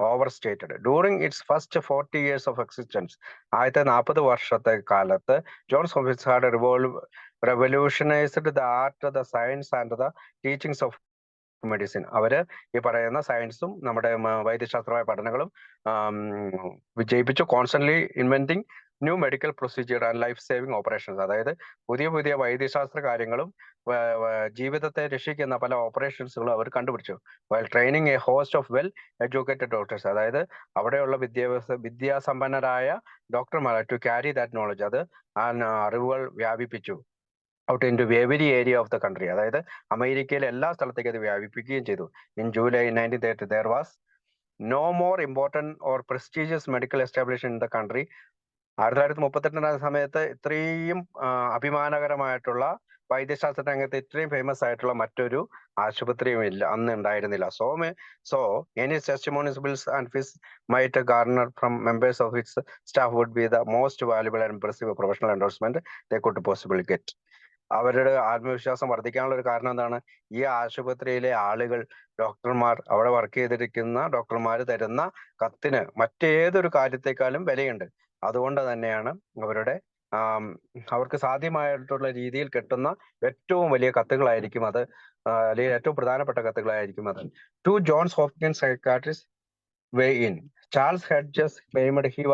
Speaker 1: overstated. During its first 40 years of existence, ആദ്യത്തെ 40 വർഷത്തെ കാലത്ത് Johns Hopkins had revolutionized the art, the science and the teachings of medicine. അവര് ഈ പറയുന്ന സയൻസും നമ്മുടെ വൈദ്യശാസ്ത്രമായ പഠനങ്ങളും വിജയിപ്പിച്ചു. Constantly inventing new medical procedure and life saving operations. അതായത് പുതിയ പുതിയ വൈദ്യശാസ്ത്ര കാര്യങ്ങളും ജീവിതത്തെ രക്ഷിക്കുന്ന പല ഓപ്പറേഷൻസുകളും അവർ കണ്ടുപിടിച്ചു. While training A host of well educated doctors. അതായത് അവിടെയുള്ള വിദ്യാസമ്പന്നരായ ഡോക്ടർമാരെ ടു ക്യാരി ദാറ്റ് നോളജ്, അത് ആ അറിവുകൾ വ്യാപിപ്പിച്ചു out into every area of the country. അതായത് അമേരിക്കയിലെ എല്ലാ സ്ഥലത്തേക്കും അത് വ്യാപിപ്പിക്കുകയും ചെയ്തു. In July 1930 there was no more important or prestigious medical establishment in the country. 1938 സമയത്ത് ഇത്രയും അഭിമാനകരമായിട്ടുള്ള വൈദ്യശാസ്ത്ര രംഗത്ത് ഇത്രയും ഫേമസ് ആയിട്ടുള്ള മറ്റൊരു ആശുപത്രിയും ഇല്ല, അന്ന് ഉണ്ടായിരുന്നില്ല. So any testimonies, bills and fees might garner from members of its staff would be the most valuable and impressive professional endorsement they could possibly get. അവരുടെ ആത്മവിശ്വാസം വർദ്ധിക്കാനുള്ള ഒരു കാരണം എന്താണ്? ഈ ആശുപത്രിയിലെ ആളുകൾ, ഡോക്ടർമാർ, അവിടെ വർക്ക് ചെയ്തിരിക്കുന്ന ഡോക്ടർമാർ തരുന്ന കത്തിന് മറ്റേതൊരു കാര്യത്തെക്കാളും വിലയുണ്ട്. അതുകൊണ്ട് തന്നെയാണ് അവർക്ക് സാധ്യമായിട്ടുള്ള രീതിയിൽ കിട്ടുന്ന ഏറ്റവും വലിയ കത്തുകളായിരിക്കും അത്, അല്ലെങ്കിൽ ഏറ്റവും പ്രധാനപ്പെട്ട കത്തുകളായിരിക്കും അത്. To Johns Hopkins psychiatrist way in. Charles had just claimed he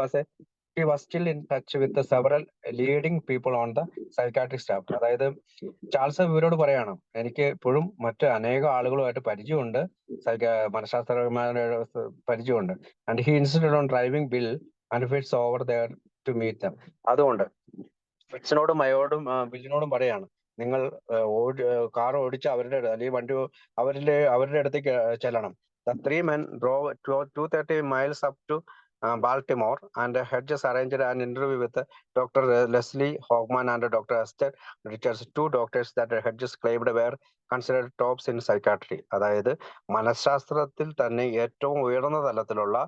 Speaker 1: was still in touch with the several leading people on the psychiatric staff. അതായത് ചാൾസ് ഇവരോട് പറയാണ്, എനിക്ക് ഇപ്പോഴും മറ്റ് അനേകം ആളുകളുമായിട്ട് പരിചയമുണ്ട്, മനഃശാസ്ത്രജ്ഞന്മാരുടെ പരിചയമുണ്ട്. And he insisted on driving Bill and Fitz over there to meet them. അതുകൊണ്ട് ഫിറ്റ്സിനോടും ബില്ലിനോടും പറയാണ്, നിങ്ങൾ കാർ ഓടിച്ച് അവരുടെ അല്ലെങ്കിൽ വണ്ടി അവരുടെ അടുത്തേക്ക് ചെല്ലണം. The three men drove 230 miles up to Baltimore, and Hedges arranged an interview with Dr. Leslie Hoffman and Dr. Esther Richards, two doctors that Hedges claimed were considered tops in psychiatry. അതായത് മനഃശാസ്ത്രത്തിൽ തന്നെ ഏറ്റവും ഉയർന്ന തലത്തിലുള്ള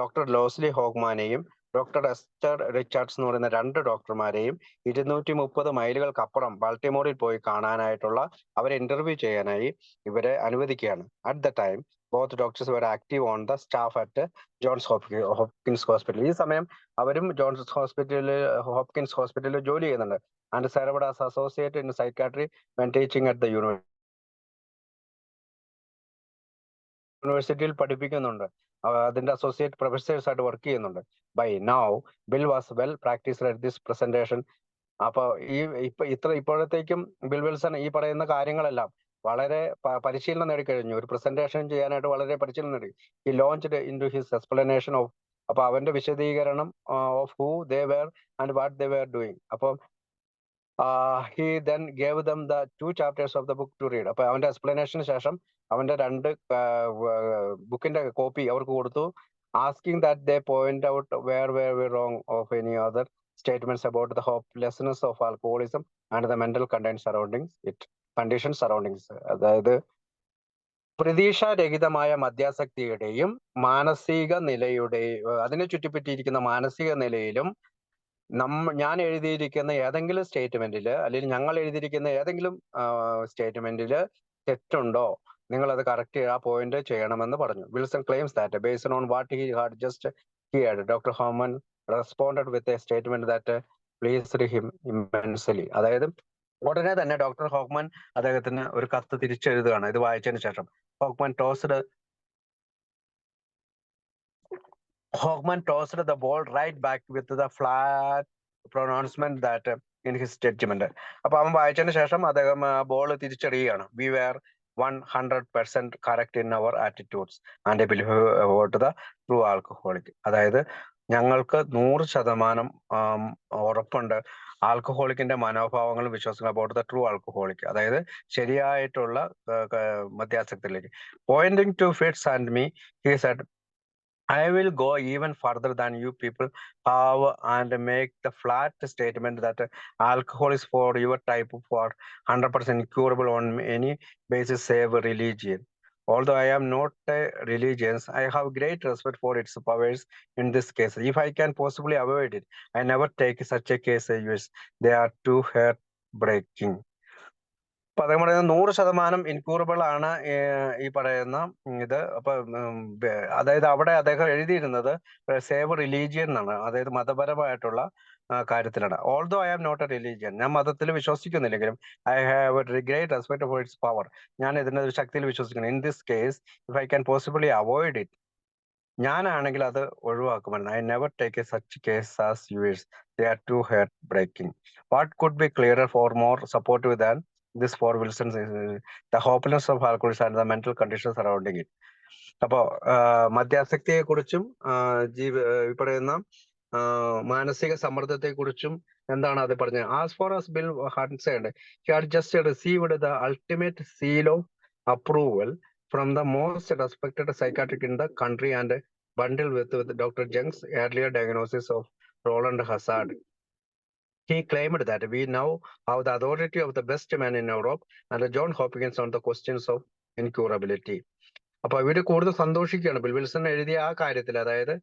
Speaker 1: ഡോക്ടർ ലോസ്ലി ഹോഗ്മാനെയും ഡോക്ടർ എസ്റ്റർ റിച്ചാർഡ്സ് എന്ന് പറയുന്ന 2 ഡോക്ടർമാരെയും 230 മൈലുകൾക്കപ്പുറം ബാൾട്ടിമോറിൽ പോയി കാണാനായിട്ടുള്ള, അവരെ ഇന്റർവ്യൂ ചെയ്യാനായി ഇവരെ അനുവദിക്കുകയാണ്. At the time both doctors were active on the staff at Johns Hopkins Hospital. ഈ സമയം അവരും ഹോപ്കിൻസ് ഹോസ്പിറ്റലിൽ ജോലി ചെയ്യുന്നുണ്ട്. And served as associate in psychiatry when teaching at the യൂണിവേഴ്സിറ്റിയിൽ പഠിപ്പിക്കുന്നുണ്ട്. അതിന്റെ അസോസിയേറ്റ് പ്രൊഫസേഴ്സ് ആയിട്ട് വർക്ക് ചെയ്യുന്നുണ്ട്. Buy now bill was well practised at this presentation. അപ്പൊ ഇപ്പോഴത്തേക്കും ബിൽ വിൽസൺ ഈ പറയുന്ന കാര്യങ്ങളെല്ലാം വളരെ പരിശീലനം നേടിക്കഴിഞ്ഞു. ഒരു പ്രസന്റേഷൻ ചെയ്യാനായിട്ട് വളരെ പരിശീലനം നേടി. He launched into his explanation of, അപ്പൊ അവന്റെ വിശദീകരണം of who they were and what they were doing. അപ്പം he then gave them the 2 chapters of the book to read. അപ്പൊ അവന്റെ എക്സ്പ്ലനേഷന് ശേഷം അവന്റെ 2 ബുക്കിന്റെ കോപ്പി അവർക്ക് കൊടുത്തു. asking that they point out where were we wrong of any other statements about the hopelessness of alcoholism and the mental conditions surrounding it. അതായത് പ്രതീക്ഷാരഹിതമായ മദ്യാസക്തിയുടെയും മാനസിക നിലയുടെയും അതിനെ ചുറ്റിപ്പറ്റിയിരിക്കുന്ന മാനസിക നിലയിലും ഞാൻ എഴുതിയിരിക്കുന്ന ഏതെങ്കിലും സ്റ്റേറ്റ്മെന്റിൽ, അല്ലെങ്കിൽ ഞങ്ങൾ എഴുതിയിരിക്കുന്ന ഏതെങ്കിലും സ്റ്റേറ്റ്മെന്റിൽ തെറ്റുണ്ടോ, നിങ്ങൾ അത് കറക്റ്റ് ആ പോയിന്റ് ചെയ്യണമെന്ന് പറഞ്ഞു. Wilson claims that based on what he had just heard, doctor Homan responded with a statement that pleased him immensely. അതായത് ഉടനെ തന്നെ ഡോക്ടർ ഹോക്മാൻ അദ്ദേഹത്തിന് ഒരു കത്ത് തിരിച്ചെഴുതുകയാണ്. ഇത് വായിച്ചതിന് ശേഷം ഹോക്മാൻ tossed the ball right back with the flat pronouncement that in his judgment. അപ്പൊ അവൻ വായിച്ചതിന് ശേഷം അദ്ദേഹം ball തിരിച്ചറിയുകയാണ്. We were 100% correct in our attitudes and believe about the true alcoholic. അതായത് ഞങ്ങൾക്ക് 100% ഉറപ്പുണ്ട് ആൽക്കഹോളിക്കിന്റെ മനോഭാവങ്ങളും വിശ്വാസങ്ങളും about the true alcoholic, അതായത് ശരിയായിട്ടുള്ള മദ്യാസക്തിയിലേക്ക്. Pointing to Fitz and me, he said, I will go even further than you people have and make the flat statement that alcohol is for your type for 100% curable on any basis save religion. Although I am not a religious, I have great respect for its powers in this case. If I can possibly avoid it, I never take such a case as yours. They are too heartbreaking. അപ്പൊ അദ്ദേഹം പറയുന്നത് 100% ഇൻക്യൂറബിൾ ആണ് ഈ പറയുന്ന ഇത്. അപ്പൊ അതായത് അവിടെ അദ്ദേഹം എഴുതിയിരുന്നത് സേവ് റിലീജിയൻ എന്നാണ്, അതായത് മതപരമായിട്ടുള്ള കാര്യത്തിലാണ്. Although I am not a religion, ഞാൻ മതത്തിൽ വിശ്വസിക്കുന്നില്ലെങ്കിലും I have a great respect for its power, ഞാൻ ഇതിന്റെ ഒരു ശക്തിയിൽ വിശ്വസിക്കുന്നു. In this case if I can possibly avoid it, ഞാനാണെങ്കിൽ അത് ഒഴിവാക്കുമായിരുന്നു. I never take a such case as yours, they are too heart breaking. What could be clearer for more supportive than this for Wilson the hopeless of alcoholism and the mental condition surrounding it. അപ്പോ മദ്യാസക്തിയെ കുറിച്ചും ഈ പറയുന്ന മാനസിക സമ്മർദ്ദത്തെ കുറിച്ചും എന്താണ് അത് പറഞ്ഞത്? ആസ് ഫോർ ആസ് ബിൽ ഹൺസേഡ്, he had just received the ultimate seal of approval from the most respected psychiatrist in the country and bundled with Dr. Jung's earlier diagnosis of Roland Hazard. He claimed that we now have the authority of the best man in Europe and John Hopkins on the questions of incurability. അപ്പൊ ഇവര് കൂടുതൽ സന്തോഷിക്കുകയാണ് ബിൽ വിൽസൺ എഴുതിയ ആ കാര്യത്തിൽ, അതായത്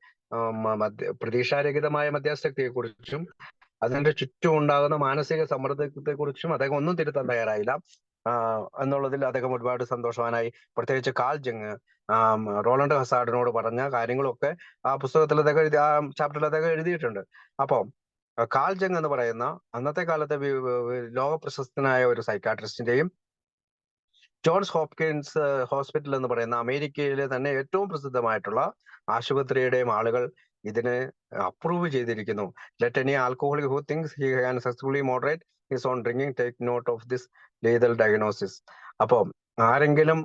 Speaker 1: പ്രതീക്ഷാരഹിതമായ മദ്യാസക്തിയെ കുറിച്ചും അതിന്റെ ചുറ്റും ഉണ്ടാകുന്ന മാനസിക സമ്മർദ്ദത്തെ കുറിച്ചും അദ്ദേഹം ഒന്നും തിരുത്താൻ തയ്യാറായില്ല എന്നുള്ളതിൽ അദ്ദേഹം ഒരുപാട് സന്തോഷവാനായി. പ്രത്യേകിച്ച് കാൾ ജങ് റോളണ്ട് ഹസാർഡിനോട് പറഞ്ഞ കാര്യങ്ങളൊക്കെ ആ പുസ്തകത്തിൽ അദ്ദേഹം ആ ചാപ്റ്ററിൽ അദ്ദേഹം എഴുതിയിട്ടുണ്ട്. അപ്പൊ കാൾ ജങ് എന്ന് പറയുന്ന അന്നത്തെ കാലത്തെ ലോക പ്രശസ്തനായ ഒരു സൈക്കാട്രിസ്റ്റിന്റെയും ജോൺസ് ഹോപ്കിൻസ് ഹോസ്പിറ്റൽ എന്ന് പറയുന്ന അമേരിക്കയിലെ തന്നെ ഏറ്റവും പ്രസിദ്ധമായിട്ടുള്ള ആശുപത്രിയുടെയും ആളുകൾ ഇതിനെ അപ്രൂവ് ചെയ്തിരിക്കുന്നു. Let any alcoholic who thinks he can successfully moderate his own drinking take note of this lethal diagnosis. അപ്പോൾ ആരെങ്കിലും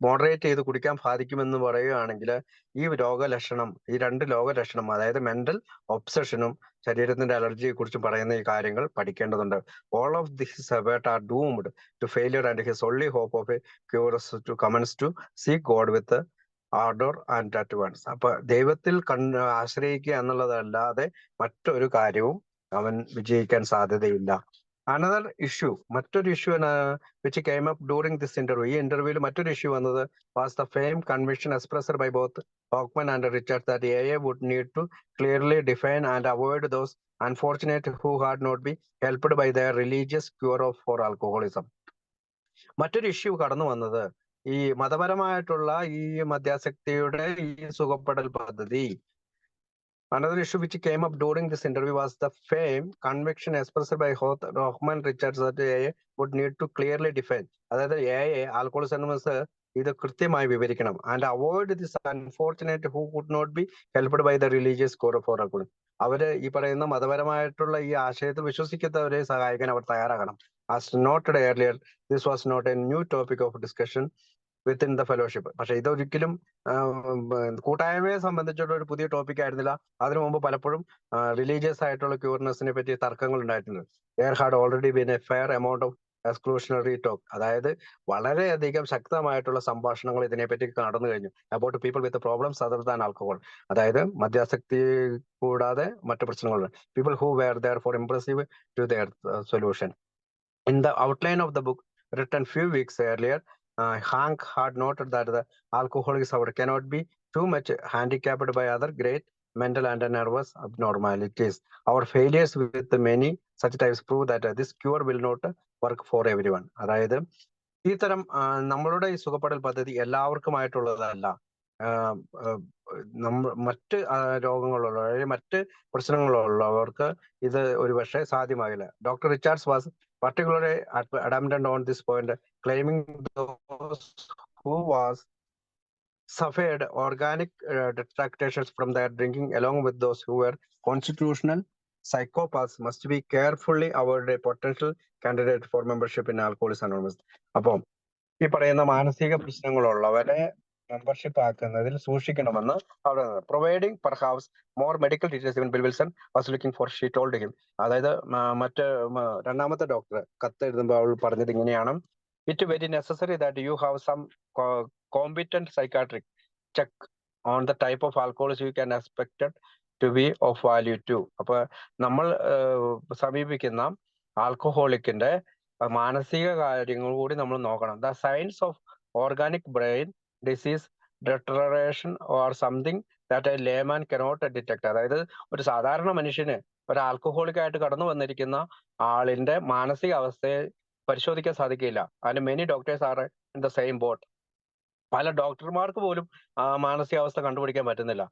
Speaker 1: മോഡറേറ്റ് ചെയ്ത് കുടിക്കാൻ സാധിക്കുമെന്ന് പറയുകയാണെങ്കിൽ ഈ രോഗലക്ഷണം, ഈ രണ്ട് രോഗലക്ഷണം, അതായത് മെന്റൽ ഒബ്സഷനും ശരീരത്തിന്റെ അലർജിയെ കുറിച്ചും പറയുന്ന ഈ കാര്യങ്ങൾ പഠിക്കേണ്ടതുണ്ട്. All of this severed are doomed to failure and his only hope of a cure to commence to seek God with ardour and at once. അപ്പൊ ദൈവത്തിൽ ആശ്രയിക്കുക എന്നുള്ളതല്ലാതെ മറ്റൊരു കാര്യവും അവൻ വിജയിക്കാൻ സാധ്യതയില്ല. അനദർ ഇഷ്യൂ, മറ്റൊരു issue which came up during this interview, ഈ ഇന്റർവ്യൂവിൽ മറ്റൊരു ഇഷ്യൂ വന്നത് was the firm conviction expressed by both Hockman and Richard that AA would need to clearly define and avoid those unfortunate who had not be helped by their religious cure of for alcoholism. മറ്റൊരു ഇഷ്യൂ കടന്നു വന്നത് ഈ മതപരമായിട്ടുള്ള ഈ മദ്യാസക്തിയുടെ ഈ സുഖപ്പെടൽ പദ്ധതി. Another issue which came up during this interview was the fame conviction expressed by Hoffman Richards that AA would need to clearly define. അതായത് AA ആൽക്കഹോളിസം ഇത് കൃത്യമായി വിവരിക്കണം and avoid this unfortunate who would not be helped by the religious cure for alcoholism. അവര് ഈ പറയുന്ന മതപരമായിട്ടുള്ള ഈ ആശയത്തിൽ വിശ്വസിക്കുന്നവരെ സഹായിക്കാൻ അവർ തയ്യാറാകണം. As noted earlier, this was not a new topic of discussion within the fellowship. പക്ഷെ ഇതൊരിക്കലും കൂട്ടായ്മയെ സംബന്ധിച്ചുള്ള ഒരു പുതിയ ടോപ്പിക് ആയിരുന്നില്ല. അതിനു മുമ്പ് പലപ്പോഴും റിലീജിയസ് ആയിട്ടുള്ള ക്യൂർനെസിനെ പറ്റി തർക്കങ്ങൾ ഉണ്ടായിട്ടുണ്ട്. There had already been a fair amount of exclusionary talk, അതായത് വളരെയധികം ശക്തമായിട്ടുള്ള സംഭാഷണങ്ങൾ ഇതിനെപ്പറ്റി നടന്നു കഴിഞ്ഞു. About people with problems other than alcohol, അതായത് മദ്യാസക്തി കൂടാതെ മറ്റു പ്രശ്നങ്ങളുണ്ട്. People who were there for impressive to their solution. In the outline of the book written few weeks earlier, Hank had noted that the alcoholics cannot be too much handicapped by other great mental and nervous abnormalities. Our failures with many such types prove that this cure will not work for everyone. അതായത് ഈ തരം നമ്മളുടെ ഈ സുഖപ്പെടൽ പദ്ധതി എല്ലാവർക്കുമായിട്ടുള്ളതല്ല. മറ്റ് രോഗങ്ങളുള്ള മറ്റ് പ്രശ്നങ്ങളുള്ളവർക്ക് ഇത് ഒരുപക്ഷെ സാധ്യമാകില്ല. Doctor Richards was particularly adamant on this point, claiming those who was suffered organic detractations from their drinking along with those who were constitutional psychopaths must be carefully avoided a potential candidate for membership in Alcoholics Anonymous. അപ്പം ഈ പറയുന്ന മാനസിക പ്രശ്നങ്ങളുള്ളവരെ മെമ്പർഷിപ്പ് ആക്കുന്നതിൽ സൂക്ഷിക്കണമെന്ന് അവിടെ providing perhaps more medical details even Bill Wilson was looking for she told him. അതായത് രണ്ടാമത്തെ ഡോക്ടർ കത്ത് എഴുതുമ്പോൾ അവൾ പറഞ്ഞത് ഇങ്ങനെയാണ്: it very necessary that you have some competent psychiatric check on the type of alcohols you can expect it to be of value too. അപ്പൊ നമ്മൾ സമീപിക്കുന്ന ആൽക്കഹോളിക്കിന്റെ മാനസിക കാര്യങ്ങൾ കൂടി നമ്മൾ നോക്കണം. The science of organic brain disease deterioration or something that a layman cannot detect. അതായത് ഒരു സാധാരണ മനുഷ്യന് ഒരു ആൽക്കഹോളിക് ആയിട്ട് കടന്നു വന്നിരിക്കുന്ന ആളിന്റെ മാനസിക അവസ്ഥയെ പരിശോധിക്കാൻ സാധിക്കില്ല. And many doctors are in the same boat. പല ഡോക്ടർമാർക്ക് പോലും മാനസികാവസ്ഥ കണ്ടുപിടിക്കാൻ പറ്റുന്നില്ല.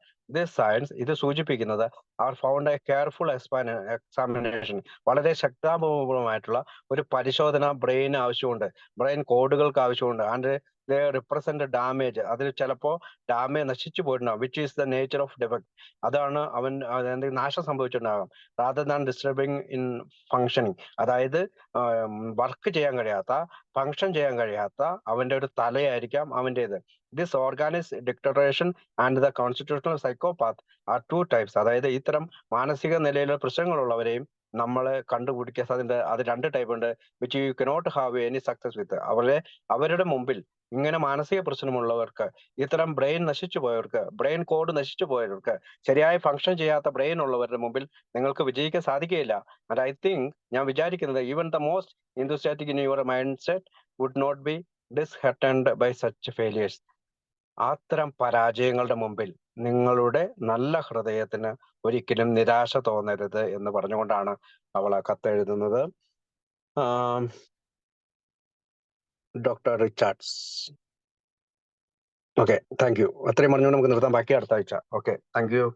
Speaker 1: ഇത് സൂചിപ്പിക്കുന്നത് are found A careful examination, വളരെ ശക്താപൂർവമായിട്ടുള്ള ഒരു പരിശോധന ബ്രെയിൻ ആവശ്യമുണ്ട്, ബ്രെയിൻ കോഡുകൾക്ക് ആവശ്യമുണ്ട്. ആൻഡ് ദേ റിപ്രസെന്റ് ഡാമേജ്, അതിൽ ചിലപ്പോ ഡാമേജ് നശിച്ചു പോയിട്ടുണ്ടാകും, which is the nature of defect. അതാണ് എന്തെങ്കിലും നാശം സംഭവിച്ചിട്ടുണ്ടാകാം. Rather than disturbing in functioning, അതായത് വർക്ക് ചെയ്യാൻ കഴിയാത്ത, ഫങ്ഷൻ ചെയ്യാൻ കഴിയാത്ത അവന്റെ ഒരു തലയായിരിക്കാം അവൻ്റെത്. This organic deterioration and the constitutional psychopath are two types. അതായത് ഇത്തരം മാനസിക നിലയിലെ പ്രശ്നങ്ങളുള്ളവരെയും നമ്മൾ കണ്ടുപിടിക്കാൻ അത് രണ്ട് ടൈപ്പ് ഉണ്ട്, which you cannot have any success with. അവരുടെ മുമ്പിൽ ഇങ്ങനെ മാനസിക പ്രശ്നമുള്ളവർക്ക്, ഇത്തരം ബ്രെയിൻ നശിച്ചു പോയവർക്ക്, ബ്രെയിൻ കോഡ് നശിച്ചു പോയവർക്ക്, ശരിയായ ഫങ്ഷൻ ചെയ്യാത്ത ബ്രെയിൻ ഉള്ളവരുടെ മുമ്പിൽ നിങ്ങൾക്ക് വിജയിക്കാൻ സാധിക്കുകയില്ല. ആൻഡ് ഐ തിങ്ക്, ഞാൻ വിചാരിക്കുന്നത്, even the most enthusiastic in your mindset would not be disheartened by such failures. അത്തരം പരാജയങ്ങളുടെ മുമ്പിൽ നിങ്ങളുടെ നല്ല ഹൃദയത്തിന് ഒരിക്കലും നിരാശ തോന്നരുത് എന്ന് പറഞ്ഞുകൊണ്ടാണ് അവൾ ആ കത്തെഴുതുന്നത്. Doctor Richards. Okay, thank you. അത്രയും പറഞ്ഞുകൊണ്ട് നമുക്ക് നിർത്താം, ബാക്കി അടുത്ത ആഴ്ച. Okay, thank U.